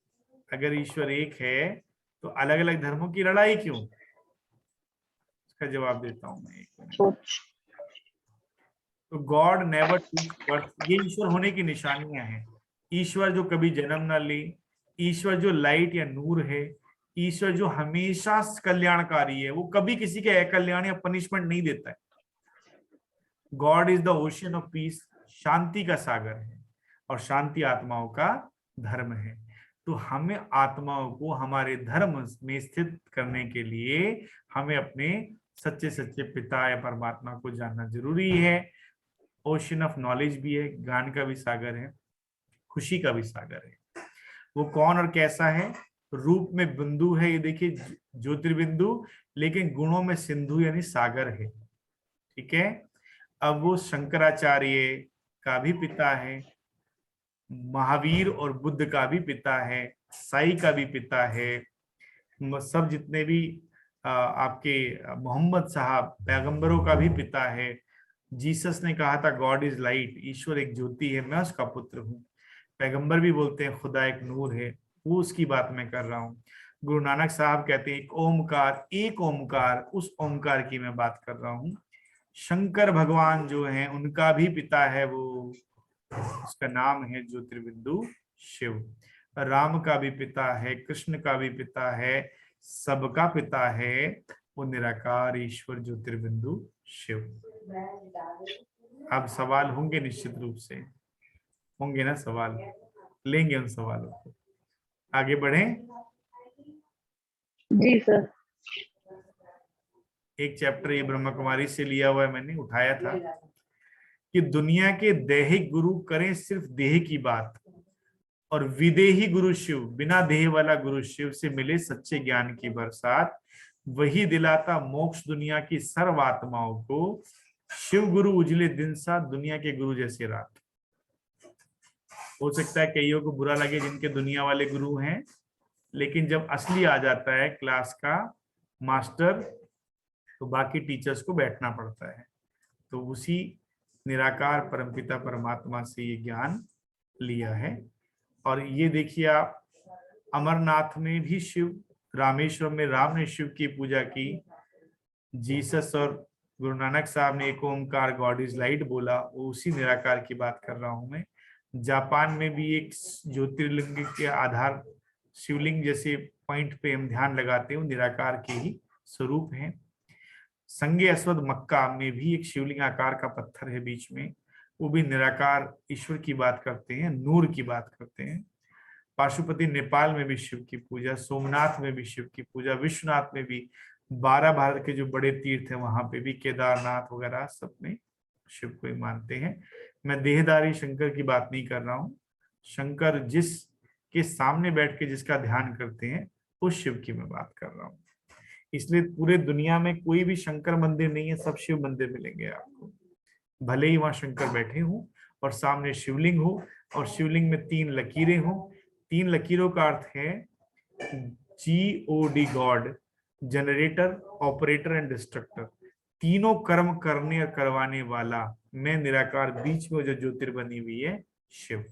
अगर ईश्वर एक है तो अलग अलग धर्मों की लड़ाई क्यों? इसका जवाब देता हूं मैं, एक मिनट। तो गॉड नेवर टूक बर्थ, ये ईश्वर होने की निशानियां हैं। ईश्वर जो कभी जन्म ना ले, ईश्वर जो लाइट या नूर है, ईश्वर जो हमेशा कल्याणकारी है, वो कभी किसी के अकल्याण या पनिशमेंट नहीं देता है। God is the ocean of peace, शांति का सागर है, और शांति आत्माओं का धर्म है। तो हमें आत्माओं को हमारे धर्म में स्थित करने के लिए हमें अपने सच्चे सच्चे पिता या परमात्मा को जानना जरूरी है। ओशियन ऑफ नॉलेज भी है, ज्ञान का भी सागर है, खुशी का भी सागर है। वो कौन और कैसा है? रूप में बिंदु है, ये देखिए ज्योतिर्बिंदु, लेकिन गुणों में सिंधु यानी सागर है। ठीक है, अब वो शंकराचार्य का भी पिता है, महावीर और बुद्ध का भी पिता है, साई का भी पिता है, सब जितने भी आपके मोहम्मद साहब पैगंबरों का भी पिता है। जीसस ने कहा था गॉड इज लाइट, ईश्वर एक ज्योति है, मैं उसका पुत्र हूँ। पैगंबर भी बोलते हैं खुदा एक नूर है, वो उसकी बात मैं कर रहा हूँ। गुरु नानक साहब कहते हैं एक ओमकार, उस ओमकार की मैं बात कर रहा हूँ। शंकर भगवान जो हैं उनका भी पिता है, वो उसका नाम है ज्योतिर्बिंदु शिव। राम का भी पिता है, कृष्ण का भी पिता है, सबका पिता है वो निराकार ईश्वर ज्योतिर्बिंदु शिव। अब सवाल होंगे, निश्चित रूप से होंगे ना सवाल, लेंगे उन सवालों को। आगे बढ़ें।
जी सर।
एक चैप्टर ये ब्रह्मा कुमारी से लिया हुआ है, मैंने उठाया था कि दुनिया के दैहिक गुरु करें सिर्फ देह की बात, और विदेही गुरु शिव, बिना देह वाला गुरु शिव से मिले सच्चे ज्ञान की बरसात, वही दिलाता मोक्ष दुनिया की सर्व आत्माओं को। शिव गुरु उजले दिन सा, दुनिया के गुरु जैसे रात। हो सकता है कईयों को बुरा लगे जिनके दुनिया वाले गुरु हैं, लेकिन जब असली आ जाता है क्लास का मास्टर, तो बाकी टीचर्स को बैठना पड़ता है। तो उसी निराकार परमपिता परमात्मा से ये ज्ञान लिया है। और ये देखिए आप, अमरनाथ में भी शिव, रामेश्वरम में राम ने शिव की पूजा की, जीसस और गुरु नानक साहब ने एक ओमकार गॉड इज लाइट बोला, वो उसी निराकार की बात कर रहा हूं मैं। जापान में भी एक ज्योतिर्लिंग के आधार, शिवलिंग जैसे पॉइंट पे हम ध्यान लगाते हैं, वो निराकार के ही स्वरूप हैं। संगे अस्वद मक्का में भी एक शिवलिंग आकार का पत्थर है बीच में, वो भी निराकार ईश्वर की बात करते हैं, नूर की बात करते हैं। पाशुपति नेपाल में भी शिव की पूजा, सोमनाथ में भी शिव की पूजा, विश्वनाथ में भी, 12 भारत के जो बड़े तीर्थ हैं वहां पे भी, केदारनाथ वगैरह सब में शिव को ही मानते हैं। मैं देहधारी शंकर की बात नहीं कर रहा हूँ, शंकर जिस के सामने बैठ के जिसका ध्यान करते हैं उस शिव की मैं बात कर रहा हूँ। इसलिए पूरे दुनिया में कोई भी शंकर मंदिर नहीं है, सब शिव मंदिर मिलेंगे आपको। भले ही वहां शंकर बैठे हों और सामने शिवलिंग हो, और शिवलिंग में 3 लकीरें हो। 3 लकीरों का अर्थ है GOD, God, generator, operator and destructor. तीनों कर्म करने और करवाने वाला मैं निराकार, बीच में जो ज्योतिर्बनी हुई है शिव।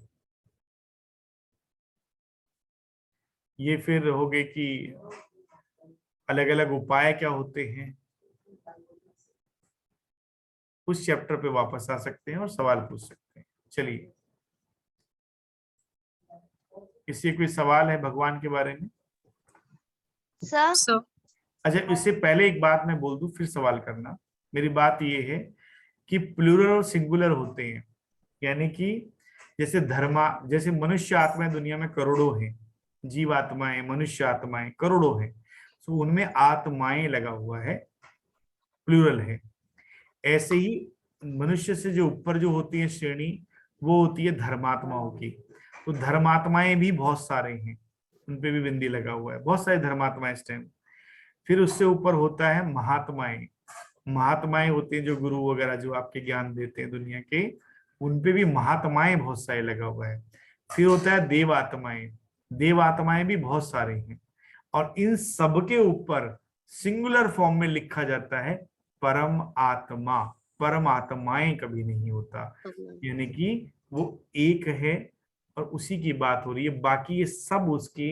ये फिर हो गए कि अलग अलग उपाय क्या होते हैं, उस चैप्टर पे वापस आ सकते हैं और सवाल पूछ सकते हैं। चलिए, किसी कोई सवाल है भगवान के बारे में?
सर
अच्छा, इससे पहले एक बात मैं बोल दूं, फिर सवाल करना। मेरी बात ये है कि प्लूरल और सिंगुलर होते हैं, यानी कि जैसे मनुष्य आत्माएं दुनिया में करोड़ों हैं, जीव आत्माएं, मनुष्य आत्माएं करोड़ों हैं, तो उनमें आत्माएं लगा हुआ है, प्लूरल है। ऐसे ही मनुष्य से जो ऊपर जो होती है श्रेणी, वो होती है धर्मात्माओं की। तो धर्मात्माएं भी बहुत सारे हैं, उनपे भी बिंदी लगा हुआ है, बहुत सारे धर्मात्माएं इस टाइम। फिर उससे ऊपर होता है महात्माएं। महात्माएं होते हैं जो गुरु वगैरह जो आपके ज्ञान देते हैं दुनिया के, उनपे भी महात्माएं बहुत सारे लगा हुआ है। फिर होता है देवात्माएं। देवात्माएं भी बहुत सारे हैं, और इन सबके ऊपर सिंगुलर फॉर्म में लिखा जाता है परम आत्मा। परम आत्माएं कभी नहीं होता, यानी कि वो एक है और उसी की बात हो रही है। बाकी ये सब उसके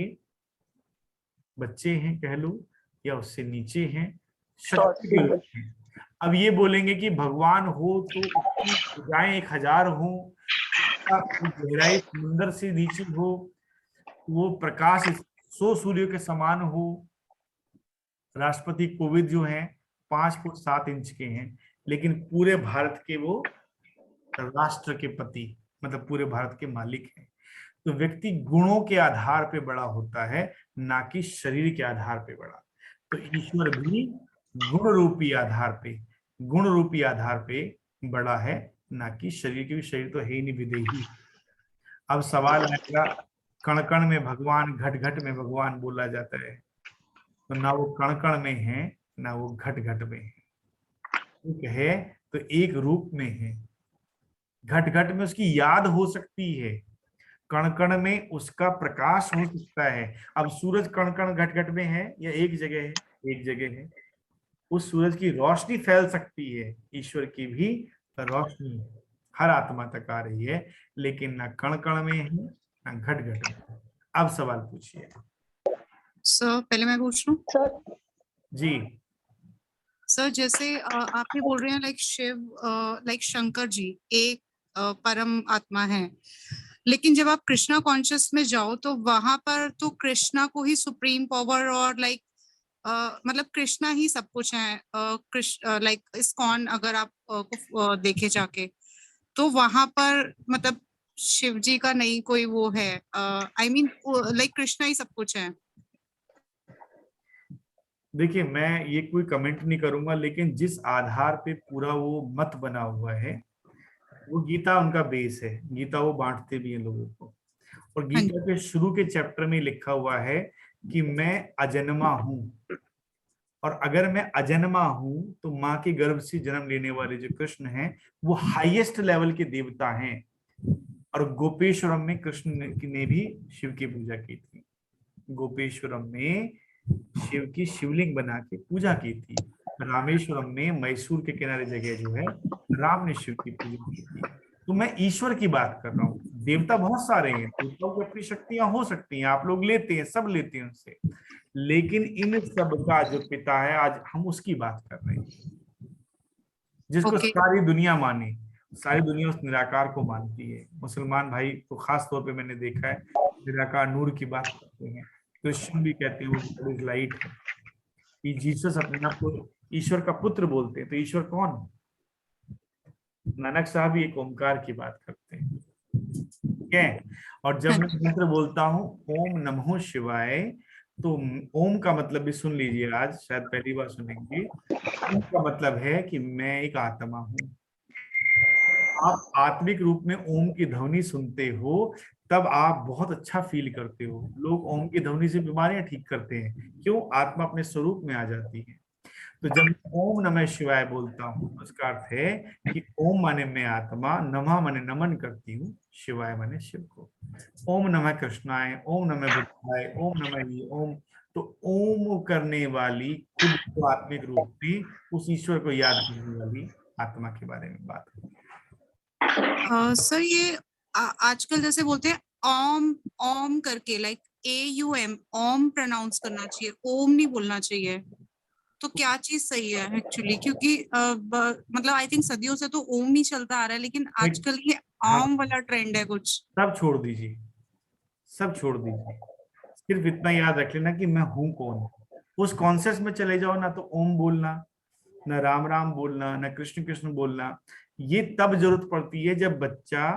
बच्चे हैं कह लो, या उससे नीचे हैं, शक्ति के रूप में। अब ये बोलेंगे कि भगवान हो तो उसकी भुजाएं 1000 हो, गहराई समुंदर से नीचे हो, वो प्रकाश 100 सूर्य के समान हो। राष्ट्रपति कोविंद जो हैं 5 फुट 7 इंच के हैं, लेकिन पूरे भारत के वो राष्ट्र के पति, मतलब पूरे भारत के मालिक हैं। तो व्यक्ति गुणों के आधार पे बड़ा होता है, ना कि शरीर के आधार पे बड़ा। तो ईश्वर भी गुण रूपी आधार पे बड़ा है, ना कि शरीर, क्योंकि शरीर तो है ही नहीं, विदेही। अब सवाल आएगा कण कण में भगवान, घट घट में भगवान बोला जाता है। तो ना वो कण कण में है, ना वो घट घट में है। एक है तो एक रूप में है। घट घट में उसकी याद हो सकती है, कण कण में उसका प्रकाश हो सकता है। अब सूरज कण कण घट घट में है या एक जगह है? एक जगह है। उस सूरज की रोशनी फैल सकती है, ईश्वर की भी रोशनी हर आत्मा तक आ रही है, लेकिन ना कण कण में है ना घट घट में। अब सवाल पूछिए।
सर पहले मैं पूछ लूं।
सर
जी।
सर जैसे आपने बोल रहे हैं लाइक शिव, लाइक शंकर जी एक परम आत्मा है, लेकिन जब आप कृष्णा कॉन्शियस में जाओ तो वहां पर तो कृष्णा को ही सुप्रीम पावर और लाइक मतलब कृष्णा ही सब कुछ है। लाइक इस्कॉन अगर आप को देखे जाके, तो वहां पर मतलब शिव जी का नहीं कोई वो है। आई मीन लाइक कृष्णा ही सब कुछ है।
देखिए, मैं ये कोई कमेंट नहीं करूंगा, लेकिन जिस आधार पे पूरा वो मत बना हुआ है, वो गीता उनका बेस है। गीता वो बांटते भी हैं लोगों को। और गीता के शुरू के चैप्टर में लिखा हुआ है कि मैं अजन्मा हूं, और अगर मैं अजन्मा हूं तो माँ के गर्भ से जन्म लेने वाले जो कृष्ण हैं वो हाईएस्ट लेवल के देवता हैं। और गोपेश्वरम में कृष्ण ने भी शिव की पूजा की थी। गोपेश्वरम में शिव की शिवलिंग बना के पूजा की थी। रामेश्वरम में मैसूर के किनारे जगह जो है, राम ने शिव की पूजा की थी। तो मैं ईश्वर की बात कर रहा हूँ। देवता बहुत सारे हैं, देवताओं की अपनी शक्तियां हो सकती हैं, आप लोग लेते हैं, सब लेते हैं उनसे, लेकिन इन सब का जो पिता है आज हम उसकी बात कर रहे हैं, जिसको सारी दुनिया माने। सारी दुनिया उस निराकार को मानती है। मुसलमान भाई तो खास तौर पे मैंने देखा है निराकार नूर की बात करते हैं। क्रिश्चियन भी कहते हैं वो गॉड इज लाइट है। कि जीसस अपने आप को ईश्वर का पुत्र बोलते हैं, तो ईश्वर कौन? नानक साहब भी एक ओमकार की बात करते हैं, ठीक है। और जब मैं मंत्र बोलता हूँ ओम नमो शिवाय, तो ओम का मतलब भी सुन लीजिए, आज शायद पहली बार सुनेंगे। ओम का मतलब है कि मैं एक आत्मा हूँ। आप आत्मिक रूप में ओम की ध्वनि सुनते हो तब आप बहुत अच्छा फील करते हो। लोग ओम की ध्वनि से बीमारियां ठीक करते हैं, क्यों? आत्मा अपने स्वरूप में आ जाती है। तो जब मैं ओम नमः शिवाय बोलता हूँ, उसका अर्थ है कि ओम माने मैं आत्मा, नमः माने नमन करती हूँ, शिवाय माने शिव को। ओम नमः कृष्णाय, ओम नमः बुद्धाय, ओम नमः ये ओम। तो ओम करने वाली खुद को आत्मिक रूप में उस ईश्वर को याद करने वाली आत्मा के बारे में बात है।
सर ये आजकल जैसे बोलते हैं ओम ओम करके, लाइक AUM ओम प्रोनाउंस करना चाहिए, ओम नहीं बोलना चाहिए। तो क्या चीज सही है एक्चुअली? क्योंकि मतलब आई थिंक सदियों से तो ओम ही चलता आ रहा है, लेकिन आजकल ये ओम वाला ट्रेंड है कुछ।
सब छोड़ दीजिए, सब छोड़ दीजिए। सिर्फ इतना याद रख लेना कि मैं हूं कौन। उस कॉन्सेप्ट में चले जाओ ना, तो ओम बोलना, न राम राम बोलना, न कृष्ण कृष्ण बोलना, ये तब जरूरत पड़ती है जब बच्चा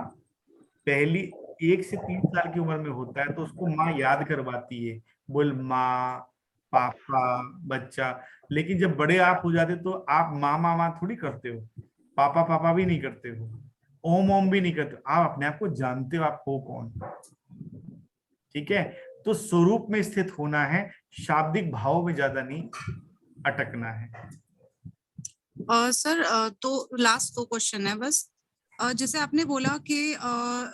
पहली 1 से 3 साल की उम्र में होता है, तो उसको माँ याद करवाती है, बोल माँ पापा बच्चा। लेकिन जब बड़े आप हो जाते तो आप माँ माँ माँ थोड़ी करते हो, पापा पापा भी नहीं करते हो, ओम ओम भी नहीं करते। आप अपने आप को जानते हो आप हो कौन, ठीक है। तो स्वरूप में स्थित होना है, शाब्दिक भाव में ज्यादा नहीं अटकना है।
सर तो लास्ट 2 क्वेश्चन है बस। जैसे आपने बोला कि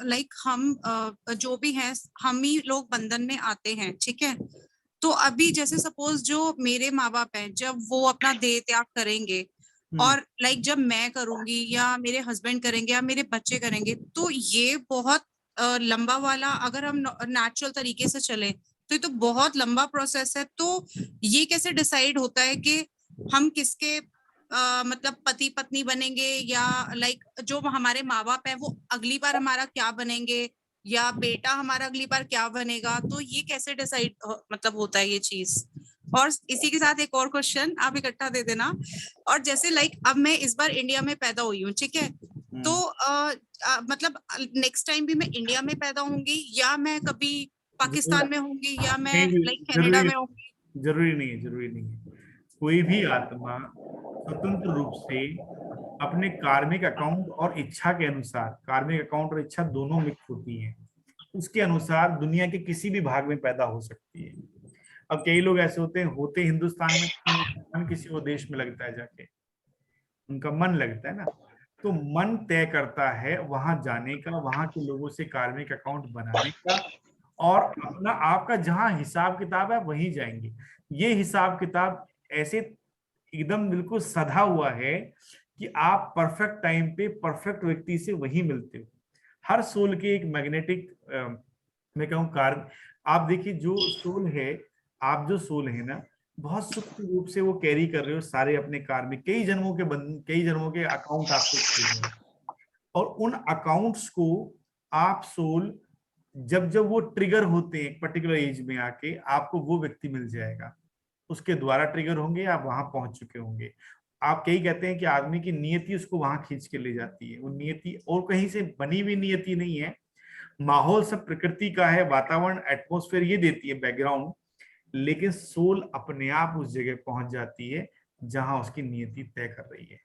लाइक हम जो भी हैं हम ही लोग बंधन में आते हैं, ठीक है। तो अभी जैसे सपोज जो मेरे माँ बाप हैं, जब वो अपना देह त्याग करेंगे और लाइक जब मैं करूंगी या मेरे हस्बैंड करेंगे या मेरे बच्चे करेंगे, तो ये बहुत लंबा वाला, अगर हम नेचुरल तरीके से चले तो ये तो बहुत लंबा प्रोसेस है। तो ये कैसे डिसाइड होता है कि हम किसके मतलब पति पत्नी बनेंगे, या लाइक जो हमारे माँ बाप है वो अगली बार हमारा क्या बनेंगे, या बेटा हमारा अगली बार क्या बनेगा? तो ये कैसे डिसाइड मतलब होता है ये चीज? और इसी के साथ एक और क्वेश्चन आप इकट्ठा दे देना। और जैसे लाइक अब मैं इस बार इंडिया में पैदा हुई हूँ, ठीक है, तो मतलब नेक्स्ट टाइम भी मैं इंडिया में पैदा होंगी, या मैं कभी पाकिस्तान में होंगी, या मैं लाइक कनाडा में होंगी?
जरूरी नहीं है, जरूरी नहीं है। कोई भी आत्मा स्वतंत्र रूप से अपने कार्मिक अकाउंट और इच्छा के अनुसार, कार्मिक अकाउंट और इच्छा दोनों मिक्स होती है, उसके अनुसार दुनिया के किसी भी भाग में पैदा हो सकती है। अब कई लोग ऐसे होते हिंदुस्तान में, मन किसी और देश में लगता है जाके, उनका मन लगता है ना। तो मन तय करता है वहां जाने का, वहां के लोगों से कार्मिक अकाउंट बनाने का, और अपना आपका जहां हिसाब किताब है वहीं जाएंगे। ये हिसाब किताब ऐसे एकदम बिल्कुल सधा हुआ है कि आप परफेक्ट टाइम पे परफेक्ट व्यक्ति से वही मिलते हो। हर सोल के एक मैग्नेटिक मैं कहूँ कार्य, आप देखिए जो सोल है, आप जो सोल है ना, बहुत सूक्ष्म रूप से वो कैरी कर रहे हो सारे अपने कार में, कई जन्मों के अकाउंट आपको, और उन अकाउंट्स को आप सोल जब जब वो ट्रिगर होते हैं एक पर्टिकुलर एज में आके, आपको वो व्यक्ति मिल जाएगा, उसके द्वारा ट्रिगर होंगे, आप वहां पहुंच चुके होंगे। आप कई कहते हैं कि आदमी की नियति उसको वहां खींच के ले जाती है, वो नियति और कहीं से बनी हुई नियति नहीं है, माहौल सब प्रकृति का है, वातावरण एटमॉस्फेयर ये देती है बैकग्राउंड, लेकिन सोल अपने आप उस जगह पहुंच जाती है जहां उसकी नियति तय कर रही है।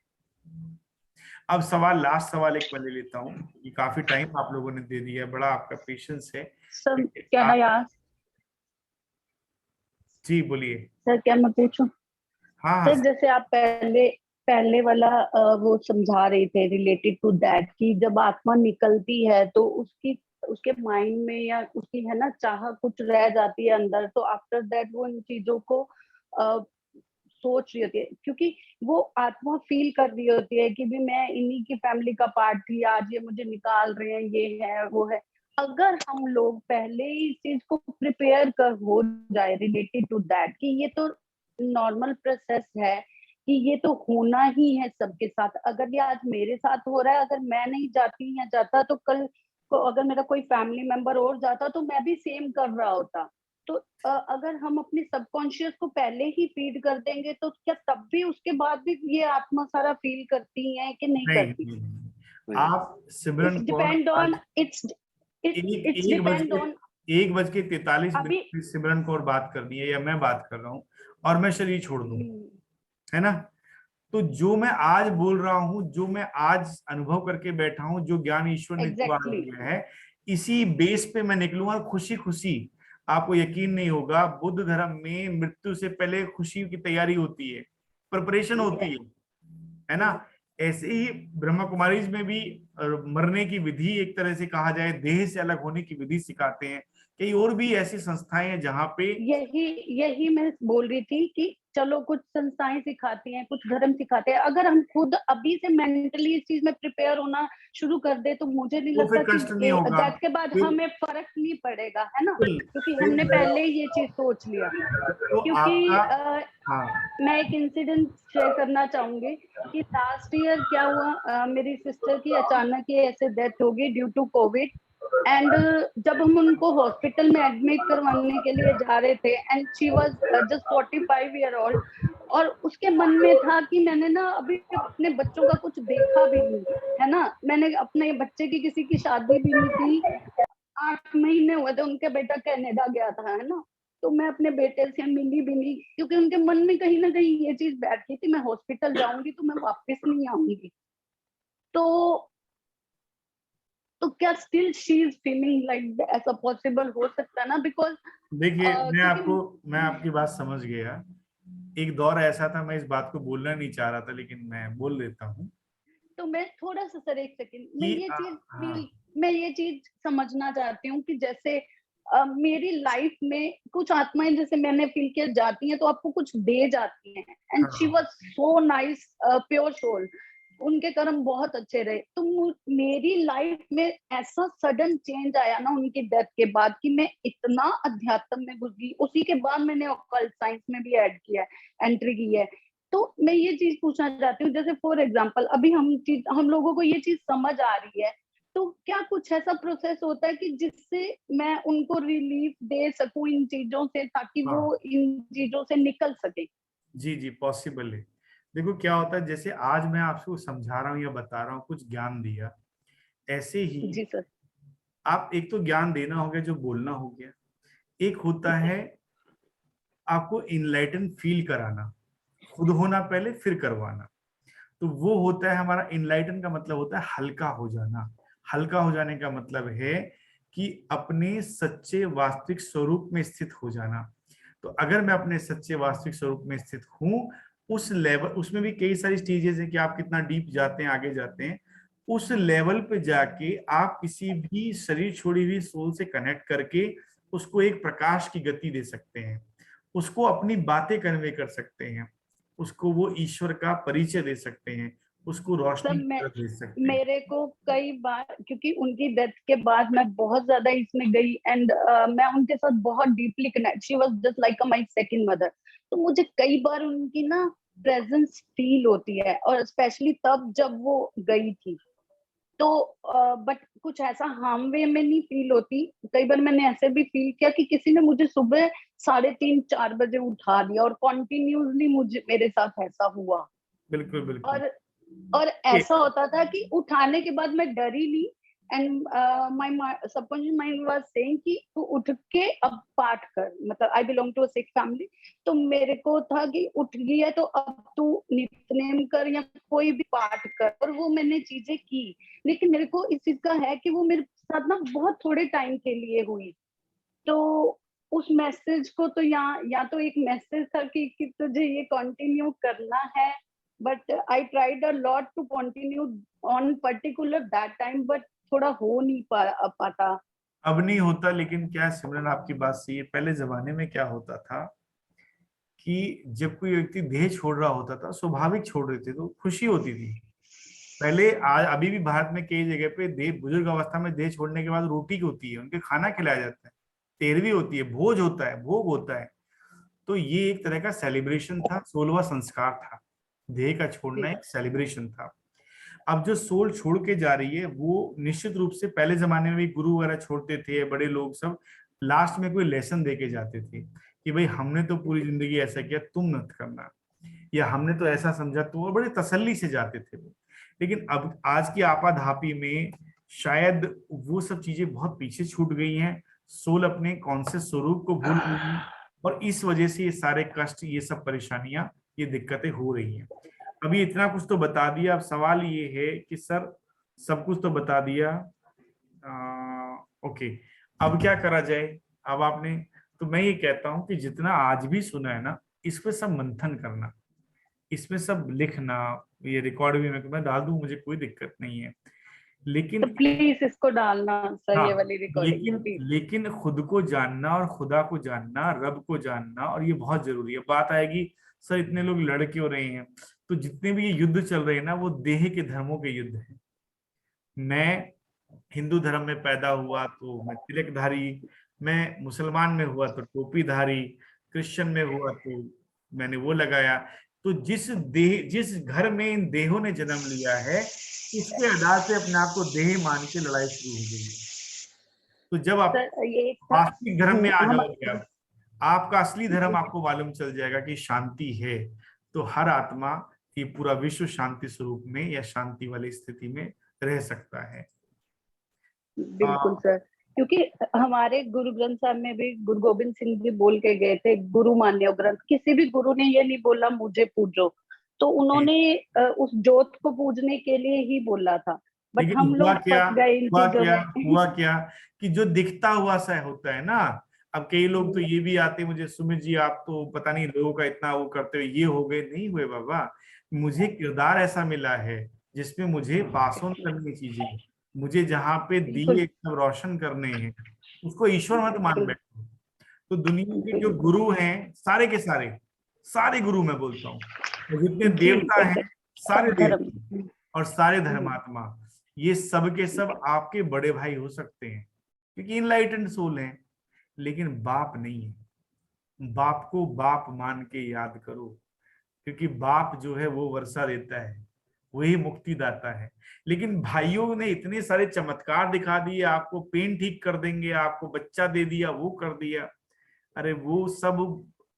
अब लास्ट सवाल एक मैं ले लेता हूँ, ये काफी टाइम आप लोगों ने दे दिया है, बड़ा आपका पेशेंस है
सर क्या ना यार,
जी बोलिए।
सर क्या मैं पूछूं?
हाँ
सर जैसे आप पहले वाला वो समझा रहे थे रिलेटेड टू दैट, कि जब आत्मा निकलती है तो उसके माइंड में या उसकी है ना चाह कुछ रह जाती है अंदर, तो आफ्टर दैट वो इन चीजों को सोच रही होती है, क्योंकि वो आत्मा फील कर रही होती है कि भी मैं इन्हीं की फैमिली का पार्ट थी, आज ये मुझे निकाल रहे हैं, ये है वो है। अगर हम लोग पहले ही इस चीज को प्रिपेयर कर हो जाए रिलेटेड टू दैट कि ये तो नॉर्मल प्रोसेस है, कि ये तो होना ही है सबके साथ, अगर ये आज मेरे साथ हो रहा है, अगर मैं नहीं जाती या जाता तो कल को अगर मेरा कोई फैमिली मेंबर और जाता तो मैं भी सेम कर रहा होता। तो अगर हम अपने सबकॉन्शियस को पहले ही फीड कर देंगे तो क्या तब भी उसके बाद भी ये आत्मा सारा फील करती है कि नहीं करती?
आप Simran
depend on it's depend on
1:43 Simran Kaur बात करनी है या मैं बात कर रहा हूँ और मैं शरीर छोड़ दूं, है ना, तो जो मैं आज बोल रहा हूँ, जो मैं आज अनुभव करके बैठा हूँ, जो ज्ञान ईश्वर ने दिया है, इसी बेस पे मैं निकलूंगा खुशी खुशी। आपको यकीन नहीं होगा, बुद्ध धर्म में मृत्यु से पहले खुशी की तैयारी होती है, प्रिपरेशन होती है ना। ऐसे ही ब्रह्मा कुमारीज में भी मरने की विधि, एक तरह से कहा जाए देह से अलग होने की विधि सिखाते हैं। कई और भी ऐसी संस्थाएं हैं जहाँ पे
यही मैं बोल रही थी कि चलो कुछ संस्थाएं सिखाती हैं, कुछ धर्म सिखाते हैं, अगर हम खुद अभी से मेंटली इस चीज में प्रिपेयर होना शुरू कर दे तो मुझे नहीं लगता कि दैट के बाद हमें फर्क नहीं पड़ेगा, है ना, क्योंकि हमने पहले ही ये चीज सोच लिया। क्योंकि मैं एक इंसिडेंट शेयर करना चाहूंगी कि लास्ट ईयर क्या हुआ, मेरी सिस्टर की अचानक ही ऐसे डेथ हो गई ड्यू टू कोविड, एंड जब हम उनको हॉस्पिटल में एडमिट करवाने के लिए जा रहे थे, and she was just 45 year old, और उसके मन में था कि मैंने ना अभी अपने बच्चों का कुछ देखा भी नहीं है ना, मैंने अपने बच्चे की किसी की शादी भी नहीं थी, 8 महीने हुए थे, उनके बेटा कनाडा गया था, है ना, तो मैं अपने बेटे से मिली भी नहीं, क्योंकि उनके मन में कहीं ना कहीं ये चीज बैठी थी, मैं हॉस्पिटल जाऊंगी तो मैं वापस नहीं आऊंगी। तो क्या still she is feeling like ऐसा पॉसिबल हो सकता है ना? बिकॉज
देखिए मैं आपकी बात समझ गया। एक दौर ऐसा था, मैं इस बात को बोलना नहीं चाह रहा था लेकिन मैं बोल देता हूँ।
तो मैं थोड़ा सा सर एक सेकंड, मैं ये चीज समझना चाहती हूँ कि जैसे मेरी लाइफ में कुछ आत्माएं जैसे मैंने फील किया जाती हैं तो आपको कुछ दे जाती हैं, and she was so nice, pure soul, उनके कर्म बहुत अच्छे रहे। तो मेरी लाइफ में ऐसा सडन चेंज आया ना उनकी डेथ के बाद कि मैं इतना अध्यात्म में घुस गई, उसी के बाद मैंने ऑकल्ट साइंस में भी ऐड किया है, एंट्री की है। तो मैं ये चीज पूछना चाहती हूँ, जैसे फॉर एग्जांपल अभी हम लोगों को ये चीज समझ आ रही है, तो क्या कुछ ऐसा प्रोसेस होता है कि जिससे मैं उनको रिलीफ दे सकूं इन चीजों से, ताकि वो इन चीजों से निकल सके?
जी पॉसिबल है। देखो क्या होता है, जैसे आज मैं आपको समझा रहा हूँ या बता रहा हूँ, कुछ ज्ञान दिया, ऐसे ही
जी सर।
आप एक तो ज्ञान देना हो गया, जो बोलना हो गया, एक होता है आपको इनलाइटन फील कराना, खुद होना पहले फिर करवाना, तो वो होता है हमारा इनलाइटन का मतलब होता है हल्का हो जाना। हल्का हो जाने का मतलब है कि अपने सच्चे वास्तविक स्वरूप में स्थित हो जाना। तो अगर मैं अपने सच्चे वास्तविक स्वरूप में स्थित हूँ, उस लेवल, उसमें भी कई सारी स्टेजेस है कि आप कितना डीप जाते हैं, आगे जाते हैं, उस लेवल पे जाके आप किसी भी शरीर छोड़ी हुई सोल से कनेक्ट करके उसको एक प्रकाश की गति दे सकते हैं, उसको अपनी बातें कन्वे कर सकते हैं, उसको वो ईश्वर का परिचय दे सकते हैं, उसको रोशनी की तरफ भेज सकते हैं।
मेरे को कई बार, क्योंकि उनकी डेथ के बाद मैं बहुत ज्यादा इसमें गई एंड मैं उनके साथ बहुत deeply connect, she was just like my second mother. तो मुझे कई बार उनकी ना प्रेजेंस फील होती है, और स्पेशली तब जब वो गई थी। तो बट कुछ ऐसा हार्म वे में नहीं फील होती। कई बार मैंने ऐसे भी फील किया कि किसी ने मुझे सुबह 3:30-4 बजे उठा दिया, और कॉन्टिन्यूसली मुझे, मेरे साथ ऐसा हुआ।
बिल्कुल बिल्कुल।
और ऐसा होता था कि उठाने के बाद मैं डरी नहीं, and my subconscious mind was saying कि तू उठ के अब पाठ कर। मतलब I belong to a Sikh family, तो मेरे को था कि उठ गई है तो अब तू नित्यनेम कर या कोई भी पाठ कर, और वो मैंने चीजें की। लेकिन मेरे को इस चीज का है कि वो मेरे साथ ना बहुत थोड़े टाइम के लिए हुई। तो उस मैसेज को तो या तो एक मैसेज था कि तुझे ये कंटिन्यू करना है, but I tried a lot to continue on particular that time, but थोड़ा हो नहीं पाता।
अब नहीं होता, लेकिन क्या सिमरन आपकी बात सही है। पहले जमाने में क्या होता था कि जब कोई व्यक्ति देह छोड़ रहा होता था, स्वाभाविक छोड़ रहे थे तो खुशी होती थी। पहले आज अभी भी भारत में कई जगह पे देह, बुजुर्ग अवस्था में देह छोड़ने के बाद रोटी होती है, उनके खाना खिलाया जाता है, तेरहवीं होती है, भोज होता है, भोग होता है। तो ये एक तरह का सेलिब्रेशन था, 16वां संस्कार था। देह का छोड़ना एक सेलिब्रेशन था। अब जो सोल छोड़ के जा रही है, वो निश्चित रूप से, पहले जमाने में भी गुरु वगैरह छोड़ते थे, बड़े लोग सब लास्ट में कोई लेसन दे के जाते थे कि भाई हमने तो पूरी जिंदगी ऐसा किया, तुम मत करना, या हमने तो ऐसा समझा, तुम, बड़े तसल्ली से जाते थे वो। लेकिन अब आज की आपाधापी में शायद वो सब चीजें बहुत पीछे छूट गई हैं। सोल अपने कॉन्शियस स्वरूप को भूल गई है, और इस वजह से ये सारे कष्ट, ये सब परेशानियां, ये दिक्कतें हो रही हैं। अभी इतना कुछ तो बता दिया। अब सवाल ये है कि सर सब कुछ तो बता दिया, ओके, अब क्या करा जाए? अब आपने, तो मैं ये कहता हूं कि जितना आज भी सुना है ना, इस पे सब मंथन करना, इसमें सब लिखना, ये रिकॉर्ड भी मैं डाल दूं, मुझे कोई दिक्कत नहीं है, लेकिन
तो प्लीज इसको डालना सर,
हाँ,
ये वाली रिकॉर्डिंग।
लेकिन खुद को जानना और खुदा को जानना, रब को जानना, और ये बहुत जरूरी है। बात आएगी सर इतने लोग लड़ क्यों रहे हैं, तो जितने भी ये युद्ध चल रहे हैं ना, वो देह के धर्मों के युद्ध हैं। मैं हिंदू धर्म में पैदा हुआ तो मैं तिलकधारी, मैं मुसलमान में हुआ तो टोपीधारी, क्रिश्चियन में हुआ तो मैंने वो लगाया। तो जिस घर में इन देहों ने जन्म लिया है, इसके आधार से अपने आप को देह मान के लड़ाई शुरू हो गई है। तो जब आप वास्तविक धर्म में आ जाओगे, आप आपका असली धर्म आपको मालूम चल जाएगा कि शांति है, तो हर आत्मा ये पूरा विश्व शांति स्वरूप में या शांति वाली स्थिति में रह सकता है।
बिल्कुल सर, क्योंकि हमारे गुरु ग्रंथ साहब में भी गुरु गोविंद सिंह जी बोल के गए थे, गुरु मान्यो ग्रंथ। किसी भी गुरु ने ये नहीं बोला मुझे पूजो, तो उन्होंने उस जोत को पूजने के लिए ही बोला था। बट हम लोग फंस गए इन चीजों में।
हुआ क्या कि जो दिखता हुआ सा होता है ना, अब कई लोग तो ये भी आते मुझे, सुमित जी आप तो पता नहीं लोगों का इतना वो करते हो, ये हो गए, नहीं हुए बाबा। मुझे किरदार ऐसा मिला है जिसमें मुझे पास ऑन करनी चीजें, मुझे जहाँ पे दिए एकदम रोशन करने हैं, उसको ईश्वर मत मान बैठो। तो दुनिया के जो गुरु हैं, सारे के सारे गुरु मैं बोलता हूँ, जितने देवता हैं, सारे देवता और सारे धर्मात्मा, ये सब के सब आपके बड़े भाई हो सकते हैं, क्योंकि इनलाइटेंड सोल हैं, लेकिन बाप नहीं है। बाप को बाप मान के याद करो, क्योंकि बाप जो है वो वर्षा देता है, वही मुक्ति दाता है। लेकिन भाइयों ने इतने सारे चमत्कार दिखा दिए, आपको पेन ठीक कर देंगे, आपको बच्चा दे दिया, वो कर दिया। अरे वो सब,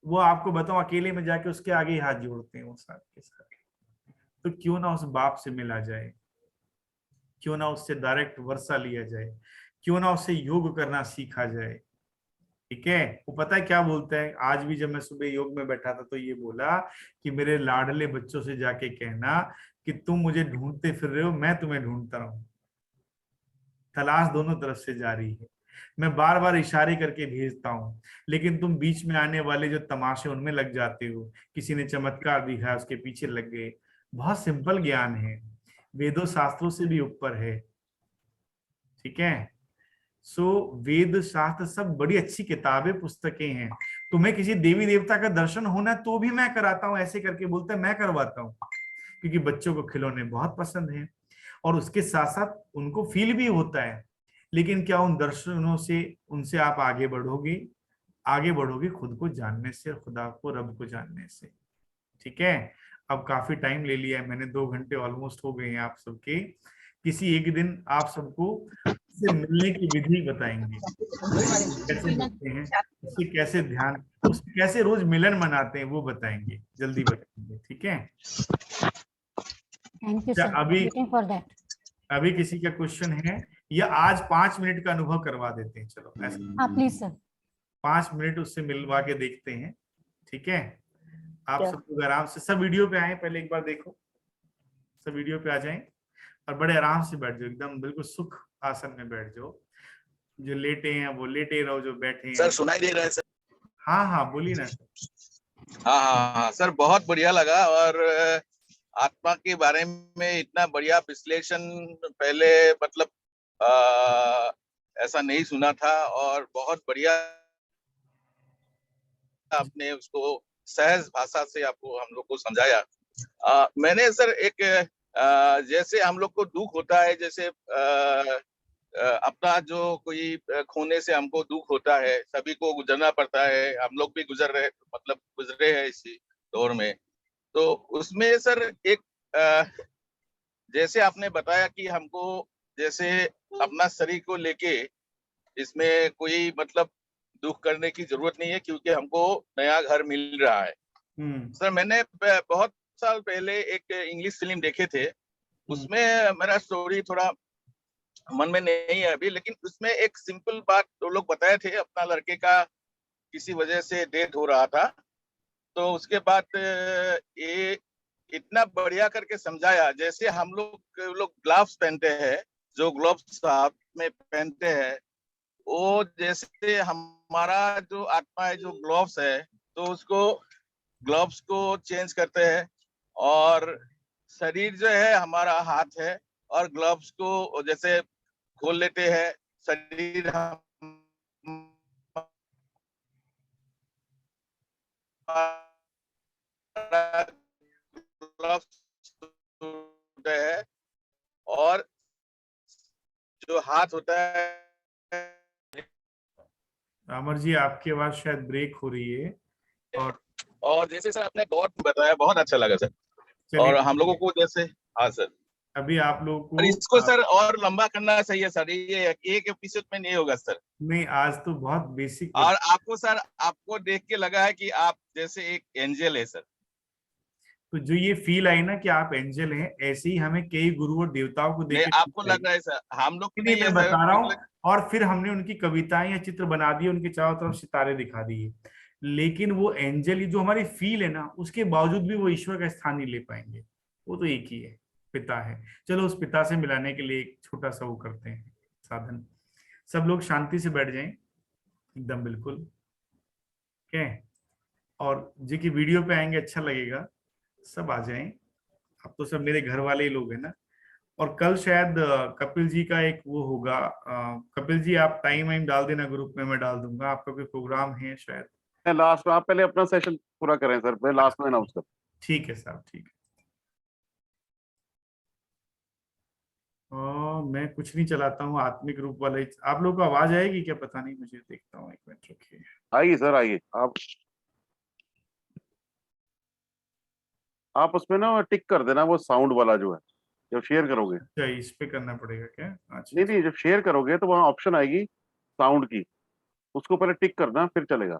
वो आपको बताओ, अकेले में जाके उसके आगे ही हाथ जोड़ते हैं वो साथ के साथ। तो क्यों ना उस बाप से मिला जाए, क्यों ना उससे डायरेक्ट वर्षा लिया जाए, क्यों ना उससे योग करना सीखा जाए। ठीक है, वो पता है क्या बोलता है? आज भी जब मैं सुबह योग में बैठा था तो ये बोला कि मेरे लाडले बच्चों से जाके कहना कि तुम मुझे ढूंढते फिर रहे हो, मैं तुम्हें ढूंढता रहूं। तलाश दोनों तरफ से जारी है। मैं बार बार इशारे करके भेजता हूँ, लेकिन तुम बीच में आने वाले जो तमाशे उनमें लग जाते हो। किसी ने चमत्कार दिखाया, उसके पीछे लग गए। बहुत सिंपल ज्ञान है, वेदों शास्त्रों से भी ऊपर है। ठीक है, सो वेद शास्त्र सब बड़ी अच्छी किताबें, पुस्तकें हैं। तुम्हें किसी देवी देवता का दर्शन होना तो भी मैं कराता हूँ, ऐसे करके बोलते हैं, मैं करवाता हूँ, क्योंकि बच्चों को खिलौने बहुत पसंद है और उसके साथ साथ उनको फील भी होता है। लेकिन क्या उन दर्शनों से उनसे आप आगे बढ़ोगे खुद को जानने से, खुदा को, रब को जानने से। ठीक है, अब काफी टाइम ले लिया है मैंने, 2 घंटे ऑलमोस्ट हो गए हैं आप सबके। किसी एक दिन आप सबको से मिलने की विधि बताएंगे, कैसे मिलते हैं, उससे कैसे ध्यान, उससे कैसे रोज मिलन मनाते हैं वो बताएंगे, जल्दी बताएंगे। ठीक है,
थैंक यू सर,
अभी
वेटिंग फॉर दैट।
अभी किसी का क्वेश्चन है या आज 5 मिनट का अनुभव करवा देते हैं? चलो ऐसा,
हाँ प्लीज सर।
5 मिनट उससे मिलवा के देखते हैं। ठीक है, आप सब लोग आराम से सब वीडियो पे आए, पहले एक बार देखो, सब वीडियो पे आ जाएं और बड़े आराम से बैठ जाओ, एकदम बिल्कुल सुख आसन में बैठ जाओ। जो लेटे हैं वो लेटे रहो, जो बैठे हैं।
सर सुनाई दे रहा है सर?
हाँ हाँ बोलिए ना।
हाँ सर, बहुत बढ़िया लगा। और आत्मा के बारे में इतना बढ़िया विश्लेषण पहले मतलब ऐसा नहीं सुना था, और बहुत बढ़िया आपने उसको सहज भाषा से आपको हम लोग को समझाया। मैंने सर एक जैसे हम लोग को दुख होता है, जैसे अपना जो कोई खोने से हमको दुख होता है, सभी को गुजरना पड़ता है, हम लोग भी गुजरे हैं इसी दौर में। तो उसमें सर एक जैसे आपने बताया कि हमको जैसे अपना शरीर को लेके इसमें कोई मतलब दुख करने की जरूरत नहीं है, क्योंकि हमको नया घर मिल रहा है। सर मैंने बहुत साल पहले एक इंग्लिश फिल्म देखे थे, उसमें मेरा स्टोरी थोड़ा मन में नहीं है अभी, लेकिन उसमें एक सिंपल बात वो लोग बताए थे, अपना लड़के का किसी वजह से डेथ हो रहा था, तो उसके बाद ये इतना बढ़िया करके समझाया। जैसे हम लोग ग्लव्स पहनते हैं, जो ग्लव्स हाथ में पहनते हैं, वो जैसे हमारा जो आत्मा है, जो ग्लव्स है, तो उसको ग्लव्स को चेंज करते हैं, और शरीर जो है हमारा हाथ है, और ग्लव्स को जैसे खोल लेते हैं, शरीर है, और जो हाथ होता है।
अमर जी आपकी आवाज शायद ब्रेक हो रही है।
और जैसे सर आपने बहुत बताया, बहुत अच्छा लगा सर। और हम लोगों को जैसे, हाँ सर,
अभी आप लोगों को
इसको सर और लंबा करना चाहिए सर, ये एक एपिसोड में नहीं होगा सर।
नहीं, आज तो बहुत बेसिक।
और आपको सर, आपको देख के लगा है कि आप जैसे एक एंजल है सर।
तो जो ये फील आई ना कि आप एंजल हैं, ऐसे ही हमें कई गुरु और देवताओं को देख के
आपको लग रहा है सर, हम लोग
नहीं, मैं बता रहा हूँ। और फिर हमने उनकी कविताएं या चित्र बना दिए, उनके चारों तरफ सितारे दिखा दिए, लेकिन वो एंजल जो हमारी फील है ना, उसके बावजूद भी वो ईश्वर का स्थान नहीं ले पाएंगे। वो तो एक ही है, पिता है। चलो उस पिता से मिलाने के लिए एक छोटा सा वो करते हैं साधन। सब लोग शांति से बैठ जाएं एकदम बिल्कुल। ठीक है, और जो कि वीडियो पे आएंगे अच्छा लगेगा, सब आ जाएं। अब तो सब मेरे घर वाले ही लोग हैं ना। और कल शायद कपिल जी का एक वो होगा। कपिल जी आप टाइम वाइम डाल देना ग्रुप में, मैं डाल दूंगा। आपका कोई प्रोग्राम है शायद?
लास्ट में आप पहले अपना सेशन पूरा करें सर, मैं लास्ट में अनाउंस कर।
ठीक है साहब, ठीक है। मैं कुछ नहीं चलाता हूँ, आत्मिक रूप वाले। आप लोगों को आवाज आएगी क्या, पता नहीं, मुझे देखता हूँ, एक मिनट रखिए।
आइए सर, आइए। आप उसमें ना टिक कर देना, वो साउंड वाला जो है, जब शेयर करोगे।
अच्छा, इस पे करना पड़ेगा क्या? अच्छा,
नहीं, जब शेयर करोगे तो वहाँ ऑप्शन आएगी साउंड की, उसको पहले टिक करना, फिर चलेगा।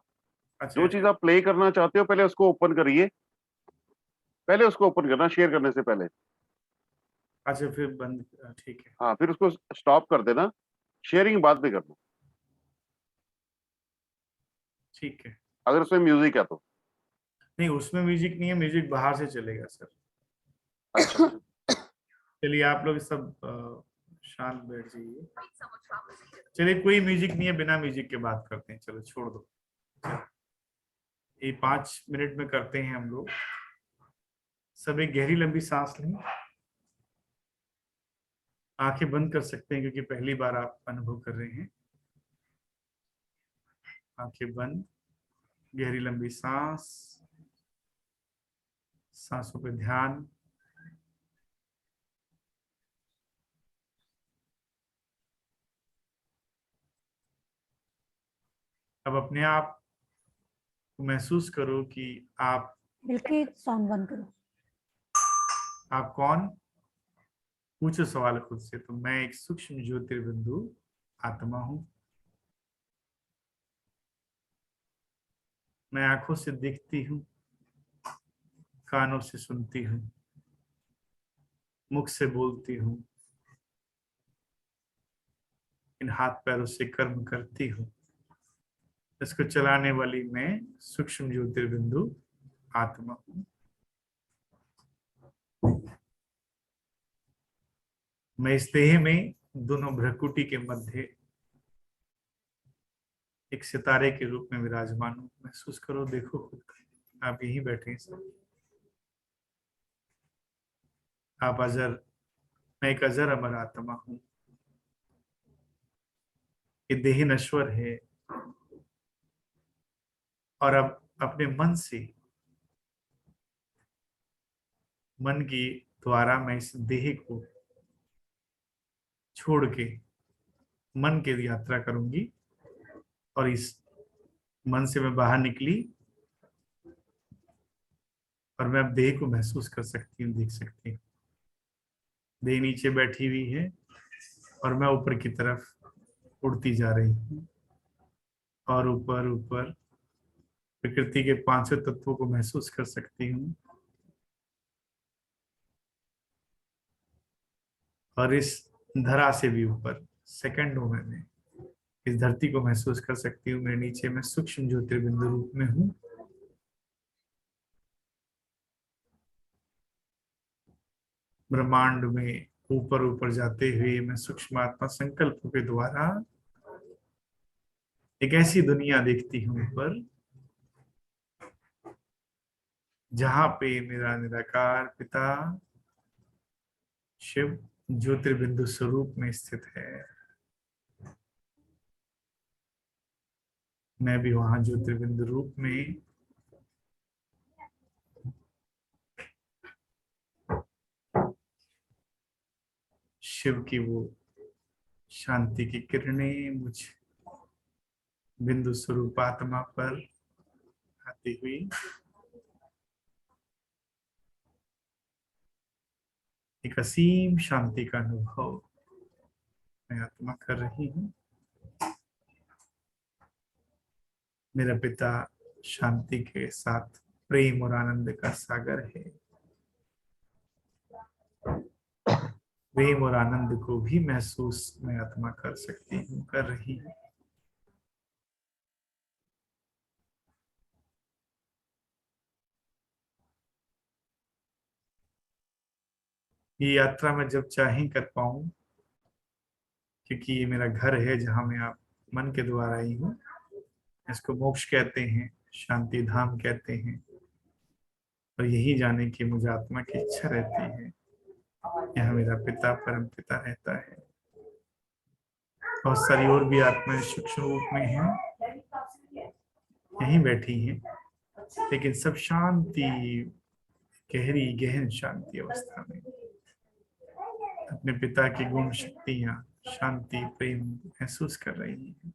अच्छा,
जो चीज आप प्ले करना चाहते हो पहले उसको ओपन करिए, पहले उसको ओपन करना शेयर करने से पहले।
अच्छा, फिर बंद, ठीक है।
हाँ, फिर उसको स्टॉप कर देना, शेयरिंग बाद में करना।
ठीक है,
अगर उसमें म्यूजिक है तो।
नहीं, उसमें म्यूजिक नहीं है, म्यूजिक बाहर से चलेगा सर।
अच्छा,
चलिए आप लोग सब शांत बैठ जाइए। चलिए कोई म्यूजिक नहीं है, बिना म्यूजिक के बात करते हैं, चलो छोड़ दो, ये 5 मिनट में करते हैं हम लोग। सब एक गहरी लंबी सांस लें, आंखें बंद कर सकते हैं क्योंकि पहली बार आप अनुभव कर रहे हैं। आंखें बंद, गहरी लंबी सांस, सांसों पे ध्यान। अब अपने आप को महसूस करो कि आप
बिल्कुल साउंड बंद करो।
आप कौन, पूछो सवाल खुद से। तो मैं एक सूक्ष्म ज्योतिर्बिंदु आत्मा हूं। मैं आंखों से दिखती हूँ, कानों से सुनती हूँ, मुख से बोलती हूँ, इन हाथ पैरों से कर्म करती हूँ। इसको चलाने वाली मैं सूक्ष्म ज्योतिर्बिंदु आत्मा हूँ। मैं इस देह में दोनों भ्रकुटी के मध्य एक सितारे के रूप में विराजमान हूँ। महसूस करो, देखो खुद को, आप यहीं बैठे हैं सब। आप अजर, मैं एक अजर अमर आत्मा हूँ। ये देह नश्वर है और अब अपने मन से, मन के द्वारा मैं इस देह को छोड़ के मन की यात्रा करूंगी। और इस मन से मैं बाहर निकली और मैं अब देह को महसूस कर सकती हूँ, देख सकती हूँ। देह नीचे बैठी हुई है और मैं ऊपर की तरफ उड़ती जा रही हूँ और ऊपर ऊपर प्रकृति के 5 तत्वों को महसूस कर सकती हूँ। और इस धरा से भी ऊपर सेकंडों में मैं इस धरती को महसूस कर सकती हूँ। मेरे नीचे मैं सूक्ष्म ज्योतिर्बिंदु रूप में हूँ। ब्रह्मांड में ऊपर ऊपर जाते हुए मैं सूक्ष्म आत्मा संकल्प के द्वारा एक ऐसी दुनिया देखती हूँ ऊपर, जहां पे मेरा निराकार पिता शिव ज्योतिर्बिंदु स्वरूप में स्थित है। मैं भी वहां ज्योतिर्बिंदु रूप में शिव की वो शांति की किरणें मुझ बिंदु स्वरूप आत्मा पर आती हुई एक असीम शांति का अनुभव मैं आत्मा कर रही हूँ। मेरा पिता शांति के साथ प्रेम और आनंद का सागर है। प्रेम और आनंद को भी महसूस मैं आत्मा कर सकती हूँ, कर रही हूँ। ये यात्रा मैं जब चाहे कर पाऊं, क्योंकि ये मेरा घर है जहां मैं आप मन के द्वारा आई हूँ। इसको मोक्ष कहते हैं, शांति धाम कहते हैं। और यही जाने की मुझे आत्मा की इच्छा रहती है। यहाँ मेरा पिता परम पिता रहता है। बहुत सारी और भी आत्माएं सूक्ष्म रूप में हैं, यहीं बैठी हैं, लेकिन सब शांति, गहरी गहन शांति अवस्था में अपने पिता की गुण शक्तियां, शांति, प्रेम महसूस कर रही हैं।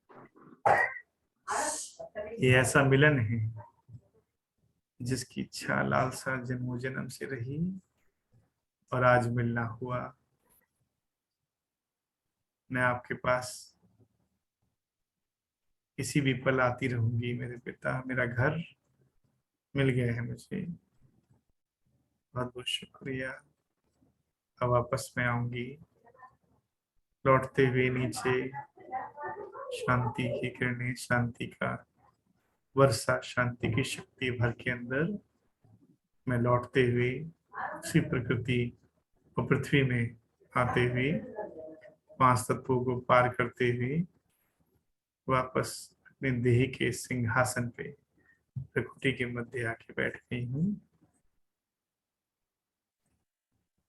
ये ऐसा मिलन है जिसकी इच्छा लालसा जन्मों जन्म से रही और आज मिलना हुआ। मैं आपके पास किसी भी पल आती रहूंगी। मेरे पिता, मेरा घर मिल गया है मुझे, बहुत बहुत शुक्रिया। अब वापस में आऊंगी, लौटते हुए नीचे शांति की किरणें, शांति का वर्षा, शांति की शक्ति भर के अंदर मैं लौटते हुए उसी प्रकृति और पृथ्वी में आते हुए 5 तत्वों को पार करते हुए वापस अपने देह के सिंहासन पे प्रकृति के मध्य आके बैठ गई हूँ।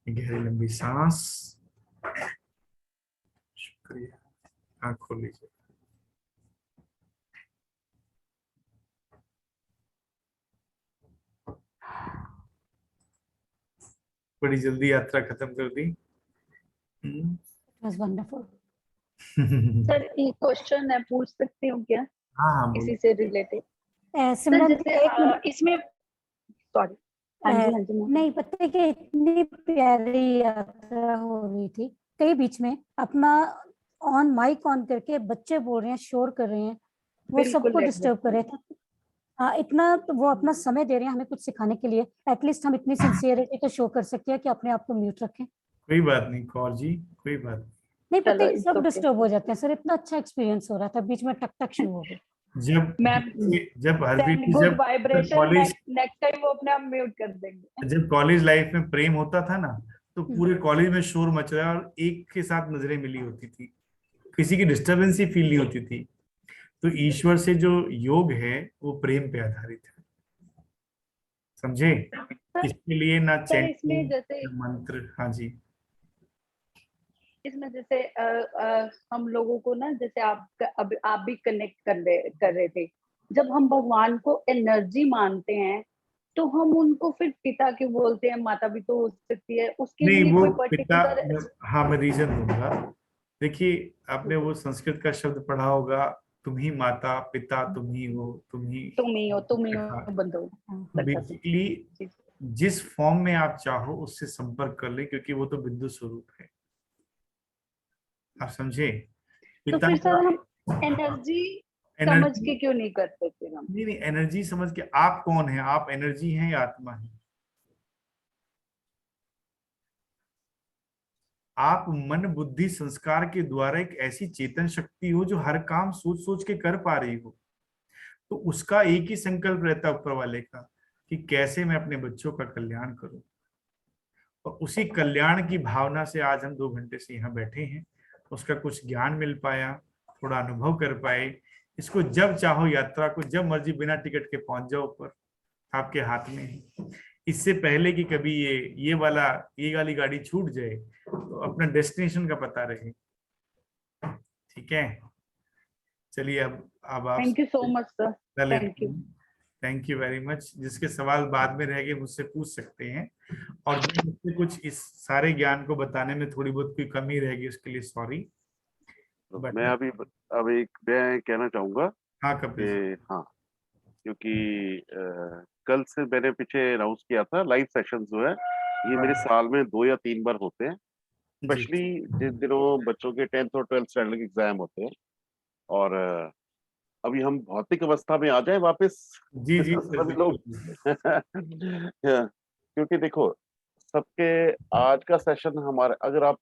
गहरी लंबी सांस। शुक्रिया। आँख खोल लीजिए। बड़ी जल्दी यात्रा खत्म कर दी।
It was wonderful.
सर एक क्वेश्चन है, पूछ सकती हूँ क्या?
हाँ
इसी से रिलेटेड।
सिमरन
जैसे
एक मिनट,
इसमें सॉरी, हाँ जी मैम।
नहीं पता है कि इतनी प्यारी यात्रा हो रही थी, कई बीच में अपना ऑन माइक ऑन करके बच्चे बोल रहे हैं, शोर कर रहे हैं, वो सबको डिस्टर्ब कर रहे थे। हाँ, इतना तो वो अपना समय दे रहे हैं हमें कुछ सिखाने के लिए, एटलीस्ट हम इतनी सिंसियरिटी तो शो कर सकते हैं कि अपने आप को म्यूट रखें।
कोई बात नहीं कौर जी, कोई बात
नहीं पता है, सब डिस्टर्ब हो जाते हैं सर। इतना अच्छा एक्सपीरियंस हो रहा था, बीच में टक टक शुरू हो गई।
जब हरप्रीत जब
कॉलेज नेक्स्ट टाइम वो अपने आप म्यूट कर देंगे।
जब कॉलेज लाइफ में प्रेम होता था ना, तो पूरे कॉलेज में शोर मच रहा है और एक के साथ नजरें मिली होती थी, किसी की डिस्टरबेंस ही फील नहीं होती थी। तो ईश्वर से जो योग है वो प्रेम पे आधारित है, समझे? इसके लिए ना चैंटिंग ना मंत्र। हाँ जी।
इसमें जैसे हम लोगों को ना, जैसे आप भी कनेक्ट कर रहे थे, जब हम भगवान को एनर्जी मानते हैं तो हम उनको फिर पिता क्यों बोलते हैं? माता भी तो हो सकती है, उसके
नहीं
लिए
वो
कोई
पिता,
पर्टिकुलर?
हाँ मैं रीजन दूंगा। देखिए आपने वो संस्कृत का शब्द पढ़ा होगा, तुम ही माता पिता, तुम ही हो, तुम ही हो
बंधु।
बेसिकली जिस फॉर्म में आप चाहो उससे संपर्क कर ले, क्योंकि वो तो बिंदु स्वरूप है, आप समझे?
तो फिर सर हम एनर्जी समझ के क्यों नहीं करते फिर हम?
नहीं एनर्जी समझ के। आप कौन है? आप एनर्जी हैं या आत्मा है? आप मन बुद्धि संस्कार के द्वारा एक ऐसी चेतन शक्ति हो जो हर काम सोच सोच के कर पा रही हो। तो उसका एक ही संकल्प रहता है ऊपर वाले का, कि कैसे मैं अपने बच्चों का कल्याण करूं। और उसी कल्याण की भावना से आज हम 2 घंटे से यहाँ बैठे हैं। उसका कुछ ज्ञान मिल पाया, थोड़ा अनुभव कर पाए। इसको जब चाहो यात्रा को जब मर्जी बिना टिकट के पहुंच जाओ, ऊपर आपके हाथ में है। इससे पहले कि कभी ये वाली गाड़ी छूट जाए, तो अपना डेस्टिनेशन का पता रहे। ठीक है, चलिए अब आप
thank you so much sir.
Thank you very much. जिसके सवाल बाद में रह गए मुझसे पूछ सकते हैं, और जो मुझसे कुछ इस सारे ज्ञान को बताने में थोड़ी बहुत कोई कमी रहेगी उसके लिए सॉरी।
मैं अभी मैं कहना चाहूंगा।
हाँ कपिल।
हाँ, क्योंकि कल से मैंने पीछे अनाउंस किया था लाइव सेशंस जो है ये मेरे साल में 2 या 3 बार होते हैं, स्पेशली जिन दिनों बच्चों के 10th और 12th स्टैंडर्ड के एग्जाम होते हैं। और अभी हम भौतिक अवस्था में आ जाए वापस।
जी
सभी लोग क्योंकि देखो सबके आज का सेशन हमारे, अगर आप